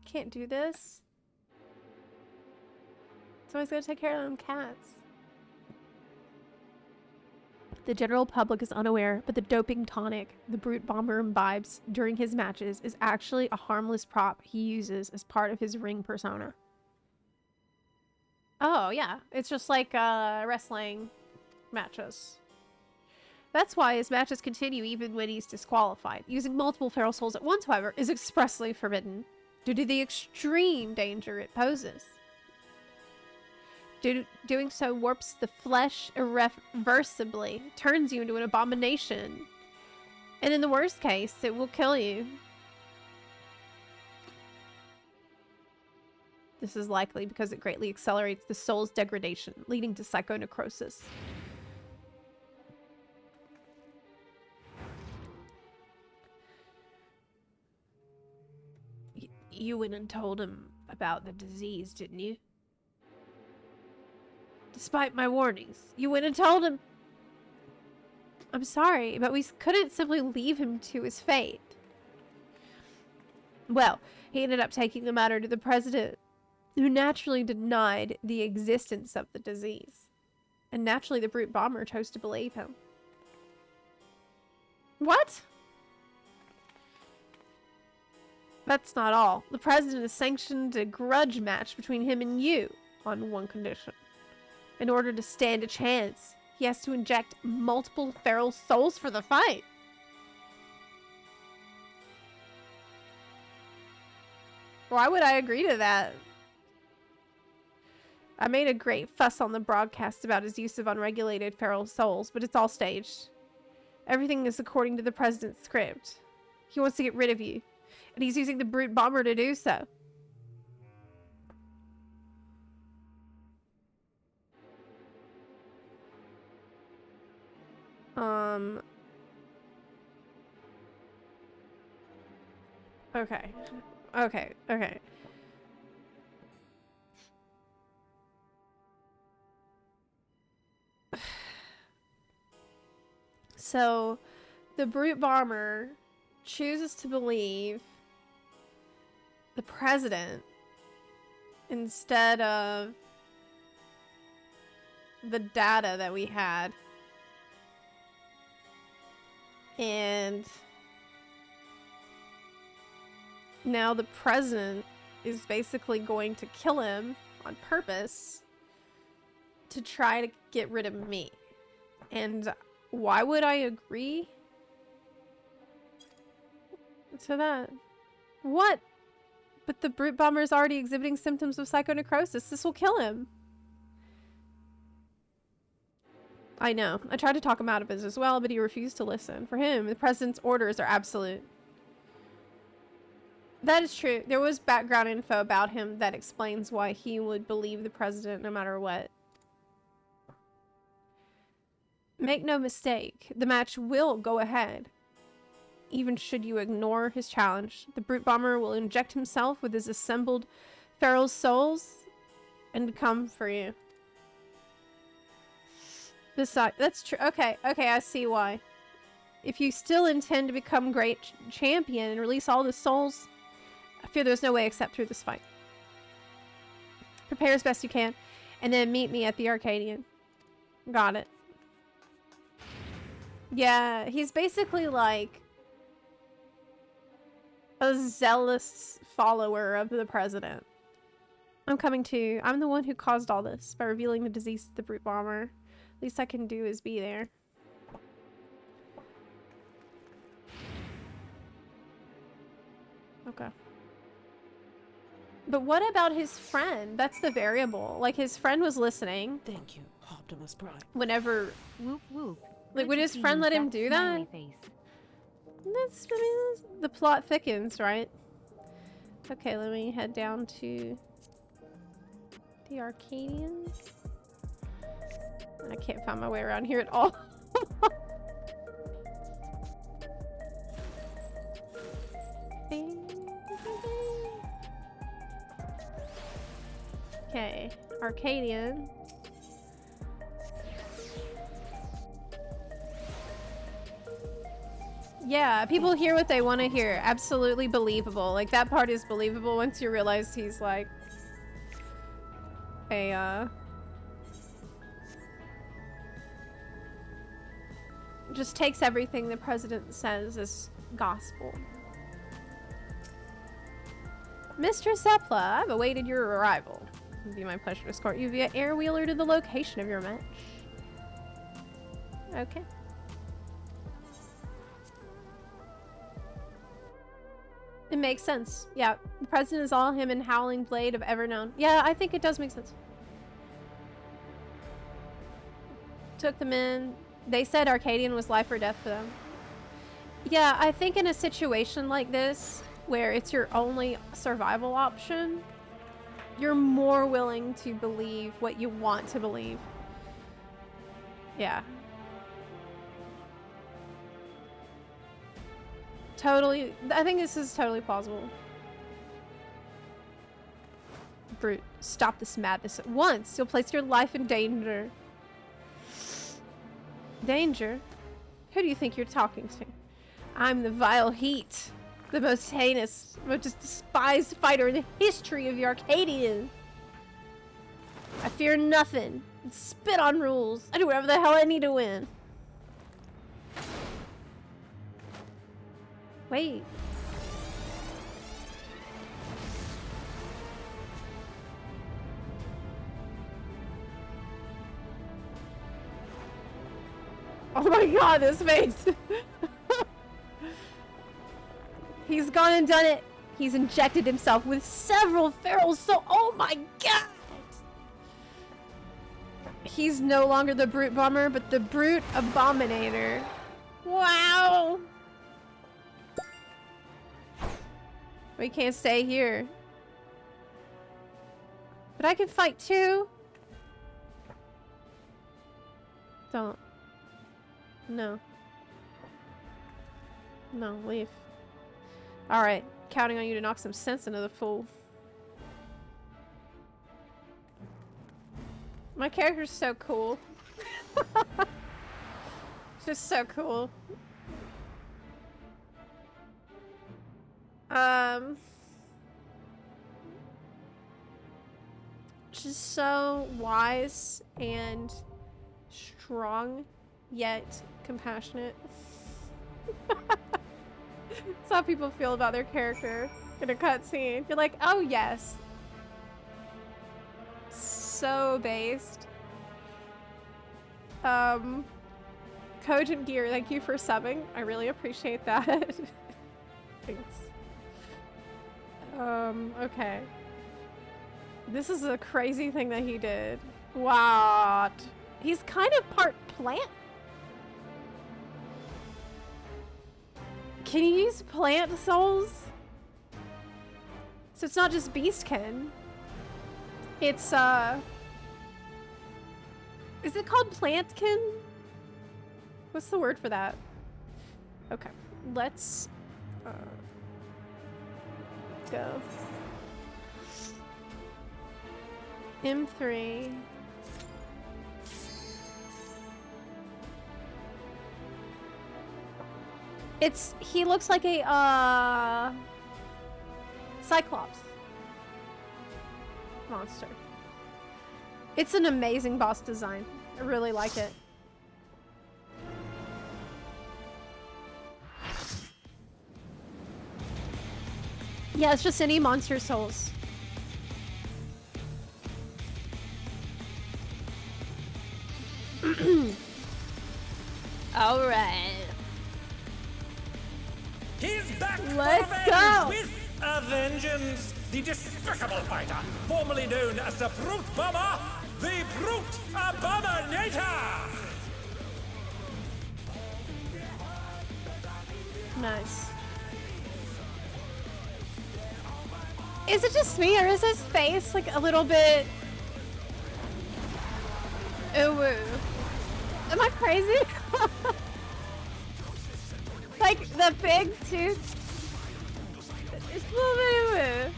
A: Can't do this? Someone's gonna take care of them cats. The general public is unaware, but the doping tonic the brute bomber imbibes during his matches is actually a harmless prop he uses as part of his ring persona. Oh, yeah. It's just like wrestling matches. That's why his matches continue even when he's disqualified. Using multiple feral souls at once, however, is expressly forbidden due to the extreme danger it poses. Doing so warps the flesh irreversibly, turns you into an abomination, and in the worst case, it will kill you. This is likely because it greatly accelerates the soul's degradation, leading to psychonecrosis. You went and told him about the disease, didn't you? Despite my warnings, you went and told him. I'm sorry, but we couldn't simply leave him to his fate. Well, he ended up taking the matter to the president, who naturally denied the existence of the disease. And naturally, the brute bomber chose to believe him. What? That's not all. The president has sanctioned a grudge match between him and you on one condition. In order to stand a chance, he has to inject multiple feral souls for the fight. Why would I agree to that? I made a great fuss on the broadcast about his use of unregulated feral souls, but it's all staged. Everything is according to the president's script. He wants to get rid of you, and he's using the brute bomber to do so. Okay. So, the brute bomber chooses to believe the president instead of the data that we had. And now the president is basically going to kill him on purpose to try to get rid of me. And why would I agree to that? What? But the brute bomber is already exhibiting symptoms of psychonecrosis. This will kill him. I know. I tried to talk him out of it as well, but he refused to listen. For him, the president's orders are absolute. That is true. There was background info about him that explains why he would believe the president no matter what. Make no mistake, the match will go ahead. Even should you ignore his challenge, the brute bomber will inject himself with his assembled feral souls and come for you. Besides, that's true. Okay, I see why. If you still intend to become great champion and release all the souls, I fear there's no way except through this fight. Prepare as best you can, and then meet me at the Arcadion. Got it. Yeah, he's basically like a zealous follower of the president. I'm coming too. I'm the one who caused all this by revealing the disease to the brute bomber. Least I can do is be there. Okay. But what about his friend? That's the variable. Like, his friend was listening.
C: Thank you, Optimus Prime.
A: Whenever...
B: Whoop whoop.
A: Like, would his friend let him do that? That's, I mean, the plot thickens, right? Okay, let me head down to the Arcadian. I can't find my way around here at all. Okay, Arcadian. Yeah, people hear what they want to hear. Absolutely believable. Like, that part is believable once you realize he's like a just takes everything the president says as gospel. Mr. Zepla, I've awaited your arrival. It would be my pleasure to escort you via airwheeler to the location of your match. Okay. It makes sense. Yeah, the president is all him and Howling Blade have ever known. Yeah, I think it does make sense. Took them in. They said Arcadion was life or death for them. Yeah, I think in a situation like this, where it's your only survival option, you're more willing to believe what you want to believe. Yeah. Totally. I think this is totally plausible. Brute, stop this madness at once. You'll place your life in danger. Danger? Who do you think you're talking to? I'm the vile Heat, the most heinous, most despised fighter in the history of the Arcadian. I fear nothing and spit on rules. I do whatever the hell I need to win. Wait. Oh my god, this face! He's gone and done it! He's injected himself with several feral souls. Oh my god! He's no longer the brute bomber, but the brute abominator. Wow! We can't stay here. But I can fight too. Don't. No. No, leave. Alright, counting on you to knock some sense into the fool. My character's so cool. Just so cool. Just so wise and strong, yet compassionate. That's how people feel about their character in a cutscene. You're like, oh yes. So based. Cogent Gear, thank you for subbing. I really appreciate that. Thanks. Okay. This is a crazy thing that he did. What? He's kind of part plant. Can you use plant souls? So it's not just beastkin. It's is it called plantkin? What's the word for that? Okay, let's go. M3. He looks like a Cyclops monster. It's an amazing boss design. I really like it. Yeah, it's just any monster souls. All right.
D: He's back
A: Let's
D: for
A: go.
D: revenge with a vengeance. The despicable fighter, formerly known as the Brute Bomber, the Brute Abominator.
A: Nice. Is it just me, or is his face like a little bit? Ooh. Am I crazy? Like the big tooth. It's a little bit ooh.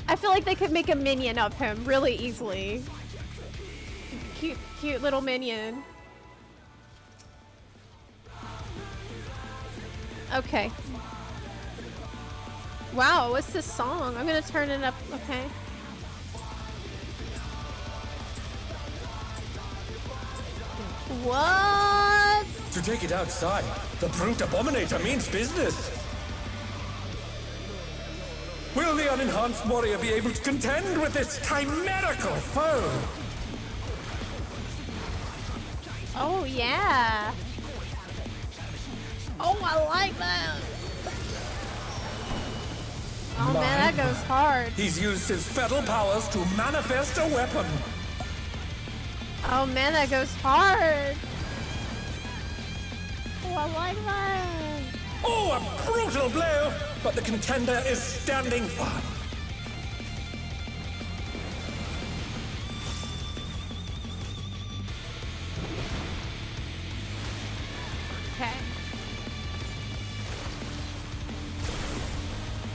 A: I feel like they could make a minion of him really easily. Cute little minion. Okay. Wow, what's this song? I'm gonna turn it up. Okay. What?
D: To take it outside, the Brute Abominator means business. Will the unenhanced warrior be able to contend with this chimerical foe?
A: Oh, yeah. Oh, I like that. Oh, man, that goes hard.
D: He's used his fetal powers to manifest a weapon.
A: Oh, man, that goes hard. Oh, I like that.
D: Oh, a brutal blow! But the contender is standing firm.
A: Okay.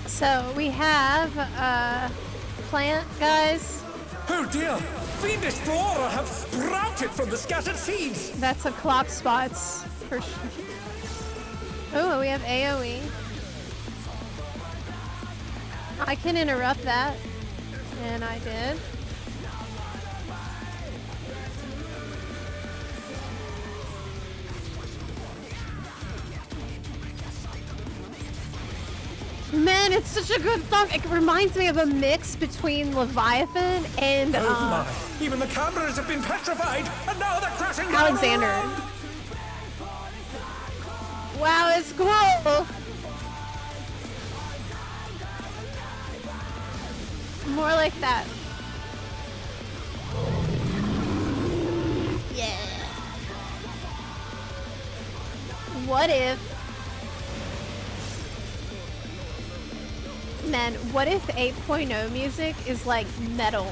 A: So we have plant guys.
D: Oh dear! Fiendish flora have sprouted from the scattered seeds!
A: That's a clock spots for sure. Oh, we have AoE. I can interrupt that. And I did. Man, it's such a good song. It reminds me of a mix between Leviathan and
D: Oh my! Even the cameras have been petrified, and now they're crashing down!
A: Alexander. Wow, it's cool. More like that. Yeah. What if... Man, what if 8.0 music is like metal?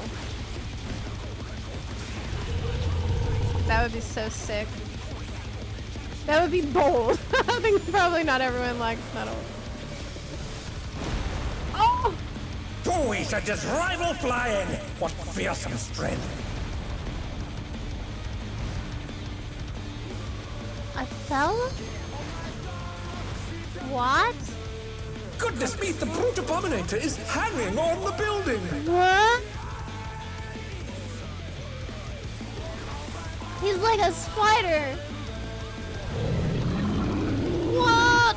A: That would be so sick. That would be bold. I think probably not everyone likes metal. Oh!
D: Two we should just rival flying! What fearsome strength!
A: I fell? What?
D: Goodness me, the Brute Abominator is hanging on the building!
A: What? He's like a spider. What?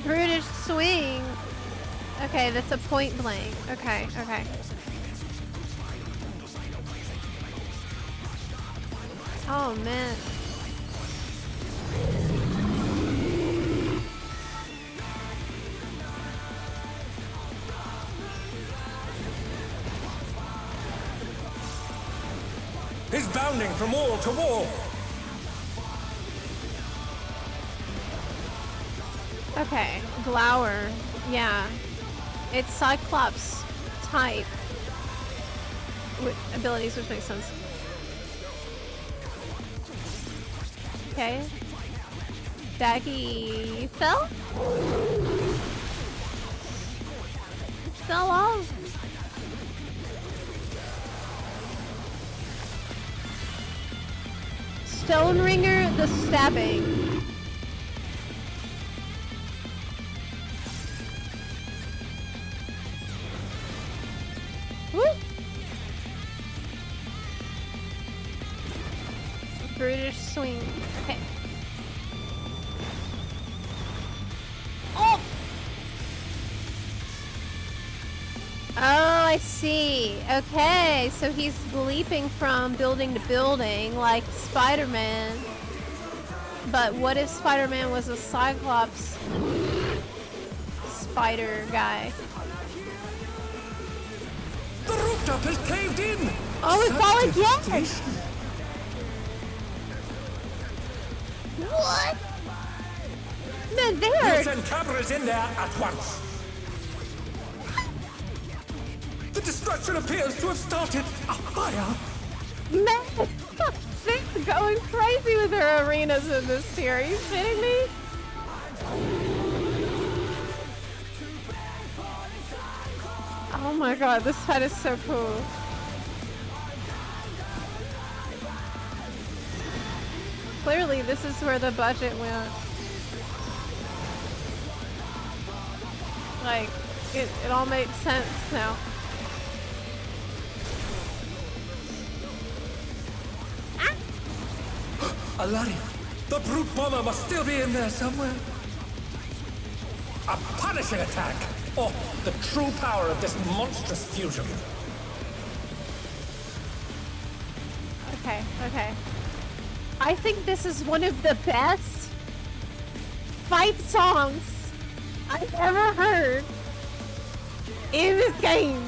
A: Brutish swing. Okay, that's a point blank. Okay, okay. Oh man.
D: resounding from wall to wall.
A: Okay, Glower. Yeah. It's Cyclops type with abilities, which makes sense. Okay. Daggy fell? Fell off. Stone Ringer the stabbing. Woo! Brutish swing. Okay. Oh! Oh, I see. Okay, so he's leaping from building to building like Spider-Man. But what if Spider-Man was a Cyclops spider guy?
D: The rooftop has caved in!
A: Oh, we fall again! What? Man,
D: We'll
A: there!
D: send cameras in there at once. The destruction appears to have started a fire.
A: Man, they're going crazy with their arenas in this tier. Are you kidding me? Oh my god, this fight is so cool. Clearly, this is where the budget went. Like, it all makes sense now.
D: Alaric, the brute bomber must still be in there somewhere. A punishing attack! Or the true power of this monstrous fusion.
A: Okay, okay. I think this is one of the best fight songs I've ever heard in this game.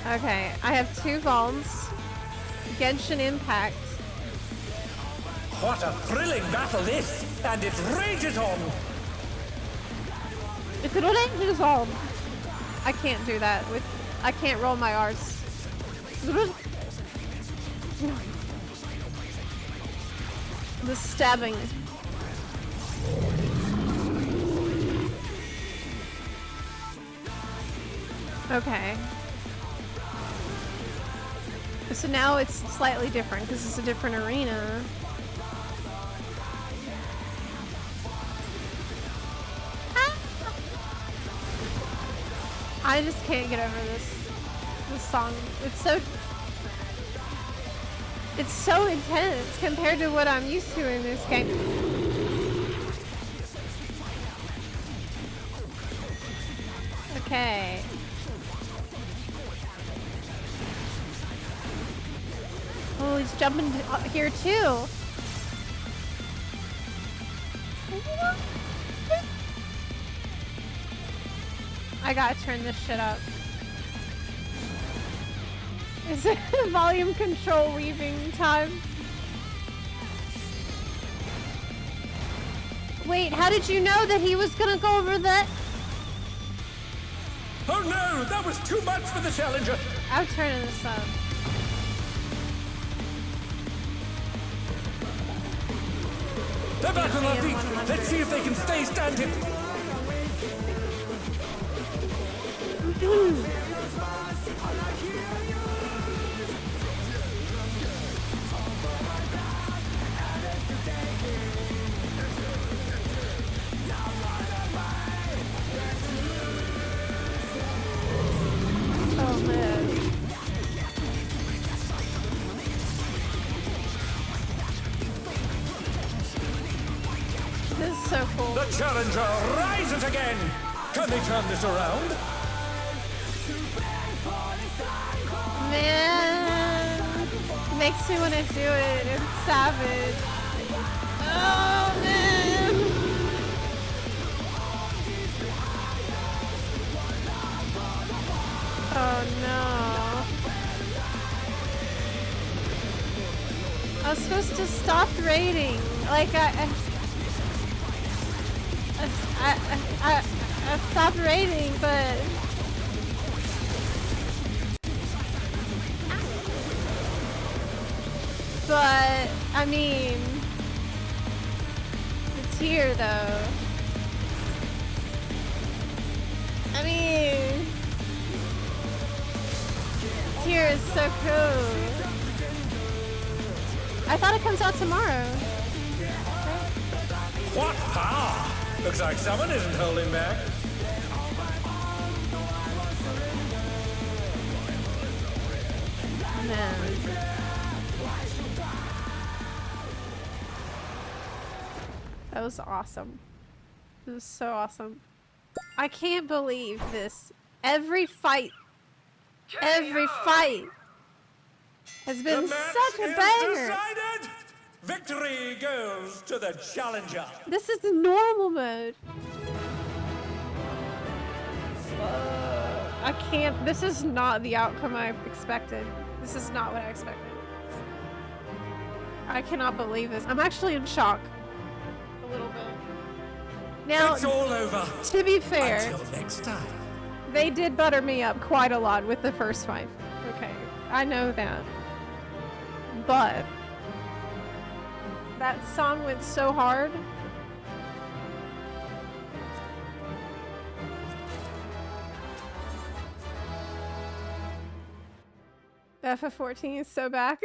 A: Okay, I have 2 bombs. Genshin Impact.
D: What a thrilling battle this! And it rages on!
A: If it rages on. I can't do that with. I can't roll my R's. The stabbing. Okay. So now it's slightly different because it's a different arena. I just can't get over this song. It's so intense compared to what I'm used to in this game. Okay. Oh, he's jumping here too. I gotta turn this shit up. Is it volume control weaving time? Wait, how did you know that he was gonna go over that?
D: Oh no! That was too much for the challenger!
A: I'm turning this up.
D: They're back on their feet! Let's see if they can stay standing!
A: Oh man. This is so cool.
D: The challenger rises again! Can they turn this around?
A: Man, makes me want to do it. It's savage. Oh man. Oh Oh no. I was supposed to stop raiding. Like I stopped raiding, but I mean, it's here though. I mean, it's here is so cool. I thought it comes out tomorrow.
D: What power! Looks like someone isn't holding back.
A: Man. That was awesome. It was so awesome. I can't believe this. Every fight has been
D: The match
A: such a
D: is
A: banger.
D: decided. Victory goes to the challenger.
A: This is the normal mode. I can't. This is not the outcome I expected. This is not what I expected. I cannot believe this. I'm actually in shock. A little bit. Now,
D: It's all over.
A: to be fair,
D: Until next time.
A: they did butter me up quite a lot with the first fight. Okay, I know that. But that song went so hard. The FF14 is so back.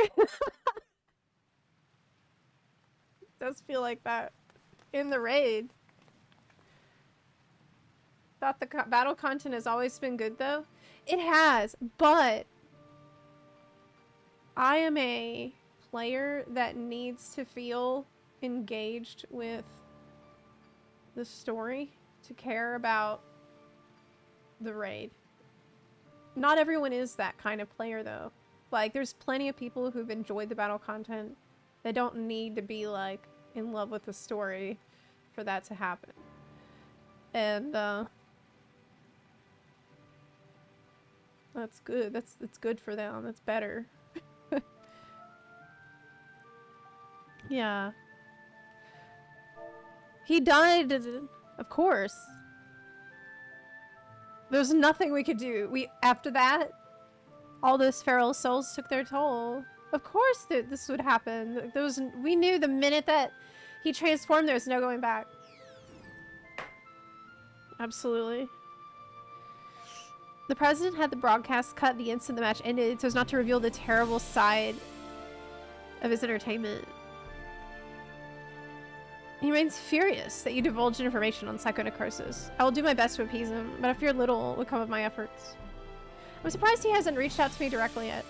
A: Does feel like that in the raid. Thought the battle content has always been good though. It has, but I am a player that needs to feel engaged with the story to care about the raid. Not everyone is that kind of player though. Like there's plenty of people who've enjoyed the battle content. They don't need to be like in love with the story for that to happen. And that's good. That's good for them. That's better. Yeah. He died, of course. There's nothing we could do. After that, all those feral souls took their toll. Of course this would happen. We knew the minute that he transformed, there's no going back. Absolutely. The president had the broadcast cut the instant the match ended so as not to reveal the terrible side of his entertainment. He remains furious that you divulged information on psychonecrosis. I will do my best to appease him, but I fear little will come of my efforts. I'm surprised he hasn't reached out to me directly yet.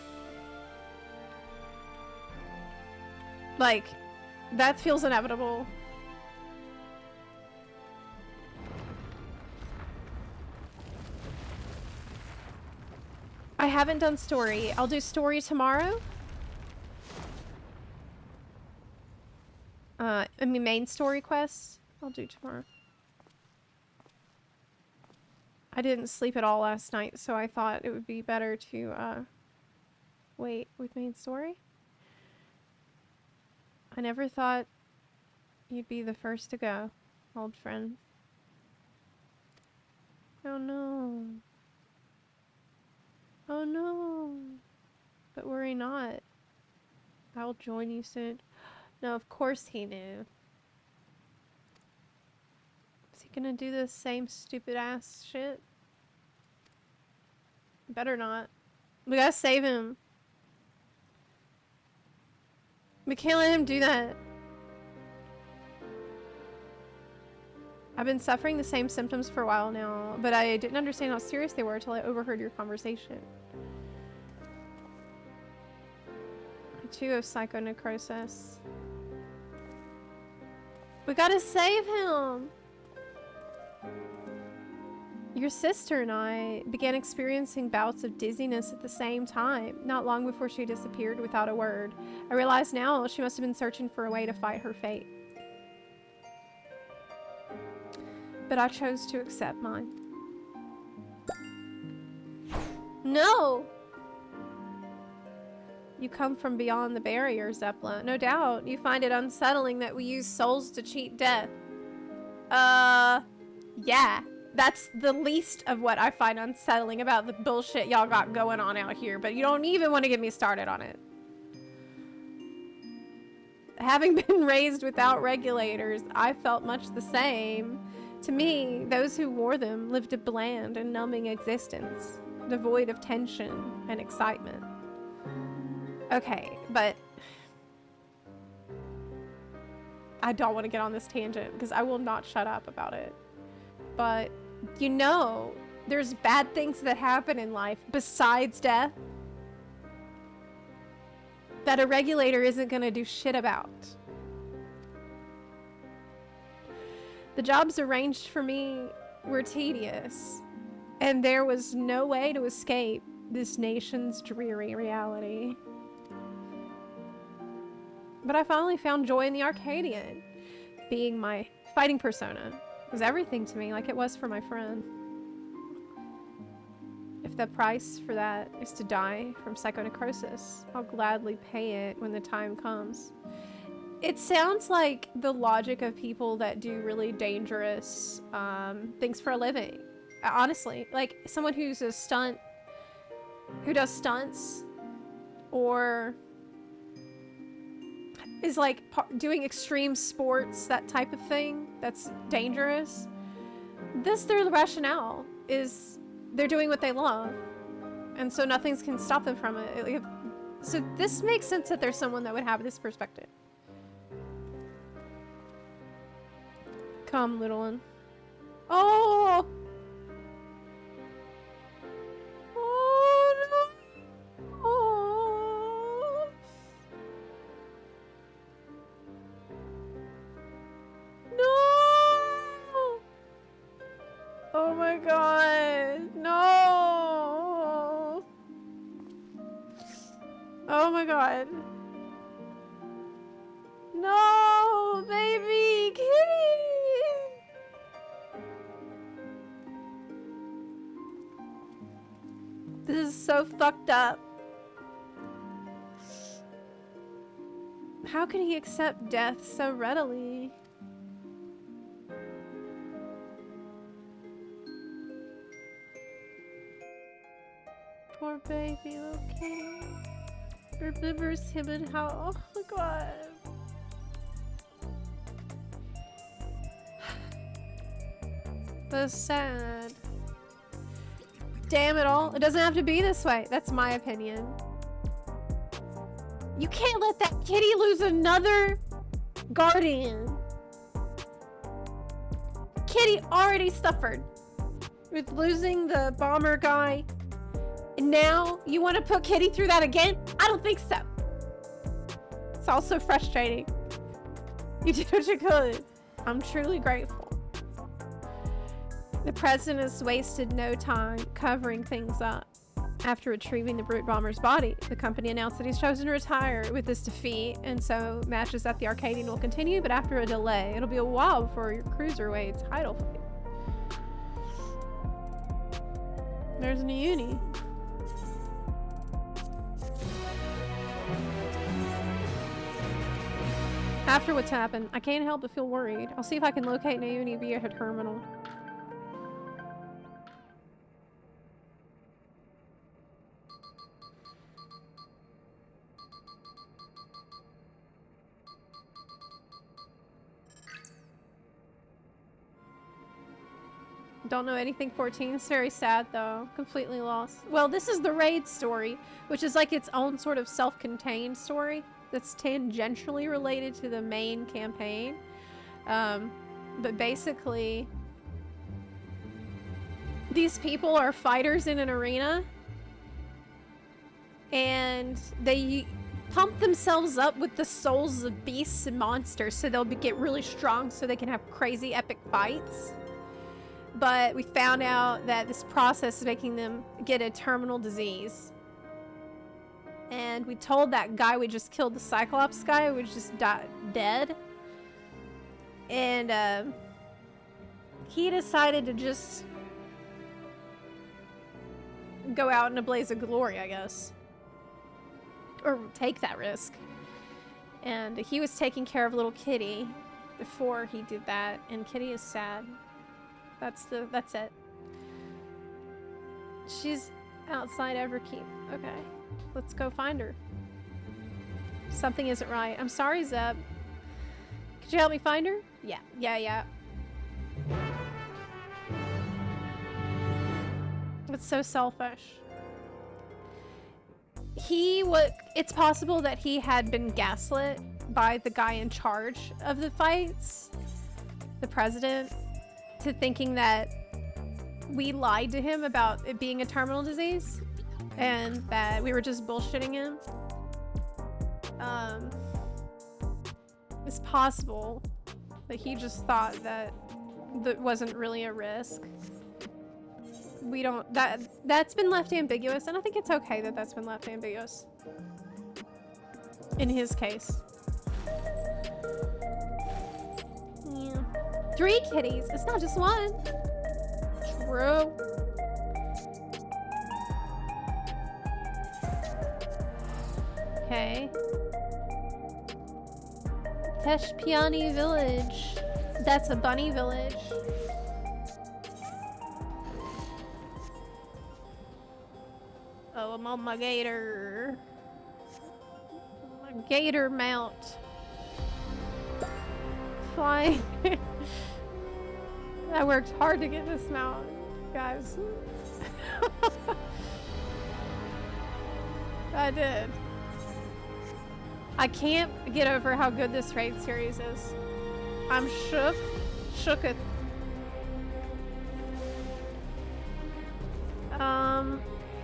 A: Like, that feels inevitable. I haven't done story. I'll do story tomorrow. I mean main story quests, I'll do tomorrow. I didn't sleep at all last night, so I thought it would be better to wait with main story. I never thought you'd be the first to go, old friend. Oh no. Oh no. But worry not. I'll join you soon. No, of course he knew. Is he gonna do the same stupid ass shit? Better not. We gotta save him. We can't let him do that. I've been suffering the same symptoms for a while now, but I didn't understand how serious they were until I overheard your conversation. I too have psychonecrosis. We gotta save him! Your sister and I began experiencing bouts of dizziness at the same time, not long before she disappeared without a word. I realize now she must have been searching for a way to fight her fate. But I chose to accept mine. No! You come from beyond the barrier, Zepla. No doubt. You find it unsettling that we use souls to cheat death. Yeah. That's the least of what I find unsettling about the bullshit y'all got going on out here, but you don't even want to get me started on it. Having been raised without regulators, I felt much the same. To me, those who wore them lived a bland and numbing existence, devoid of tension and excitement. Okay, but I don't want to get on this tangent because I will not shut up about it. But, you know, there's bad things that happen in life besides death that a regulator isn't going to do shit about. The jobs arranged for me were tedious, and there was no way to escape this nation's dreary reality. But I finally found joy in the Arcadion. Being my fighting persona was everything to me, like it was for my friend. If the price for that is to die from psychonecrosis, I'll gladly pay it when the time comes. It sounds like the logic of people that do really dangerous things for a living. Honestly, like someone who's a stunt, who does stunts, or is like doing extreme sports, that type of thing that's dangerous. Their rationale is they're doing what they love, and so nothing can stop them from it. So this makes sense that there's someone that would have this perspective. Come, little one. Oh! Oh, no! Oh! No! Oh my god! No! Oh my god. No, baby! Kitty! This is so fucked up. How could he accept death so readily? Poor baby little Kitty. Remembers him and how, oh my god. That's sad. Damn it all. It doesn't have to be this way. That's my opinion. You can't let that kitty lose another guardian. Kitty already suffered with losing the bomber guy. And now you want to put Kitty through that again? I don't think so. It's also frustrating. You did what you could. I'm truly grateful. The president has wasted no time covering things up. After retrieving the brute bomber's body, the company announced that he's chosen to retire with this defeat, and so matches at the Arcadion will continue, but after a delay. It'll be a while before your Cruiserweight title fight. There's Nauni. After what's happened, I can't help but feel worried. I'll see if I can locate Nauni via her terminal. Don't know anything 14. It's very sad though. Completely lost. Well, this is the raid story, which is like its own sort of self-contained story that's tangentially related to the main campaign. But basically, these people are fighters in an arena, and they pump themselves up with the souls of beasts and monsters so they'll get really strong so they can have crazy epic fights. But we found out that this process is making them get a terminal disease. And we told that guy we just killed, the Cyclops guy, who was just dead. And he decided to just go out in a blaze of glory, I guess. Or take that risk. And he was taking care of little Kitty before he did that, and Kitty is sad. That's it. She's outside Everkeep. Okay. Let's go find her. Something isn't right. I'm sorry, Zeb. Could you help me find her? Yeah. It's so selfish. It's possible that he had been gaslit by the guy in charge of the fights, the president, to thinking that we lied to him about it being a terminal disease and that we were just bullshitting him. It's possible that he just thought that wasn't really a risk. We don't, that's been left ambiguous, and I think it's okay that that's been left ambiguous. In his case. Yeah. 3 kitties, it's not just one. True. Okay. Teshpiani Village. That's a bunny village. Oh, I'm on my gator. My gator mount. Flying. I worked hard to get this mount, guys. I did. I can't get over how good this raid series is. I'm shooketh.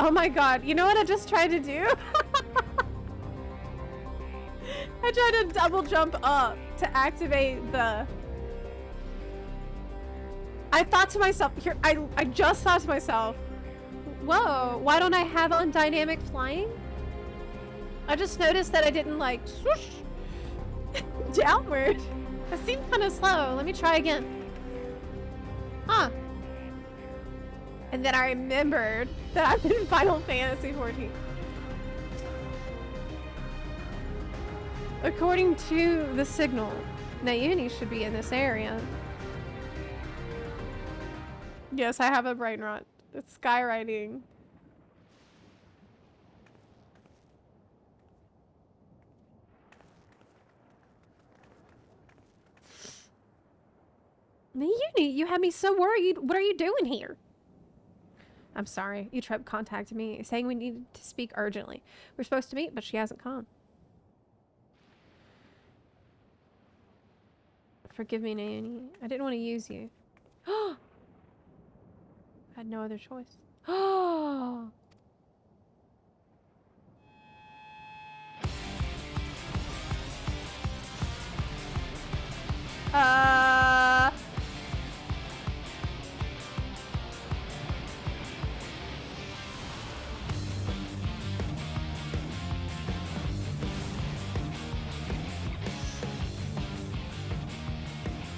A: Oh my god, you know what I just tried to do? I tried to double jump up to activate the... I thought to myself, I just thought to myself, whoa, why don't I have on dynamic flying? I just noticed that I didn't like swoosh downward. That seemed kind of slow. Let me try again. Huh. And then I remembered that I'm in Final Fantasy 14. According to the signal, Nayuni should be in this area. Yes, I have a brain rot. It's skywriting. Nayuni, you had me so worried. What are you doing here? I'm sorry. Utrep contacted me saying we needed to speak urgently. We're supposed to meet, but she hasn't come. Forgive me, Nayuni. I didn't want to use you. I had no other choice. Oh.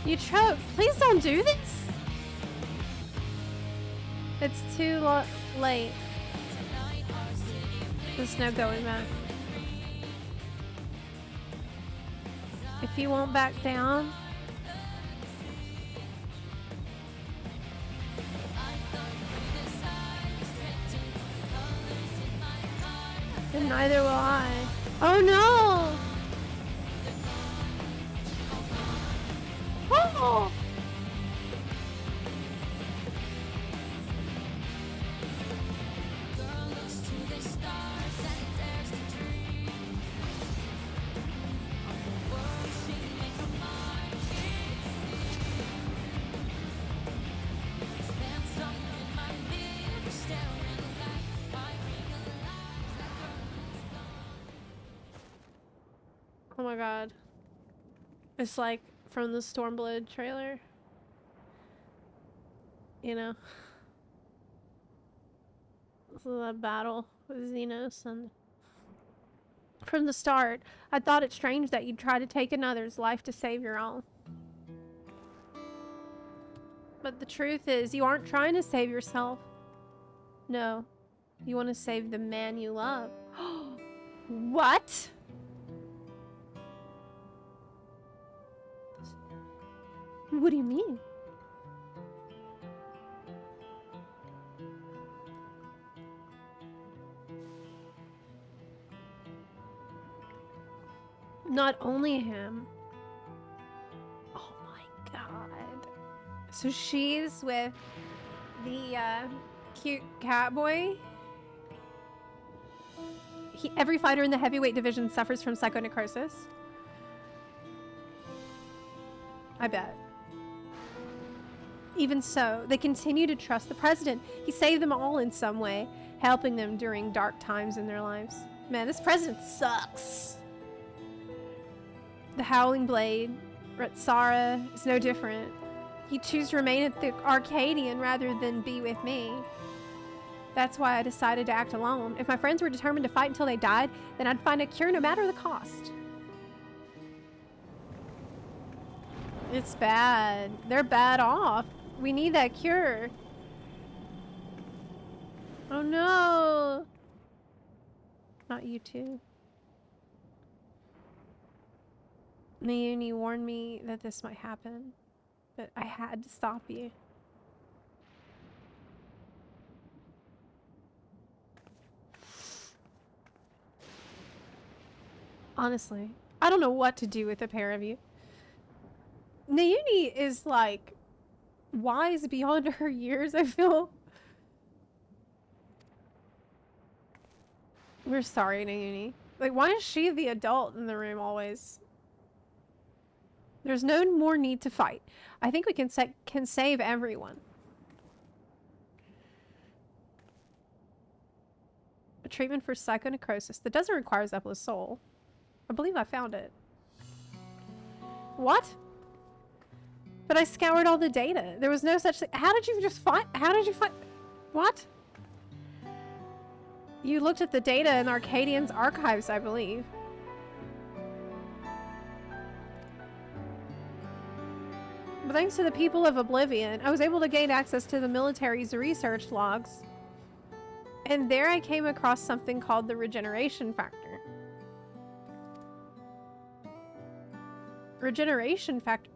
A: You trope, please don't do this. It's too late. There's no going back. If you won't back down, then neither will I. Oh no! Oh! Oh my god. It's like from the Stormblood trailer. You know? This is a battle with Xenos, and from the start, I thought it strange that you'd try to take another's life to save your own. But the truth is, you aren't trying to save yourself. No. You want to save the man you love. What? What do you mean? Not only him. Oh my god. So she's with the cute cat boy. Every fighter in the heavyweight division suffers from psychonecrosis. I bet. Even so, they continue to trust the president. He saved them all in some way, helping them during dark times in their lives. Man, this president sucks. The Howling Blade, Retsara, is no different. He'd choose to remain at the Arcadion rather than be with me. That's why I decided to act alone. If my friends were determined to fight until they died, then I'd find a cure no matter the cost. It's bad. They're bad off. We need that cure. Oh no. Not you too. Naomi warned me that this might happen, but I had to stop you. Honestly, I don't know what to do with the pair of you. Naomi is like wise beyond her years, I feel. We're sorry, Naomi. Like, why is she the adult in the room always? There's no more need to fight. I think we can save everyone. A treatment for psychonecrosis that doesn't require Zepla's soul. I believe I found it. What? But I scoured all the data. There was no such thing. How did you find? What? You looked at the data in Arcadion's archives, I believe. But thanks to the people of Oblivion, I was able to gain access to the military's research logs. And there I came across something called the regeneration factor. Regeneration factor?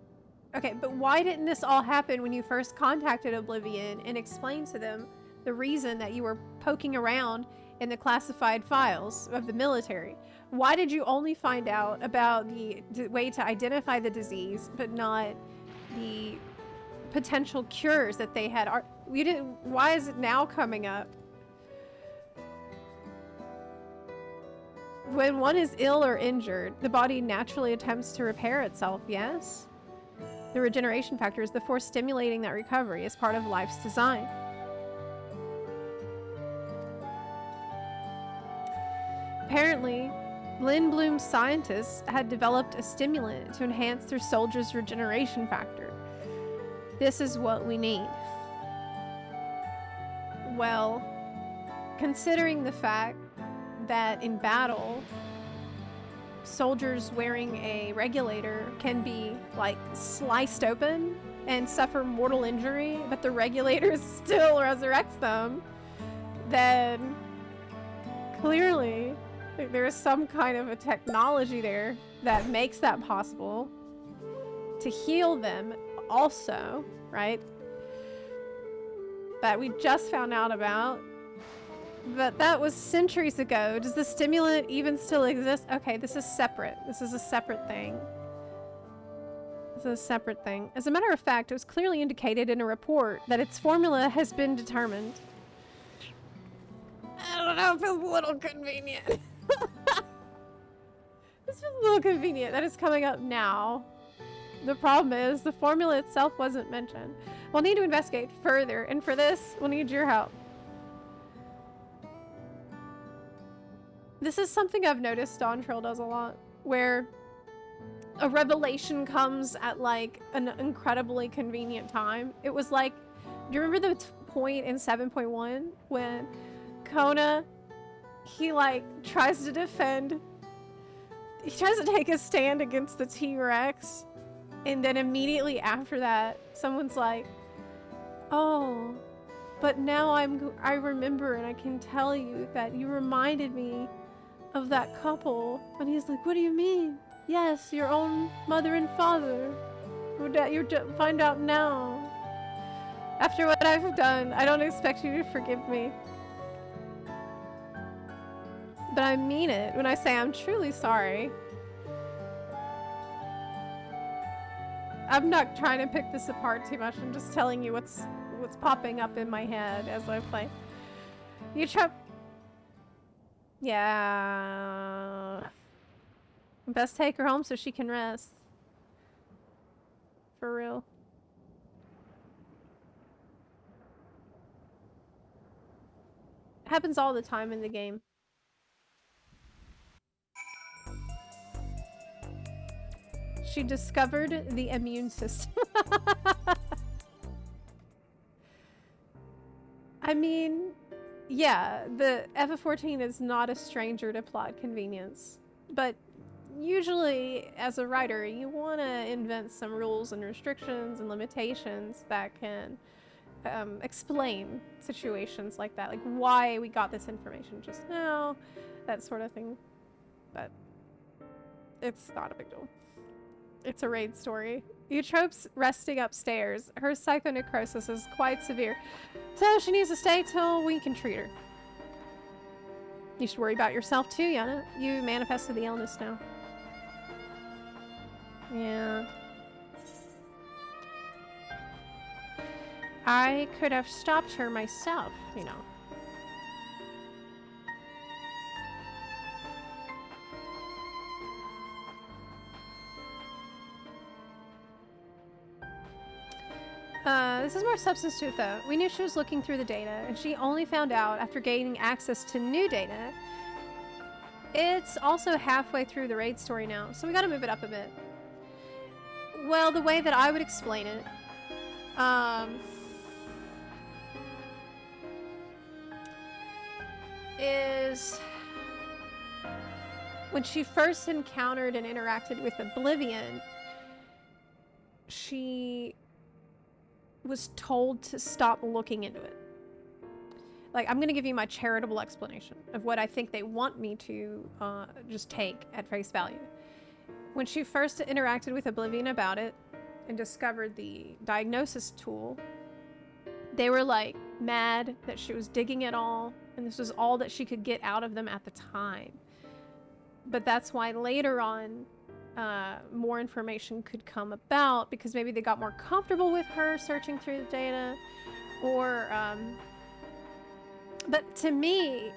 A: Okay, but why didn't this all happen when you first contacted Oblivion and explained to them the reason that you were poking around in the classified files of the military? Why did you only find out about the way to identify the disease, but not the potential cures that they had? Why is it now coming up? When one is ill or injured, the body naturally attempts to repair itself, yes? The regeneration factor is the force stimulating that recovery as part of life's design. Apparently, Lindblom's scientists had developed a stimulant to enhance their soldiers' regeneration factor. This is what we need. Well, considering the fact that in battle, soldiers wearing a regulator can be like sliced open and suffer mortal injury, but the regulator still resurrects them, then clearly there is some kind of a technology there that makes that possible to heal them also, right? That we just found out about. But that was centuries ago. Does the stimulant even still exist? Okay, this is separate. This is a separate thing. This is a separate thing. As a matter of fact, it was clearly indicated in a report that its formula has been determined. I don't know, it feels a little convenient. This feels a little convenient that it's coming up now. The problem is the formula itself wasn't mentioned. We'll need to investigate further, and for this, we'll need your help. This is something I've noticed Dawntrail does a lot, where a revelation comes at like an incredibly convenient time. It was like, do you remember the point in 7.1 when Kona, he like tries to take a stand against the T-Rex, and then immediately after that, someone's like, oh, But now I remember, and I can tell you that you reminded me of that couple. And he's like, what do you mean? Yes, your own mother and father. You find out now. After what I've done, I don't expect you to forgive me. But I mean it when I say I'm truly sorry. I'm not trying to pick this apart too much. I'm just telling you what's popping up in my head as I play. You try. Yeah. Best take her home so she can rest. For real. Happens all the time in the game. She discovered the immune system. I mean, yeah, the FF14 is not a stranger to plot convenience. But usually, as a writer, you want to invent some rules and restrictions and limitations that can explain situations like that. Like why we got this information just now, that sort of thing. But it's not a big deal. It's a raid story. Eutrope's resting upstairs. Her psychonecrosis is quite severe, so she needs to stay till we can treat her. You should worry about yourself too, Yana. You manifested the illness now. Yeah. I could have stopped her myself, you know. This is more substance to it, though. We knew she was looking through the data, and she only found out after gaining access to new data. It's also halfway through the raid story now, so we gotta move it up a bit. Well, the way that I would explain it, is when she first encountered and interacted with Oblivion, she was told to stop looking into it. Like, I'm gonna give you my charitable explanation of what I think they want me to just take at face value. When she first interacted with Oblivion about it and discovered the diagnosis tool, they were like mad that she was digging it all, and this was all that she could get out of them at the time. But that's why later on more information could come about, because maybe they got more comfortable with her searching through the data, or but to me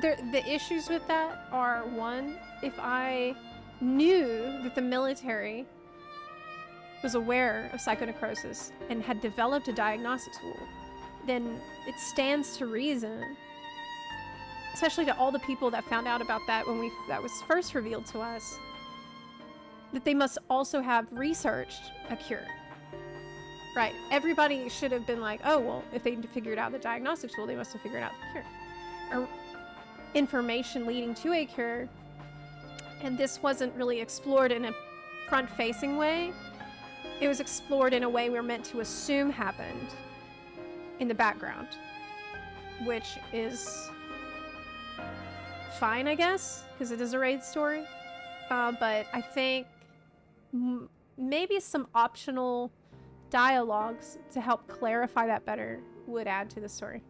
A: the issues with that are, one, if I knew that the military was aware of psychonecrosis and had developed a diagnostic tool, then it stands to reason, especially to all the people that found out about that when that was first revealed to us, that they must also have researched a cure. Right. Everybody should have been like, oh, well, if they figured out the diagnostic tool, they must have figured out the cure. Or information leading to a cure. And this wasn't really explored in a front-facing way. It was explored in a way we're meant to assume happened in the background, which is fine, I guess, because it is a raid story. But I think maybe some optional dialogues to help clarify that better would add to the story.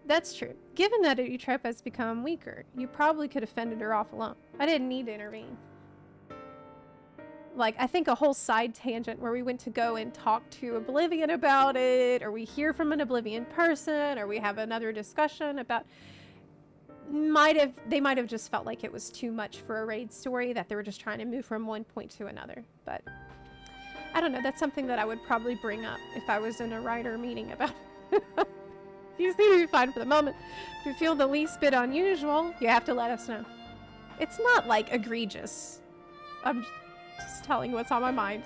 A: That's true. Given that Eutrope has become weaker, you probably could have fended her off alone. I didn't need to intervene. Like, I think a whole side tangent where we went to go and talk to Oblivion about it, or we hear from an Oblivion person, or we have another discussion about... They might have just felt like it was too much for a raid story, that they were just trying to move from one point to another. But I don't know, that's something that I would probably bring up if I was in a writer meeting about it. You seem to be fine for the moment. If you feel the least bit unusual, you have to let us know. It's not, like, egregious. I'm just telling you what's on my mind.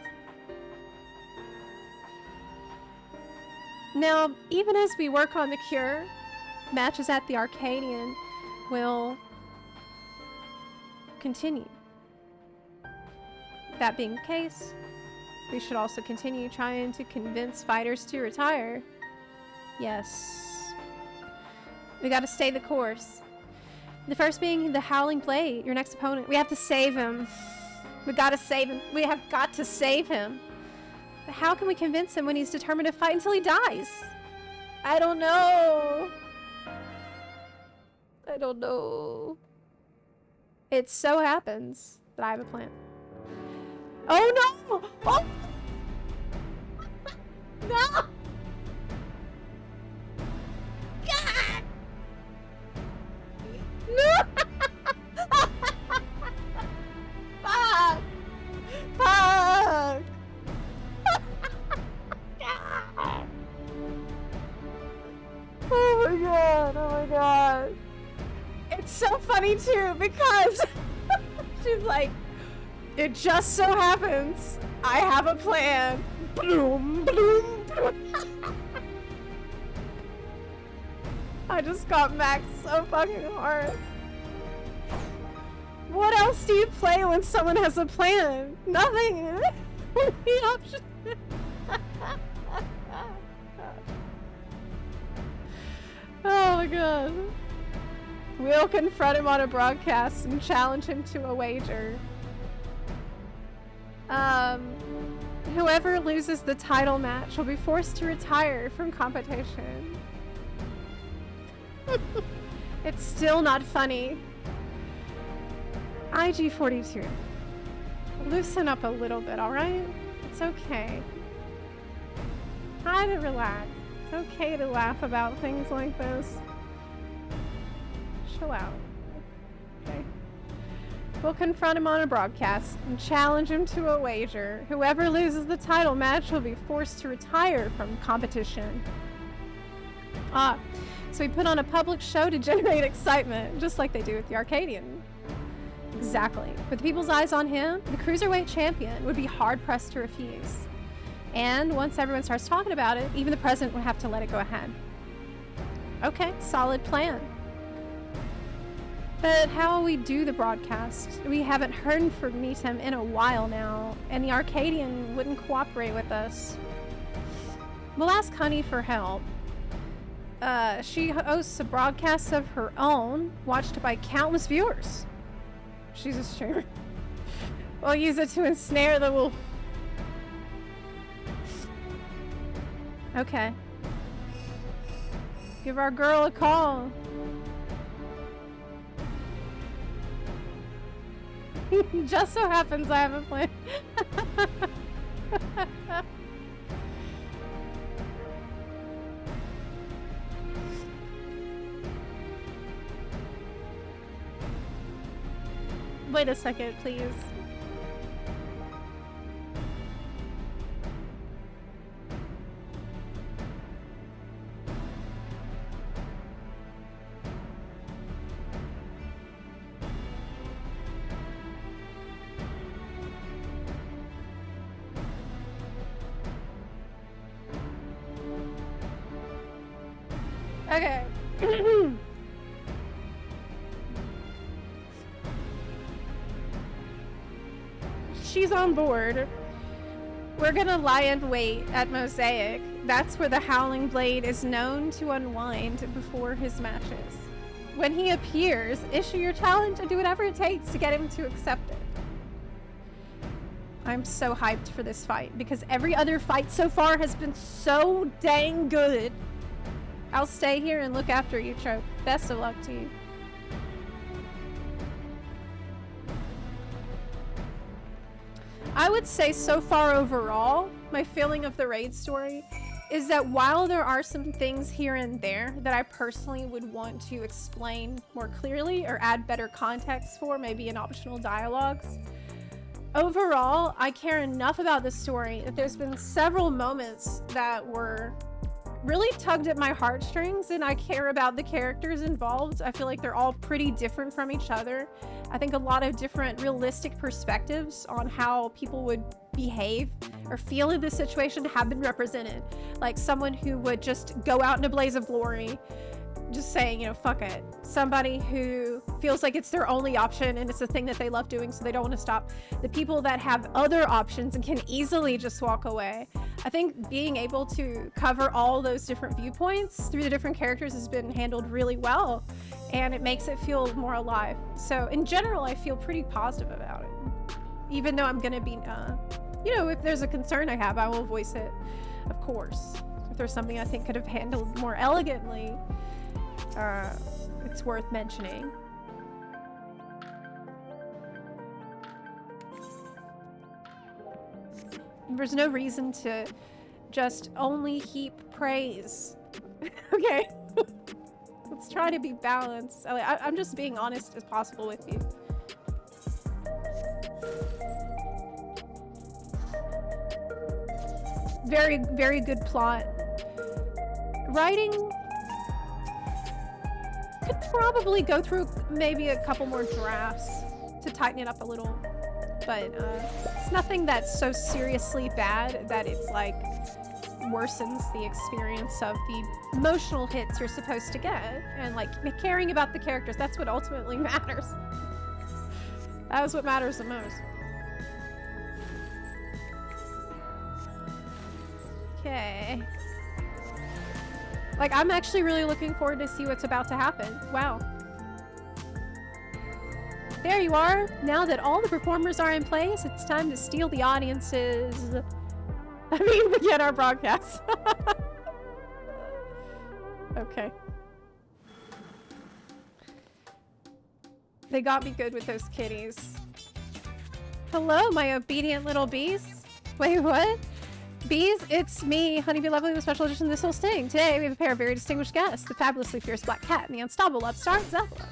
A: Now, even as we work on the cure, matches at the Arcadion will continue. That being the case, we should also continue trying to convince fighters to retire. Yes. We gotta stay the course. The first being the Howling Blade, your next opponent. We have to save him. We gotta save him. We have got to save him. But how can we convince him when he's determined to fight until he dies? I don't know. I don't know. It so happens that I have a plan. Oh no! Oh! No! God! No! Fuck! Fuck! Oh my god, oh my god. It's so funny too because she's like, it just so happens I have a plan. Bloom, bloom, bloom. I just got maxed so fucking hard. What else do you play when someone has a plan? Nothing. The option. Oh my god. We'll confront him on a broadcast and challenge him to a wager. Whoever loses the title match will be forced to retire from competition. It's still not funny. IG42. Loosen up a little bit, alright? It's okay. Try to relax. It's okay to laugh about things like this. Chill out. Okay. We'll confront him on a broadcast and challenge him to a wager. Whoever loses the title match will be forced to retire from competition. Ah, so we put on a public show to generate excitement, just like they do with the Arcadion. Exactly. With people's eyes on him, the Cruiserweight champion would be hard-pressed to refuse. And once everyone starts talking about it, even the president would have to let it go ahead. Okay, solid plan. But how will we do the broadcast? We haven't heard from Meetum in a while now, and the Arcadion wouldn't cooperate with us. We'll ask Honey for help. She hosts a broadcast of her own, watched by countless viewers. She's a streamer. We'll use it to ensnare the wolf. Okay. Give our girl a call. Just so happens I have a plan. Wait a second, please. Okay. She's on board. We're gonna lie in wait at Mosaic. That's where the Howling Blade is known to unwind before his matches. When he appears, issue your challenge and do whatever it takes to get him to accept it. I'm so hyped for this fight because every other fight so far has been so dang good. I'll stay here and look after you, Trope. Best of luck to you. I would say so far overall, my feeling of the raid story is that while there are some things here and there that I personally would want to explain more clearly or add better context for, maybe in optional dialogues, overall, I care enough about the story that there's been several moments that were really tugged at my heartstrings, and I care about the characters involved. I feel like they're all pretty different from each other. I think a lot of different realistic perspectives on how people would behave or feel in this situation have been represented. Like someone who would just go out in a blaze of glory, just saying, you know, fuck it. Somebody who feels like it's their only option and it's a thing that they love doing, so they don't want to stop. The people that have other options and can easily just walk away. I think being able to cover all those different viewpoints through the different characters has been handled really well, and it makes it feel more alive. So in general, I feel pretty positive about it. Even though I'm gonna be, you know, if there's a concern I have, I will voice it, of course. If there's something I think could have handled more elegantly, it's worth mentioning. There's no reason to just only heap praise. Okay. Let's try to be balanced. I'm just being honest as possible with you. Very, very good plot. Writing could probably go through maybe a couple more drafts to tighten it up a little. But it's nothing that's so seriously bad that it's like worsens the experience of the emotional hits you're supposed to get. And like caring about the characters, that's what ultimately matters. That is what matters the most. Okay. Like, I'm actually really looking forward to see what's about to happen. Wow. There you are. Now that all the performers are in place, it's time to steal the audiences. I mean, begin our broadcast. Okay. They got me good with those kitties. Hello, my obedient little bees. Wait, what? Bees, it's me, Honeybee Lovely, with special edition This Whole Sting. Today we have a pair of very distinguished guests, the fabulously fierce black cat and the unstoppable upstart, Zepla.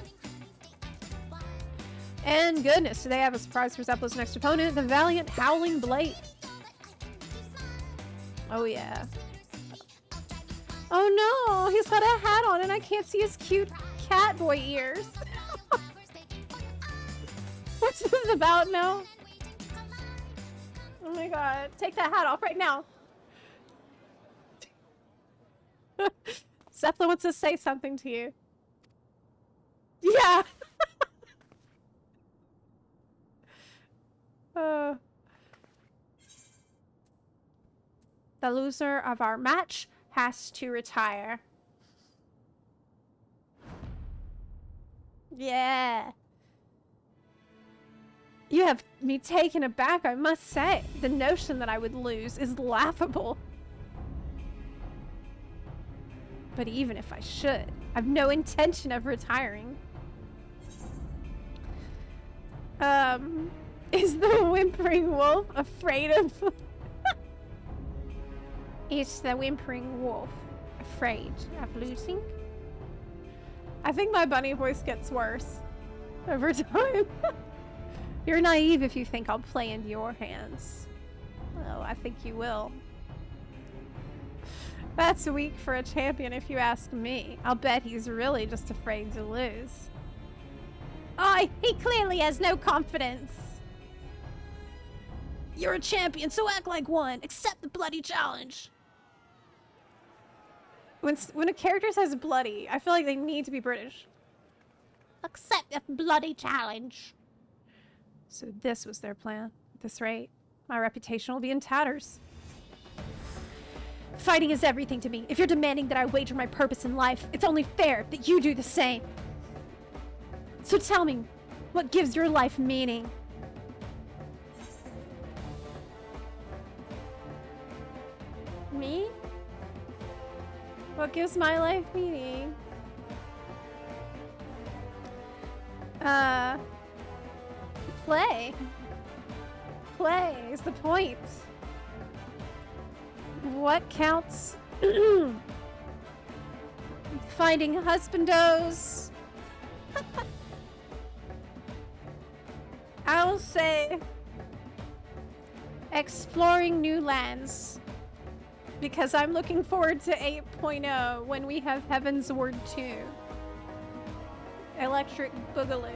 A: And goodness, today I have a surprise for Zepla's next opponent, the valiant Howling Blade. Oh yeah. Oh no, he's got a hat on and I can't see his cute cat boy ears. What's this about now? Oh my god, take that hat off right now. Zepla wants to say something to you. Yeah. The loser of our match has to retire. Yeah. You have me taken aback, I must say. The notion that I would lose is laughable. But even if I should, I've no intention of retiring. Is the whimpering wolf afraid of... Is the whimpering wolf afraid of losing? I think my bunny voice gets worse over time. You're naive if you think I'll play into your hands. Oh, I think you will. That's weak for a champion if you ask me. I'll bet he's really just afraid to lose. Oh, he clearly has no confidence. You're a champion, so act like one. Accept the bloody challenge. When a character says bloody, I feel like they need to be British. Accept the bloody challenge. So this was their plan. At this rate, my reputation will be in tatters. Fighting is everything to me. If you're demanding that I wager my purpose in life, it's only fair that you do the same. So tell me, what gives your life meaning? Me? What gives my life meaning? Play. Play is the point. What counts? Finding husbandos. I will say exploring new lands. Because I'm looking forward to 8.0 when we have Heaven's Ward 2. Electric Boogaloo.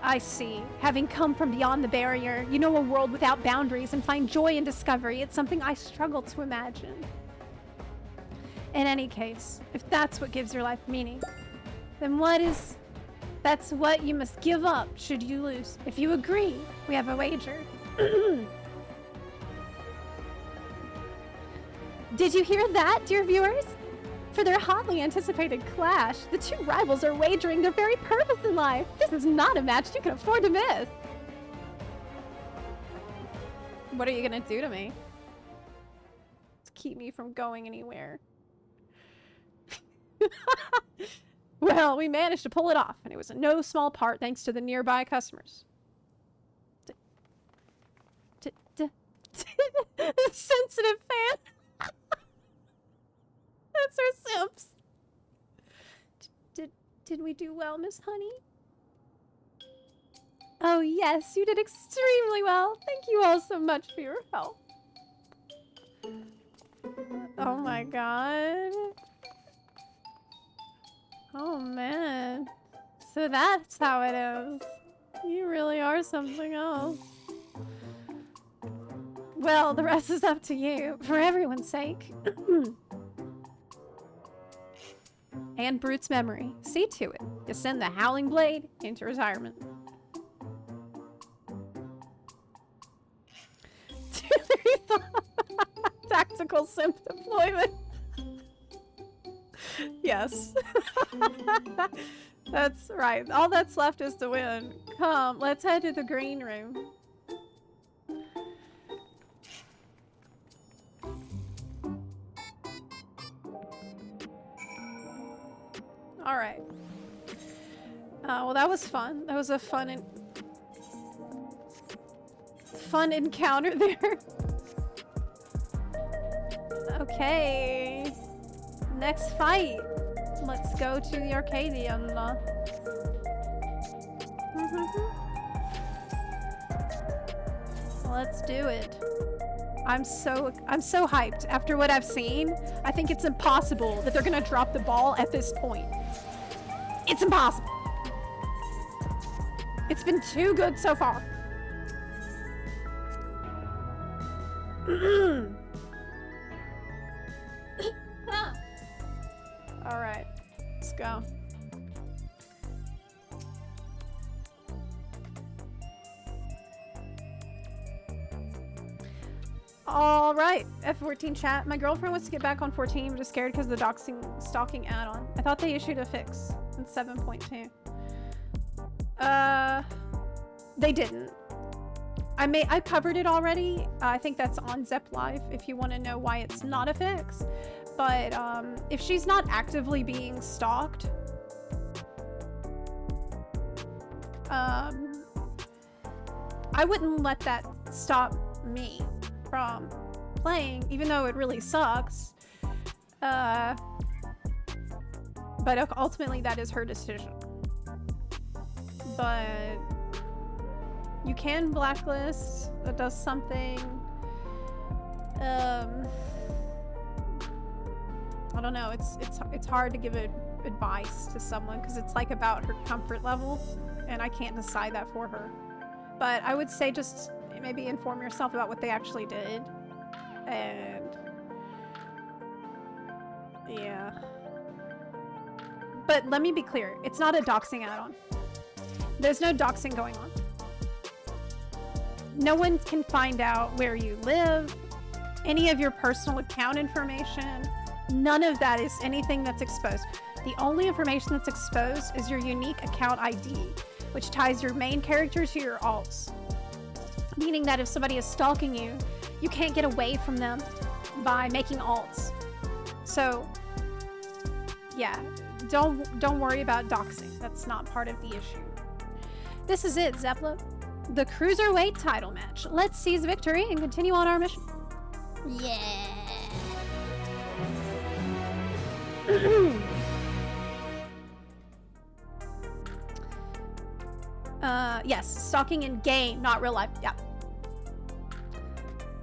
A: I see. Having come from beyond the barrier, you know a world without boundaries and find joy in discovery. It's something I struggle to imagine.
G: In any case, if that's what gives your life meaning, then that's what you must give up should you lose. If you agree, we have a wager. Did you hear that, dear viewers? For their hotly anticipated clash, the two rivals are wagering their very purpose in life. This is not a match you can afford to miss. What are you gonna do to me? To keep me from going anywhere. Well, we managed to pull it off, and it was in no small part thanks to the nearby customers. Sensitive fan. That's our simps. Did we do well, Miss Honey? Oh yes, you did extremely well. Thank you all so much for your help. Oh my god. Oh man. So that's how it is. You really are something else. Well, the rest is up to you, for everyone's sake. And Brute's memory. See to it. You send the Howling Blade into retirement. Tactical simp deployment. Yes. That's right. All that's left is to win. Come, let's head to the green room. All right. Well, that was fun. That was a fun encounter there. Okay. Next fight. Let's go to the Arcadion. Let's do it. I'm so hyped. After what I've seen, I think it's impossible that they're gonna drop the ball at this point. It's impossible. It's been too good so far. All right, let's go. All right, F14 chat. My girlfriend wants to get back on 14, but is scared because of the stalking add-on. I thought they issued a fix in 7.2. They didn't. I covered it already. I think that's on Zepla if you want to know why it's not a fix. But if she's not actively being stalked, I wouldn't let that stop me from playing, even though it really sucks. But ultimately that is her decision. But you can blacklist. That does something. I don't know. It's hard to give advice to someone because it's like about her comfort level, and I can't decide that for her. But I would say just maybe inform yourself about what they actually did, and yeah. But let me be clear, it's not a doxing add-on. There's no doxing going on. No one can find out where you live, any of your personal account information. None of that is anything that's exposed. The only information that's exposed is your unique account ID, which ties your main character to your alts. Meaning that if somebody is stalking you, you can't get away from them by making alts. So, yeah, don't worry about doxing. That's not part of the issue. This is it, Zepla. The Cruiserweight title match. Let's seize victory and continue on our mission.
F: Yeah.
G: Yes, stalking in game, not real life. Yeah.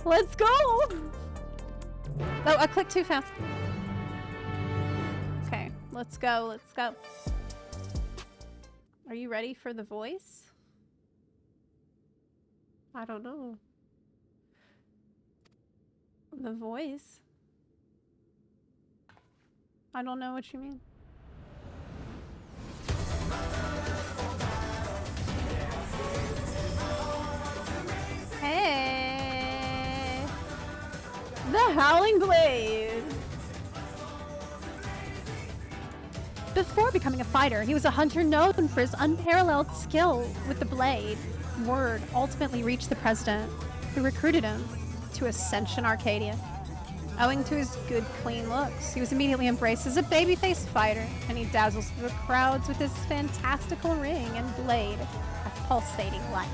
G: Let's go! Oh, I clicked too fast. Okay, let's go, let's go. Are you ready for the voice? I don't know. The voice? I don't know what you mean. Hey! The Howling Blade! Before becoming a fighter, he was a hunter known for his unparalleled skill with the blade. Word ultimately reached the president, who recruited him to Ascension Arcadion. Owing to his good, clean looks, he was immediately embraced as a babyface fighter, and he dazzles the crowds with his fantastical ring and blade of pulsating light.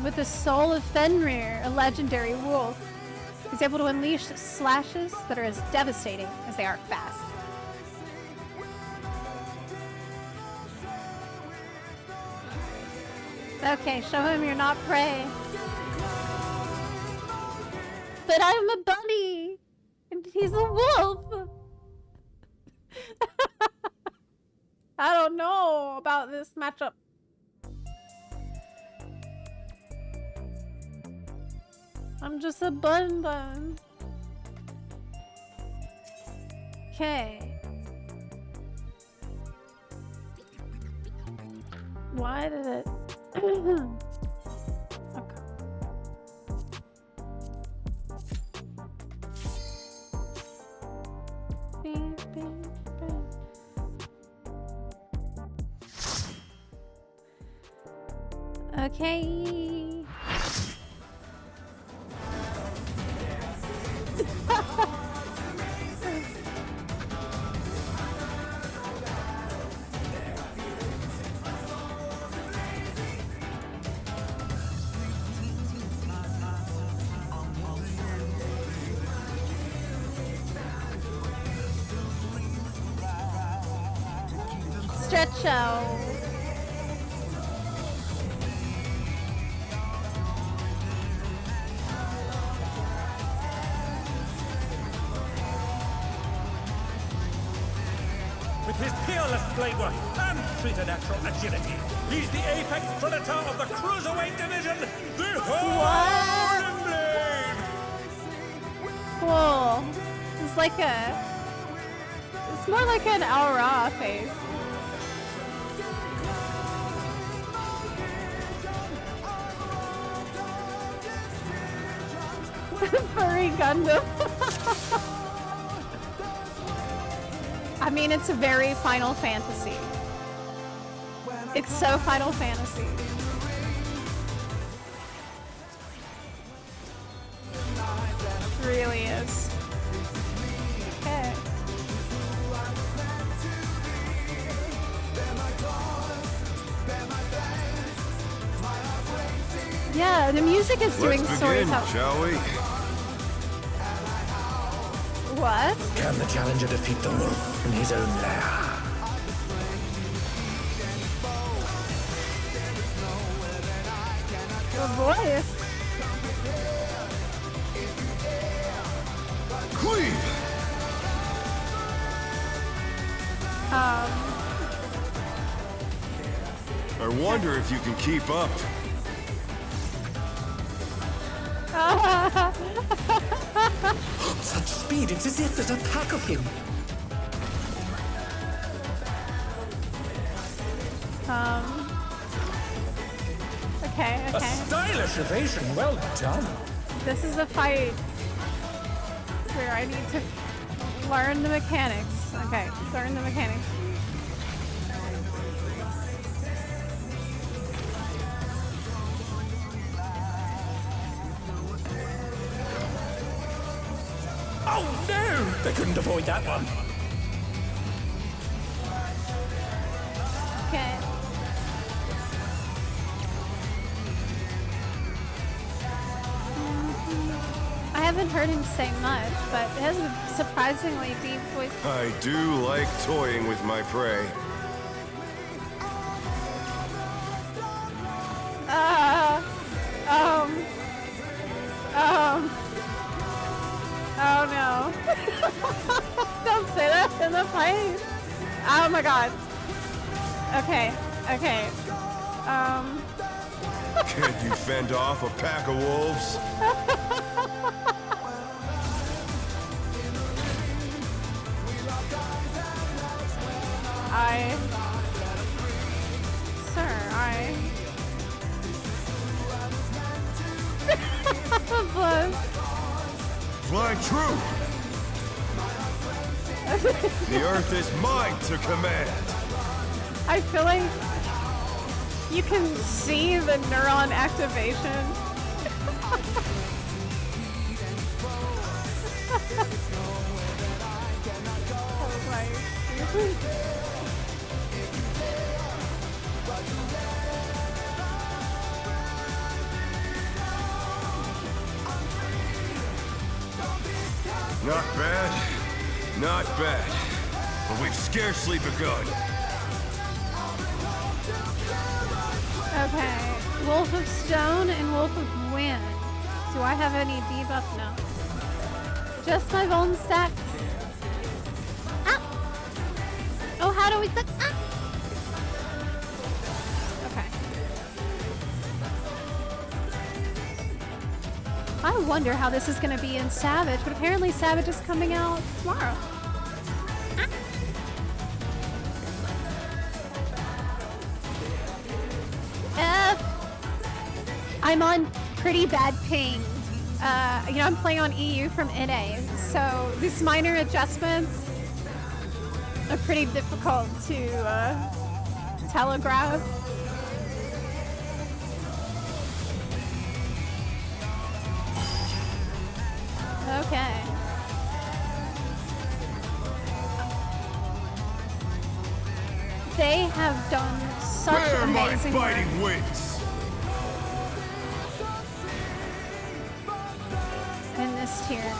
G: With the soul of Fenrir, a legendary wolf, he's able to unleash slashes that are as devastating as they are fast. Okay, show him you're not prey. But I'm a bunny, and he's a wolf. I don't know about this matchup. I'm just a bun. Okay. Why did it... Okay. Beep, beep, beep. Okay. Stretch out.
D: With his peerless blade work and preternatural agility, he's the apex predator of the Cruiserweight division, the Howling Blade!
G: Cool. It's like a... It's more like an Aura face. Furry Gundam. I mean, it's very Final Fantasy. It's so Final Fantasy. It really is. Okay. Yeah, the music is doing storytelling.
E: Shall we?
G: What?
D: Can the challenger defeat the wolf in his own lair?
G: The voice.
E: Cleave! I wonder if you can keep up.
D: Such speed, it's as if there's a pack of him.
G: Okay.
D: A stylish evasion, well done.
G: This is a fight where I need to learn the mechanics. Okay, learn the mechanics.
D: Oh no! They couldn't avoid that one.
G: Okay. I haven't heard him say much, but it has a surprisingly deep voice.
E: I do like toying with my prey.
G: Oh no. Don't say that in the fight. Oh my god. Okay.
E: Can't you fend off a pack of wolves?
G: Sir,
E: Fly true! The Earth is mine to command!
G: I feel like you can see the neuron activation.
E: Not bad, not bad. But we've scarcely begun.
G: Okay, Wolf of Stone and Wolf of Wind. Do I have any debuff? No. Just my bone stacks. Ah! Oh, how do we click? Ah! Okay. I wonder how this is going to be in Savage, but apparently Savage is coming out tomorrow. I'm on pretty bad ping. You know, I'm playing on EU from NA, so these minor adjustments are pretty difficult to telegraph. Okay. They have done such
E: Where are my
G: amazing work.
E: biting wings?
G: In this tier.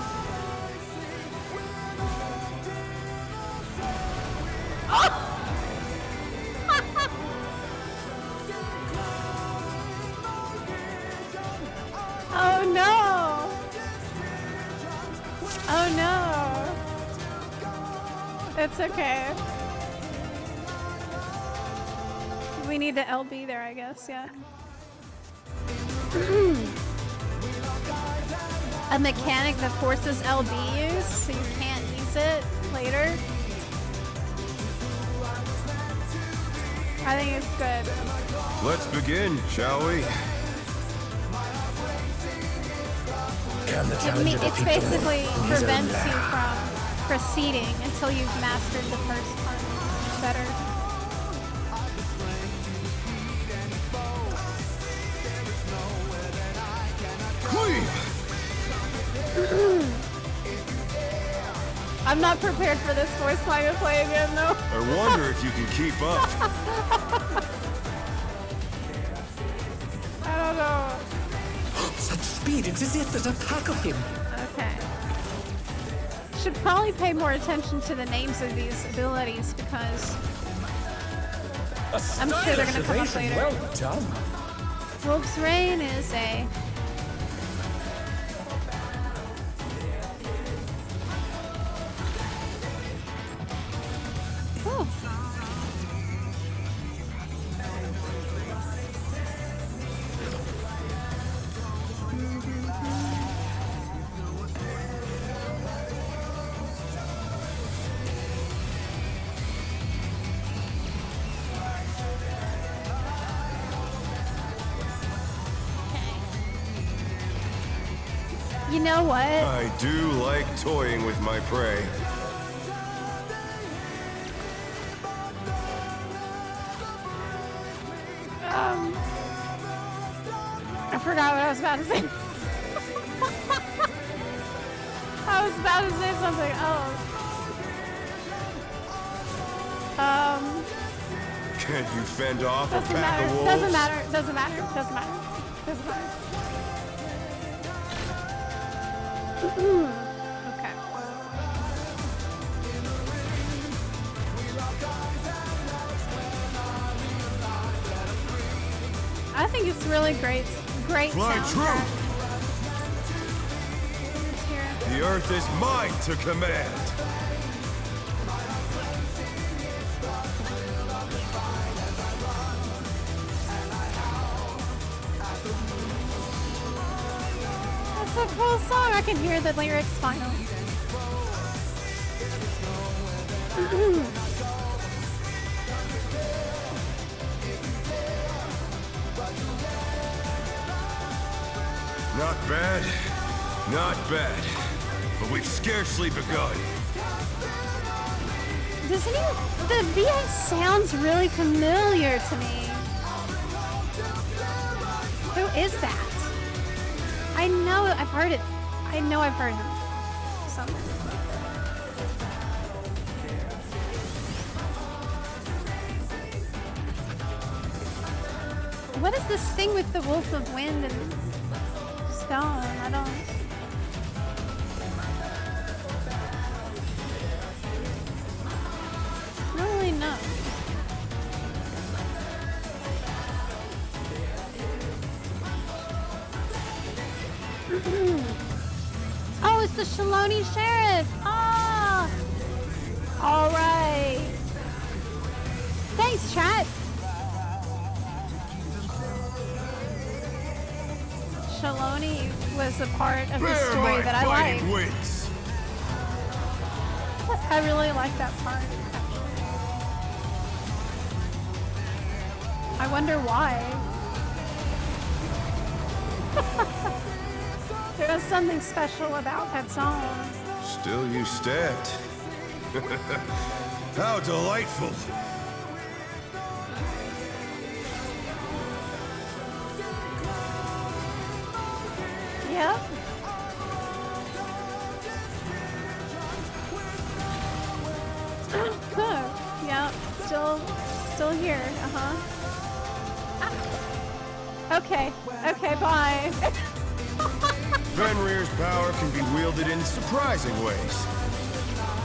G: Oh no! Oh no! It's okay. We need to LB there, I guess, yeah. A mechanic that forces LB use, so you can't use it later. I think it's good.
E: Let's begin, shall we?
G: It's basically prevents you from proceeding until you've mastered the first one better.
E: Cleave!
G: I'm not prepared for this voice line to play again, though.
E: I wonder if you can keep up.
G: I don't know.
D: Such speed, it's as if there's a pack of him.
G: Okay. Should probably pay more attention to the names of these abilities because I'm sure they're gonna come up later.
D: Well done.
G: Wolf's Reign is a... Ooh. You know what?
E: I do like toying with my prey.
G: I forgot what I was about to say. I was about to say something else.
E: Can't you fend off a
G: Doesn't
E: pack
G: matter.
E: of wolves?
G: Doesn't matter. Doesn't matter. Doesn't matter. Doesn't matter. Okay. I think it's really great. Great
E: Fly
G: soundtrack. Here.
E: The Earth is mine to command.
G: That's a cool song. I can hear the lyrics finally.
E: bad. Not bad. But we've scarcely begun.
G: Doesn't he? The VA sounds really familiar to me. Who is that? I know I've heard it. I know I've heard him. Somewhere. What is this thing with the wolf of wind and stone? I don't really know. Oh, it's the Shaloni Sheriff. Ah. All right. Thanks, chat. Shaloni was a part of the story that I liked.
E: Wings.
G: I really like that part. I wonder why. There was something special about that song.
E: Still you stabbed. How delightful.
G: Yep. Yep. Still here. Okay. Okay, bye.
E: Fenrir's power can be wielded in surprising ways.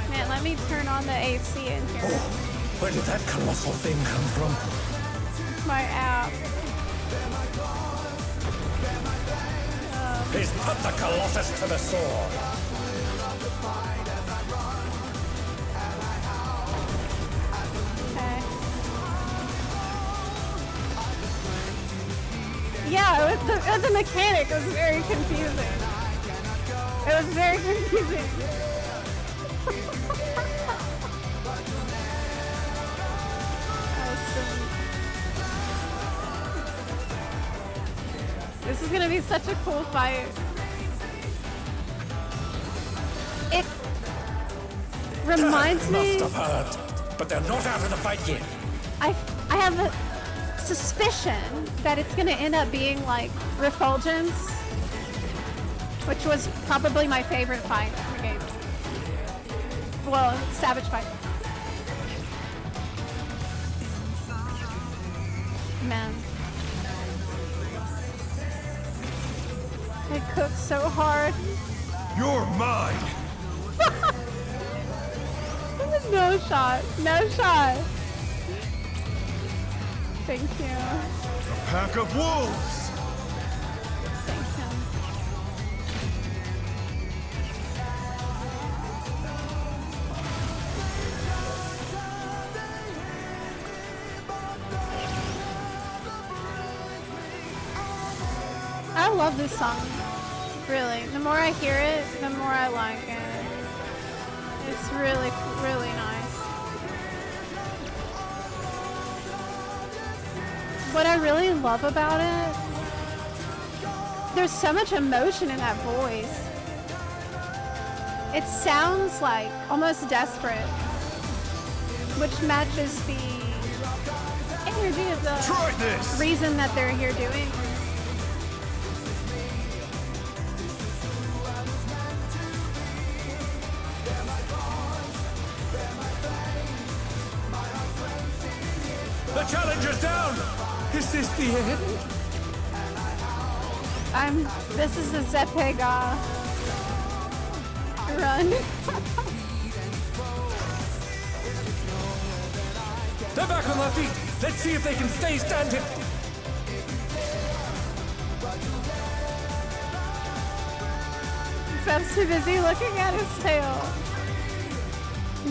G: Man, let me turn on the AC in here.
D: Where did that colossal thing come from?
G: My app.
D: He's put the Colossus to the sword.
G: Okay. Yeah, with the mechanic, it was very confusing. It was very confusing. This is gonna be such a cool fight. It reminds me.
D: Must have heard, but they're not out of the fight yet.
G: I have a suspicion that it's gonna end up being like Refulgence, which was probably my favorite fight in the game. Well, Savage fight. Man. I cooked so hard.
E: You're mine!
G: No shot. No shot. Thank you.
E: A pack of wolves!
G: Thank you. I love this song. Really. The more I hear it, the more I like it. It's really, really nice. What I really love about it, there's so much emotion in that voice. It sounds like almost desperate, which matches the energy of the reason that they're here doing.
D: The challenger's down! Is this the end?
G: This is a Zepla run.
D: They're back on their feet! Let's see if they can stay standing!
G: Zep's too busy looking at his tail.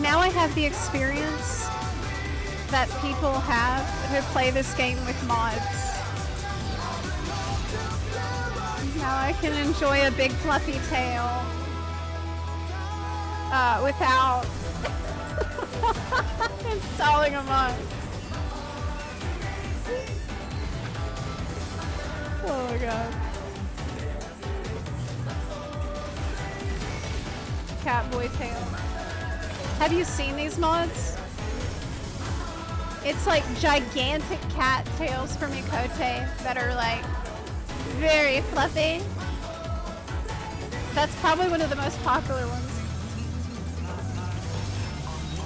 G: Now I have the experience that people have who play this game with mods. Now I can enjoy a big fluffy tail without installing a mod. Oh my god. Catboy tail. Have you seen these mods? It's like gigantic cat tails for Mikote that are like very fluffy. That's probably one of the most popular ones.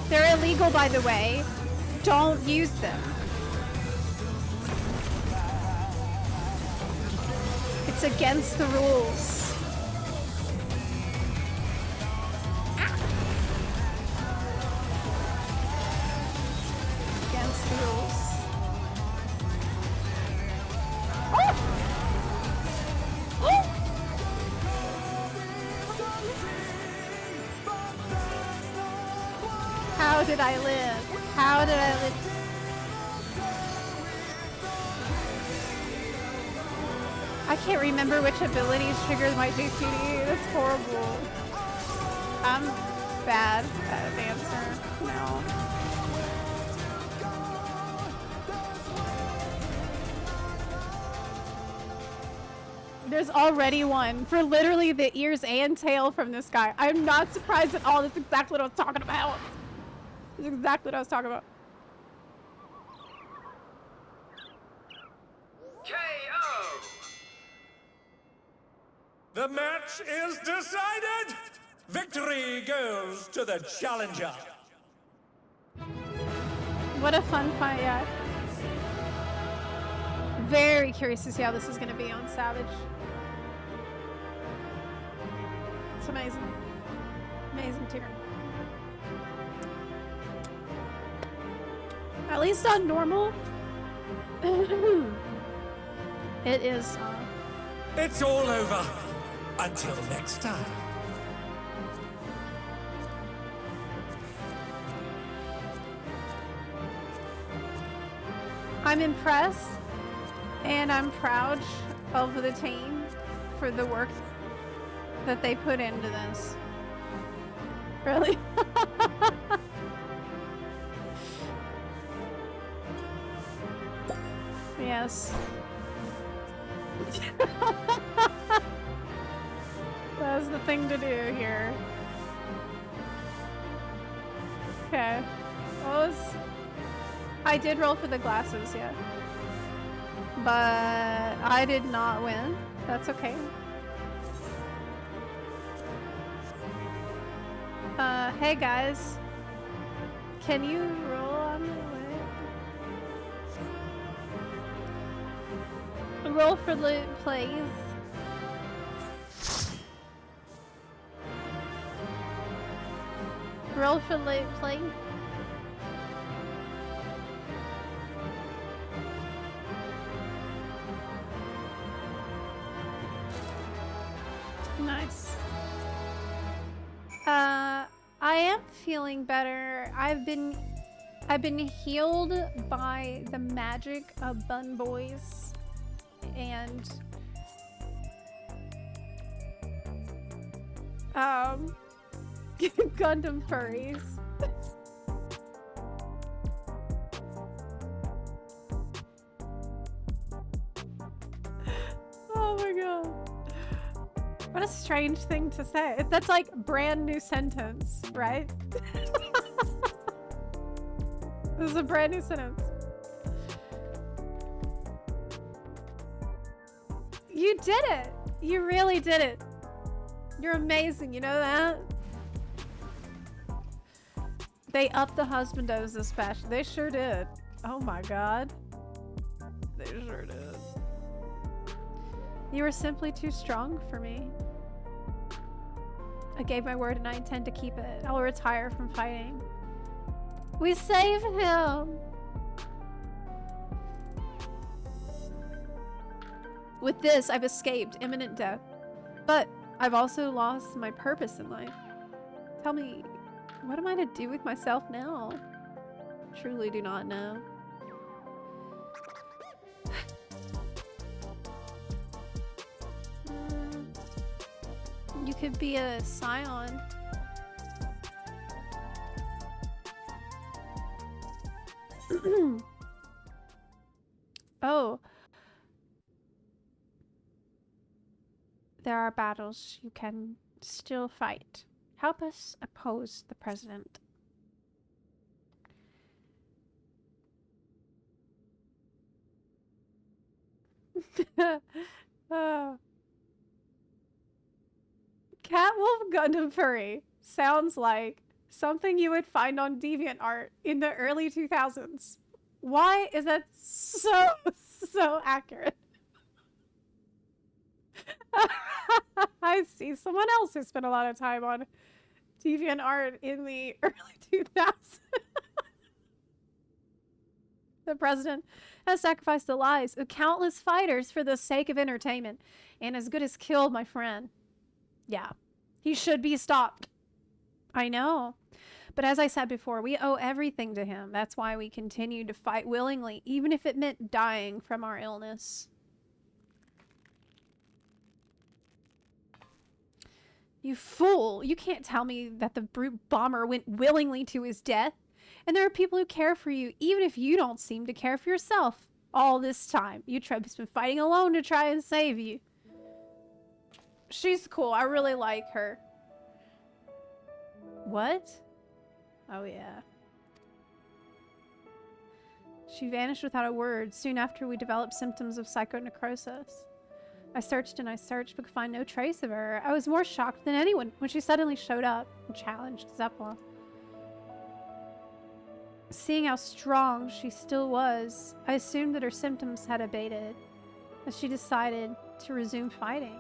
G: They're illegal, by the way. Don't use them. It's against the rules. Against the rules. Oh! Oh! How did I live? How did I live? I can't remember which abilities triggered my JCD. That's horrible. I'm bad at a dancer. No. There's already one for literally the ears and tail from this guy. I'm not surprised at all. That's exactly what I was talking about. That's exactly what I was talking about.
D: KO! The match is decided! Victory goes to the challenger!
G: What a fun fight, yeah. Very curious to see how this is going to be on Savage. It's amazing. Amazing tier. At least on normal, it is.
D: It's all over. Until next time.
G: I'm impressed and I'm proud of the team for the work that they put into this. Really? Yes. That's the thing to do here. Okay. What was... I did roll for the glasses, yeah. But I did not win. That's okay. Hey guys. Can you roll on my way? Roll for loot, please. Roll for loot, please. Nice. I am feeling better. I've been healed by the magic of Bun Boys and Gundam furries. Oh my god. What a strange thing to say. That's like brand new sentence, right? This is a brand new sentence. You did it! You really did it. You're amazing, you know that? They upped the husbandos this patch. They sure did. Oh my god. They sure did. You were simply too strong for me. I gave my word and I intend to keep it. I'll retire from fighting. We saved him! With this, I've escaped imminent death. But I've also lost my purpose in life. Tell me, what am I to do with myself now? Truly do not know. You could be a scion. Oh. There are battles you can still fight. Help us oppose the president. Oh. Catwolf Gundam Furry sounds like something you would find on DeviantArt in the early 2000s. Why is that so accurate? I see someone else who spent a lot of time on DeviantArt in the early 2000s. The president has sacrificed the lives of countless fighters for the sake of entertainment, and as good as killed my friend. Yeah, he should be stopped. I know. But as I said before, we owe everything to him. That's why we continue to fight willingly, even if it meant dying from our illness. You fool! You can't tell me that the brute bomber went willingly to his death. And there are people who care for you, even if you don't seem to care for yourself. All this time, Utrep has been fighting alone to try and save you. She's cool. I really like her. What? Oh, yeah. She vanished without a word soon after we developed symptoms of psychonecrosis. I searched and I searched but could find no trace of her. I was more shocked than anyone when she suddenly showed up and challenged Zepla. Seeing how strong she still was, I assumed that her symptoms had abated, as she decided to resume fighting.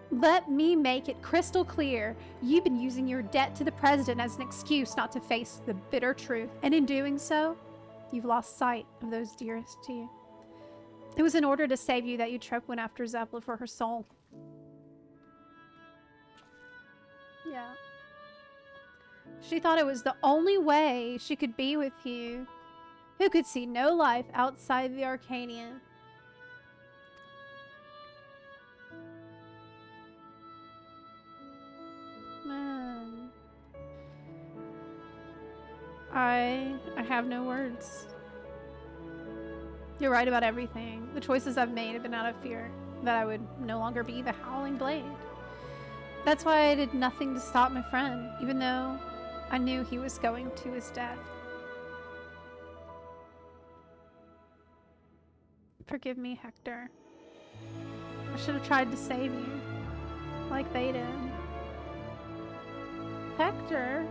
G: Let me make it crystal clear. You've been using your debt to the president as an excuse not to face the bitter truth, and in doing so, you've lost sight of those dearest to you. It was in order to save you that Utrep went after Zepla for her soul. Yeah. She thought it was the only way she could be with you, who could see no life outside the Arcadion. Man. I have no words. You're right about everything. The choices I've made have been out of fear that I would no longer be the Howling Blade. That's why I did nothing to stop my friend, even though I knew he was going to his death. Forgive me, Hector. I should have tried to save you, like they did. Hector?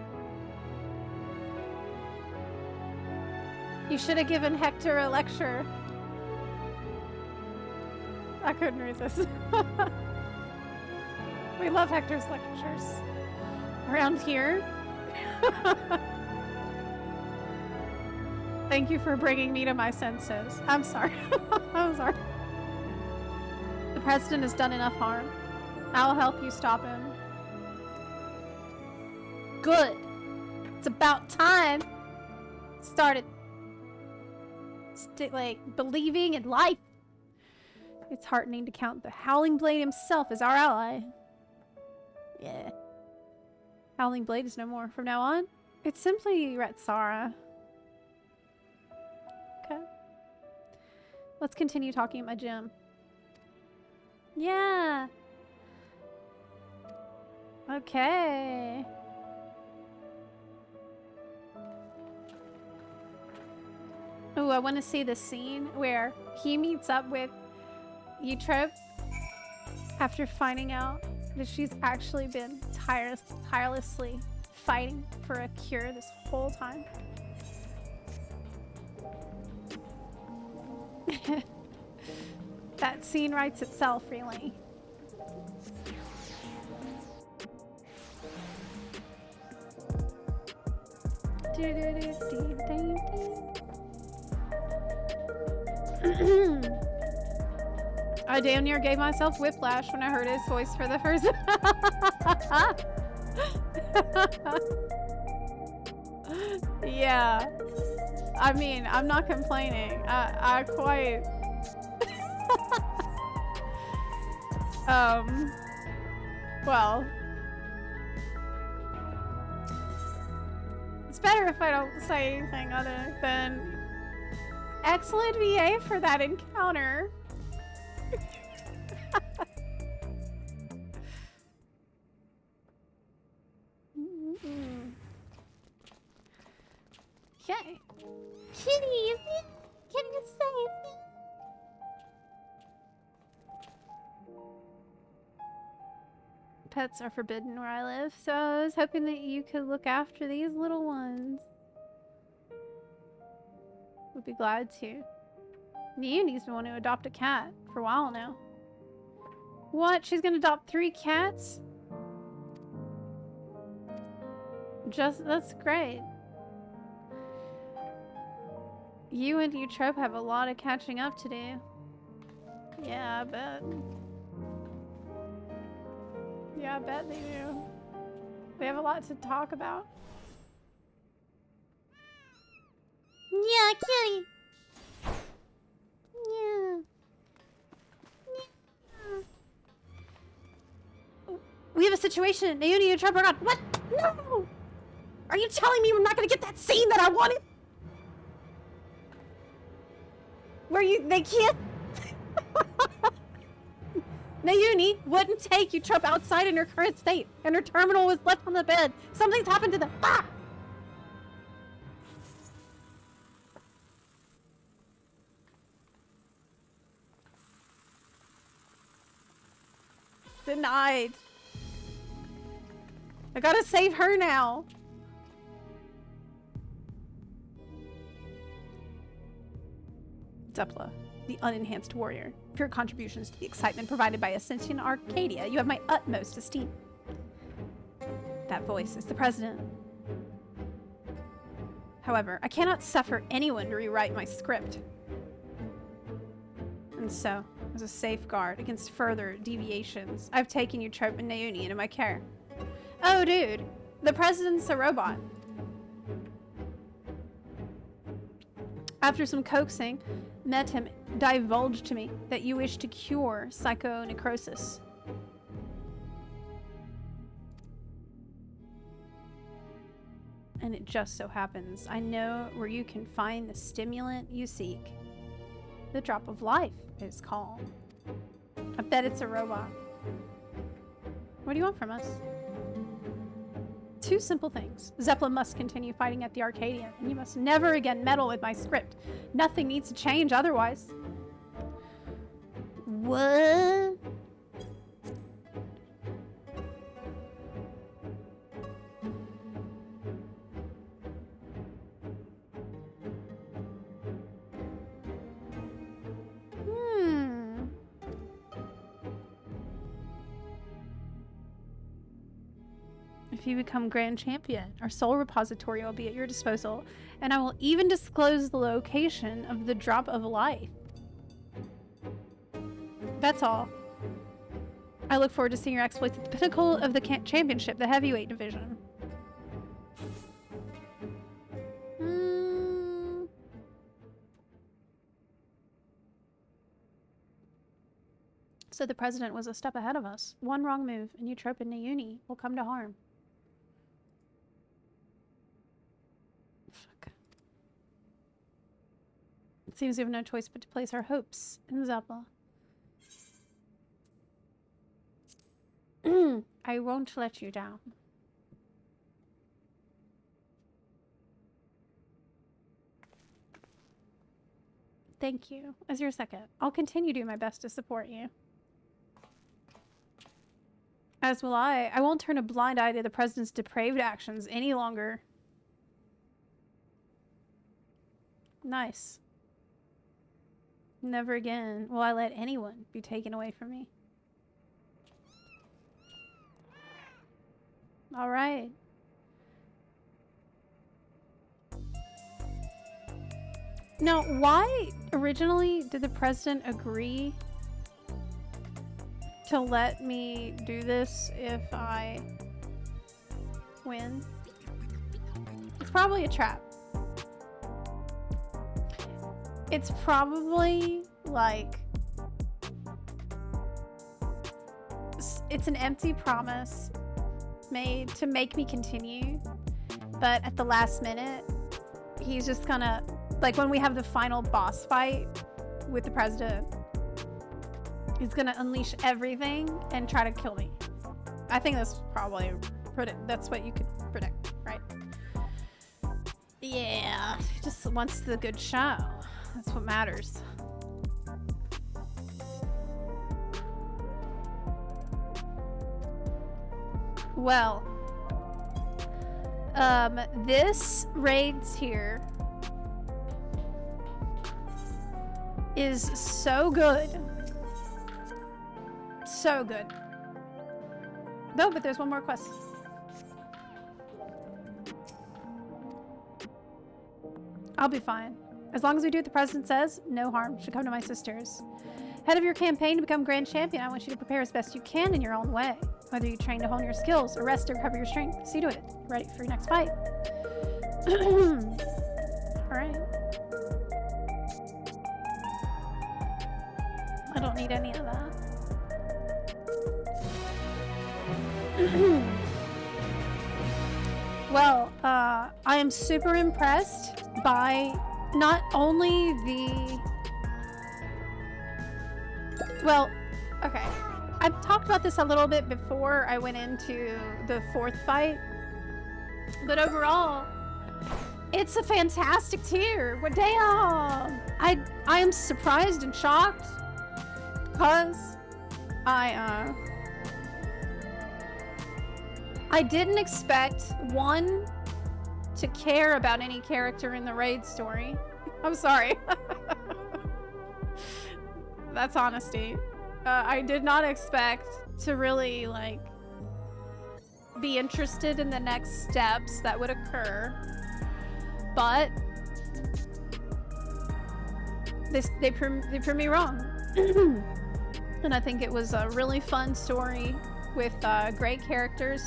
G: You should have given Hector a lecture. I couldn't resist. We love Hector's lectures. Around here. Thank you for bringing me to my senses. I'm sorry. I'm sorry. The president has done enough harm. I'll help you stop him. Good. It's about time. Started believing in life. It's heartening to count the Howling Blade himself as our ally. Yeah. Howling Blade is no more. From now on, it's simply Retsara. Okay. Let's continue talking at my gym. Yeah. Okay. Oh, I want to see the scene where he meets up with Utrep after finding out that she's actually been tirelessly fighting for a cure this whole time. That scene writes itself, really. I damn near gave myself whiplash when I heard his voice for the first Yeah. I mean, I'm not complaining. I quite well, it's better if I don't say anything other than excellent VA for that encounter. Okay. Kitty, Kitty is safe. Pets are forbidden where I live, so I was hoping that you could look after these little ones. Would be glad to. Neoni's been wanting to adopt a cat for a while now. What? She's gonna adopt 3 cats? That's great. You and Eutrope have a lot of catching up to do. Yeah, I bet. Yeah, I bet they do. We have a lot to talk about. Yeah, kitty. Yeah. Yeah. We have a situation. Naomi and Eutrope are gone. What? No! Are you telling me we're not gonna get that scene that I wanted? Where they can't. Naomi wouldn't take Eutrope outside in her current state, and her terminal was left on the bed. Something's happened to them. Ah! Denied. I gotta save her now. Zepla, the unenhanced warrior. For your contributions to the excitement provided by Ascension Arcadia, you have my utmost esteem. That voice is the president. However, I cannot suffer anyone to rewrite my script. And so, as a safeguard against further deviations, I've taken Eutrope and Naomi into my care. Oh, dude, the president's a robot. After some coaxing, Metem divulged to me that you wish to cure psychonecrosis. And it just so happens I know where you can find the stimulant you seek. The drop of life is called. I bet it's a robot. What do you want from us? 2 simple things. Zepla must continue fighting at the Arcadion, and you must never again meddle with my script. Nothing needs to change otherwise. What? If you become Grand Champion, our soul repository will be at your disposal, and I will even disclose the location of the drop of life. That's all. I look forward to seeing your exploits at the pinnacle of the championship, the heavyweight division. So the president was a step ahead of us. One wrong move, and Eutrope and Naomi will come to harm. Fuck. It seems we have no choice but to place our hopes in Zepla. I won't let you down. Thank you. As your second, I'll continue doing my best to support you. As will I. I won't turn a blind eye to the president's depraved actions any longer. Nice. Never again will I let anyone be taken away from me. All right. Now, why originally did the president agree to let me do this if I win? It's probably a trap. It's probably like it's an empty promise made to make me continue, but at the last minute he's just gonna, like, when we have the final boss fight with the president, he's gonna unleash everything and try to kill me. I think that's probably predict. That's what you could predict, right? Yeah, just wants the good show. That's what matters. Well, this raid tier is so good. So good. No, but there's one more quest. I'll be fine. As long as we do what the president says, no harm should come to my sisters. Head of your campaign to become grand champion, I want you to prepare as best you can in your own way. Whether you train to hone your skills or rest to recover your strength, see to it. Ready for your next fight. Alright. I don't need any of that. Well, I am super impressed by not only the... Well, okay. I've talked about this a little bit before I went into the fourth fight. But overall, it's a fantastic tier. What damn! I am surprised and shocked because I didn't expect one to care about any character in the raid story. I'm sorry. That's honesty. I did not expect to really, like, be interested in the next steps that would occur. But they proved me wrong. And I think it was a really fun story with great characters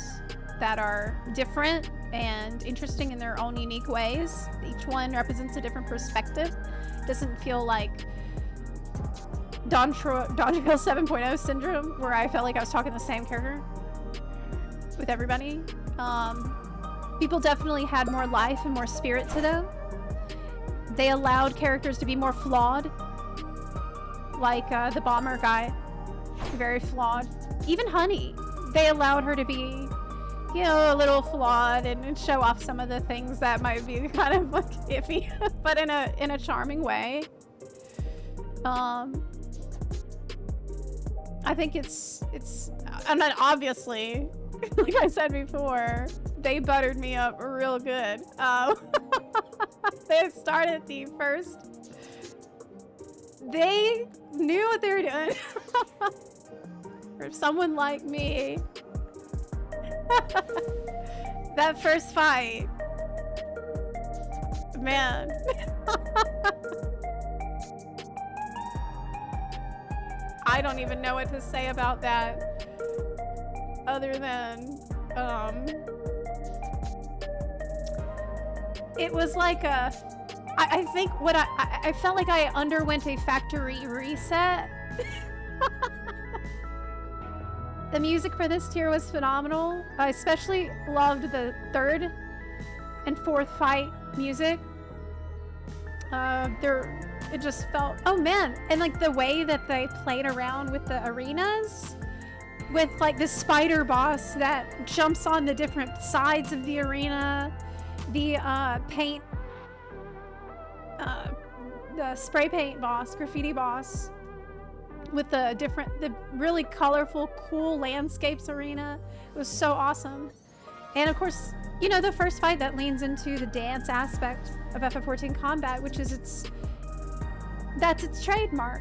G: that are different and interesting in their own unique ways. Each one represents a different perspective. Doesn't feel like Dawntrail 7.0 syndrome, where I felt like I was talking the same character with everybody. People definitely had more life and more spirit to them. They allowed characters to be more flawed, like the bomber guy, very flawed. Even Honey, they allowed her to be, you know, a little flawed and show off some of the things that might be kind of like iffy, but in a charming way. I think it's, and then obviously, like I said before, they buttered me up real good. They started the first, they knew what they were doing. For someone like me, that first fight, man. I don't even know what to say about that other than it was like a, I think what I felt like I underwent a factory reset. The music for this tier was phenomenal. I especially loved the third and fourth fight music. It just felt, oh man, and like the way that they played around with the arenas, with like the spider boss that jumps on the different sides of the arena, the paint, the spray paint boss, graffiti boss, with the really colorful, cool landscapes arena. It was so awesome. And of course, you know, the first fight that leans into the dance aspect of FF14 combat, which is that's its trademark.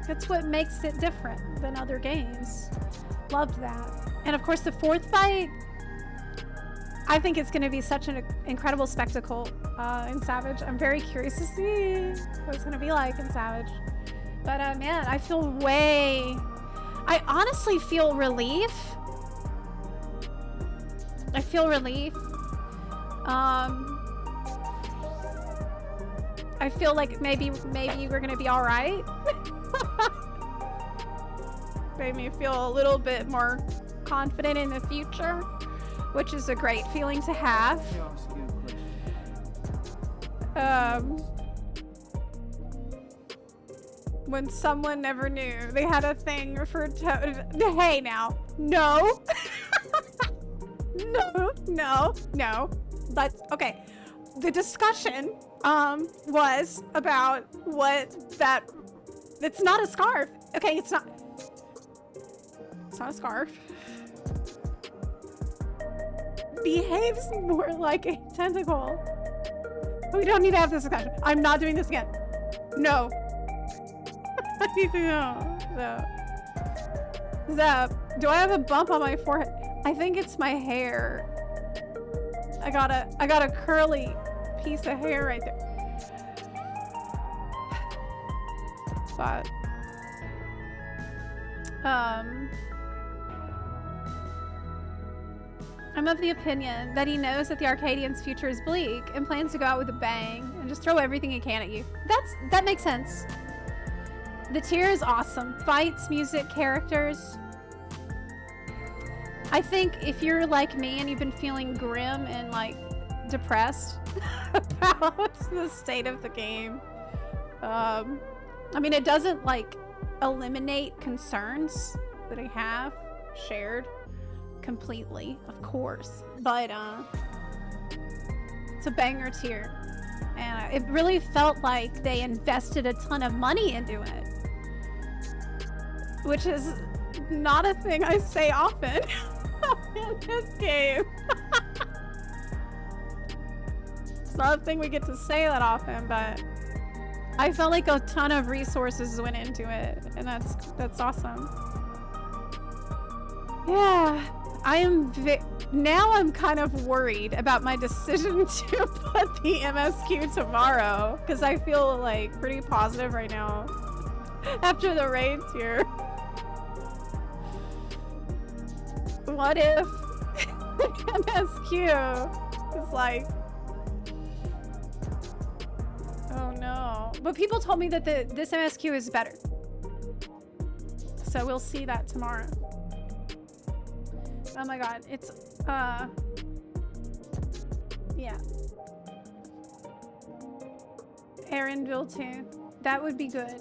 G: That's what makes it different than other games. Loved that. And of course, the fourth fight, I think it's going to be such an incredible spectacle in Savage. I'm very curious to see what it's going to be like in Savage. But man, I honestly feel relief. I feel relief. I feel like maybe we're gonna be all right. Made me feel a little bit more confident in the future, which is a great feeling to have. When someone never knew they had a thing for hey now, no. No. Let's, okay. The discussion, was about it's not a scarf. Okay, it's not a scarf. Behaves more like a tentacle. We don't need to have this discussion. I'm not doing this again. No. I need to know. No. Zep, do I have a bump on my forehead? I think it's my hair. I got a curly piece of hair right there. But I'm of the opinion that he knows that the Arcadian's future is bleak and plans to go out with a bang and just throw everything he can at you. That makes sense. The tier is awesome. Fights, music, characters. I think if you're like me and you've been feeling grim and like depressed about the state of the game, I mean, it doesn't like eliminate concerns that I have shared completely, of course, but it's a banger tier, and it really felt like they invested a ton of money into it, which is not a thing I say often in this game. It's not a thing we get to say that often, but I felt like a ton of resources went into it, and that's awesome. Yeah, now I'm kind of worried about my decision to put the MSQ tomorrow, because I feel like pretty positive right now after the raids here. What if MSQ is like, oh no. But people told me that this MSQ is better. So we'll see that tomorrow. Oh my god, it's, yeah. Aaronville too. That would be good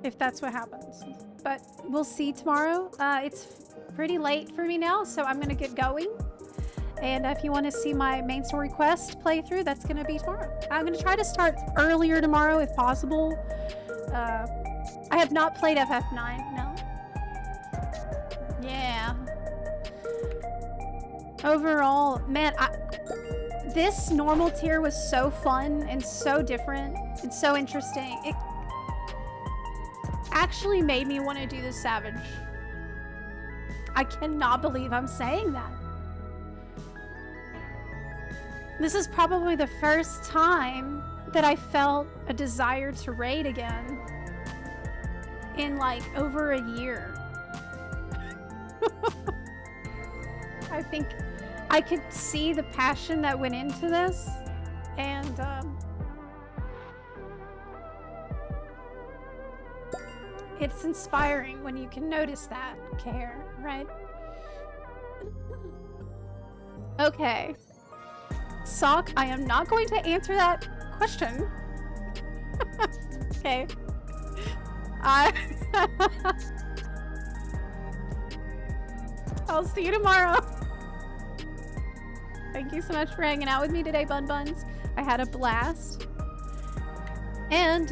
G: if that's what happens. But we'll see tomorrow. It's pretty late for me now, so I'm gonna get going. And if you want to see my main story quest playthrough, that's gonna be tomorrow. I'm gonna try to start earlier tomorrow if possible. I have not played FF9, no. Yeah. Overall, man, this normal tier was so fun and so different and so interesting. It actually made me want to do the Savage. I cannot believe I'm saying that. This is probably the first time that I felt a desire to raid again in like over a year. I think I could see the passion that went into this, and it's inspiring when you can notice that care, right? Okay. Sock, I am not going to answer that question. Okay. I'll see you tomorrow. Thank you so much for hanging out with me today, Bun Buns. I had a blast. And,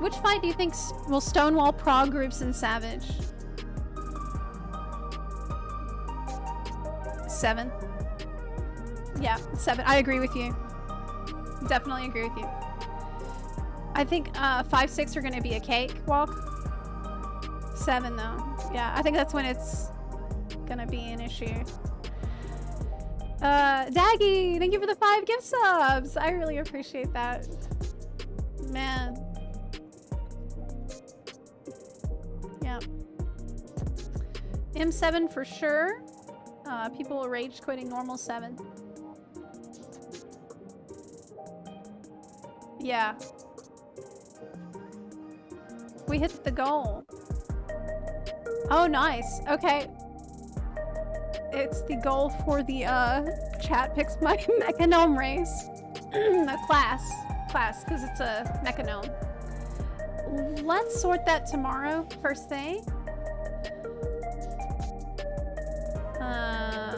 G: which fight do you think will stonewall prog groups in Savage? 7. Yeah, 7. I agree with you. Definitely agree with you. I think 5, 6 are going to be a cakewalk. 7 though. Yeah, I think that's when it's going to be an issue. Daggy, thank you for the 5 gift subs. I really appreciate that. Man. Yeah. M7 for sure. People are rage quitting normal 7. Yeah. We hit the goal. Oh, nice. Okay. It's the goal for the chat picks my Mechanome race. A class, because it's a Mechanome. let's sort that tomorrow, first thing.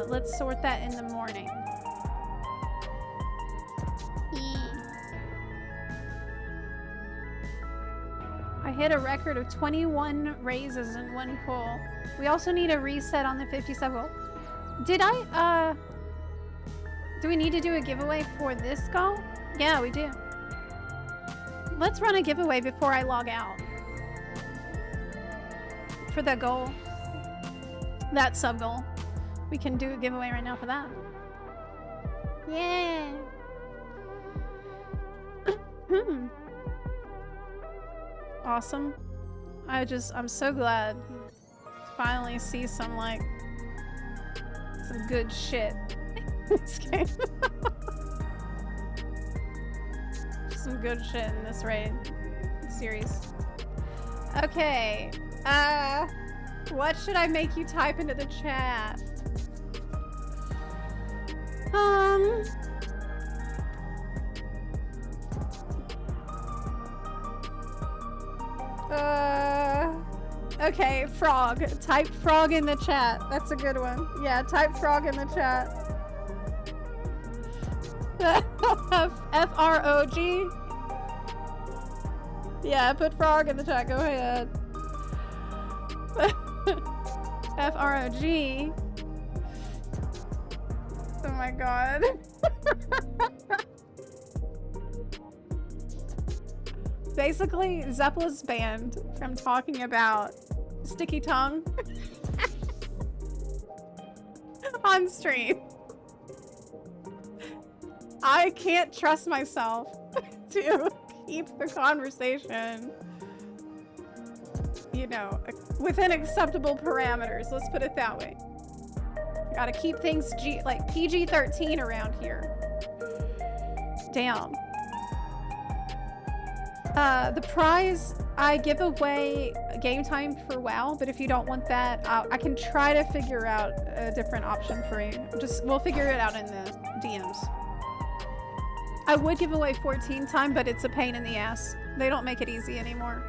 G: Let's sort that in the morning. I hit a record of 21 raises in one pull. We also need a reset on the 57 goal. Did I, do we need to do a giveaway for this goal? Yeah, we do. Let's run a giveaway before I log out. For the goal. That sub goal. We can do a giveaway right now for that. Yeah. Awesome. I'm so glad to finally see some good shit in this game. Some good shit in this raid series. Okay. What should I make you type into the chat? Okay, frog. Type frog in the chat. That's a good one. Yeah, type frog in the chat. F-R-O-G. Yeah, put frog in the chat. Go ahead. F-R-O-G. Oh my god. Basically, Zepla's banned from talking about sticky tongue on stream. I can't trust myself to keep the conversation, you know, within acceptable parameters. Let's put it that way. Gotta keep things PG-13 around here. Damn. The prize, I give away game time for WoW, but if you don't want that, I can try to figure out a different option for you. We'll figure it out in the DMs. I would give away 14 time, but it's a pain in the ass. They don't make it easy anymore.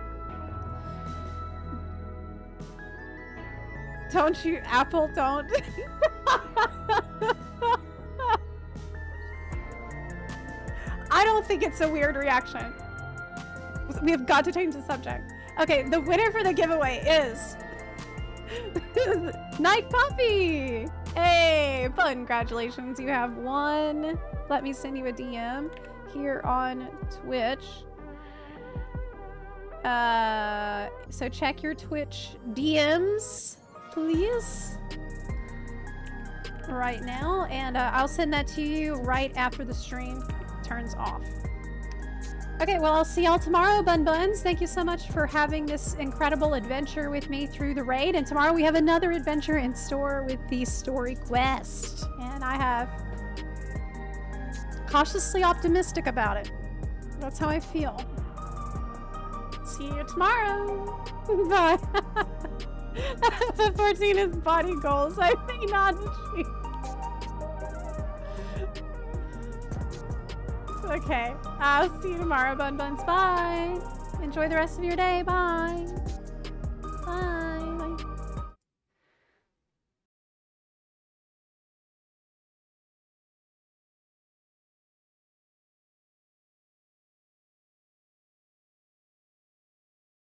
G: Don't you, Apple, don't. I don't think it's a weird reaction. We have got to change the subject. Okay, the winner for the giveaway is Night Coffee. Hey, congratulations. You have won. Let me send you a DM here on Twitch. So check your Twitch DMs, please. Right now, and I'll send that to you right after the stream turns off. Okay, well, I'll see y'all tomorrow, Bun Buns. Thank you so much for having this incredible adventure with me through the raid. And tomorrow we have another adventure in store with the story quest. And I have cautiously optimistic about it. That's how I feel. See you tomorrow. Bye. The 14 is body goals. I may not achieve. Okay, I'll see you tomorrow, Bun Buns. Bye. Enjoy the rest of your day. Bye.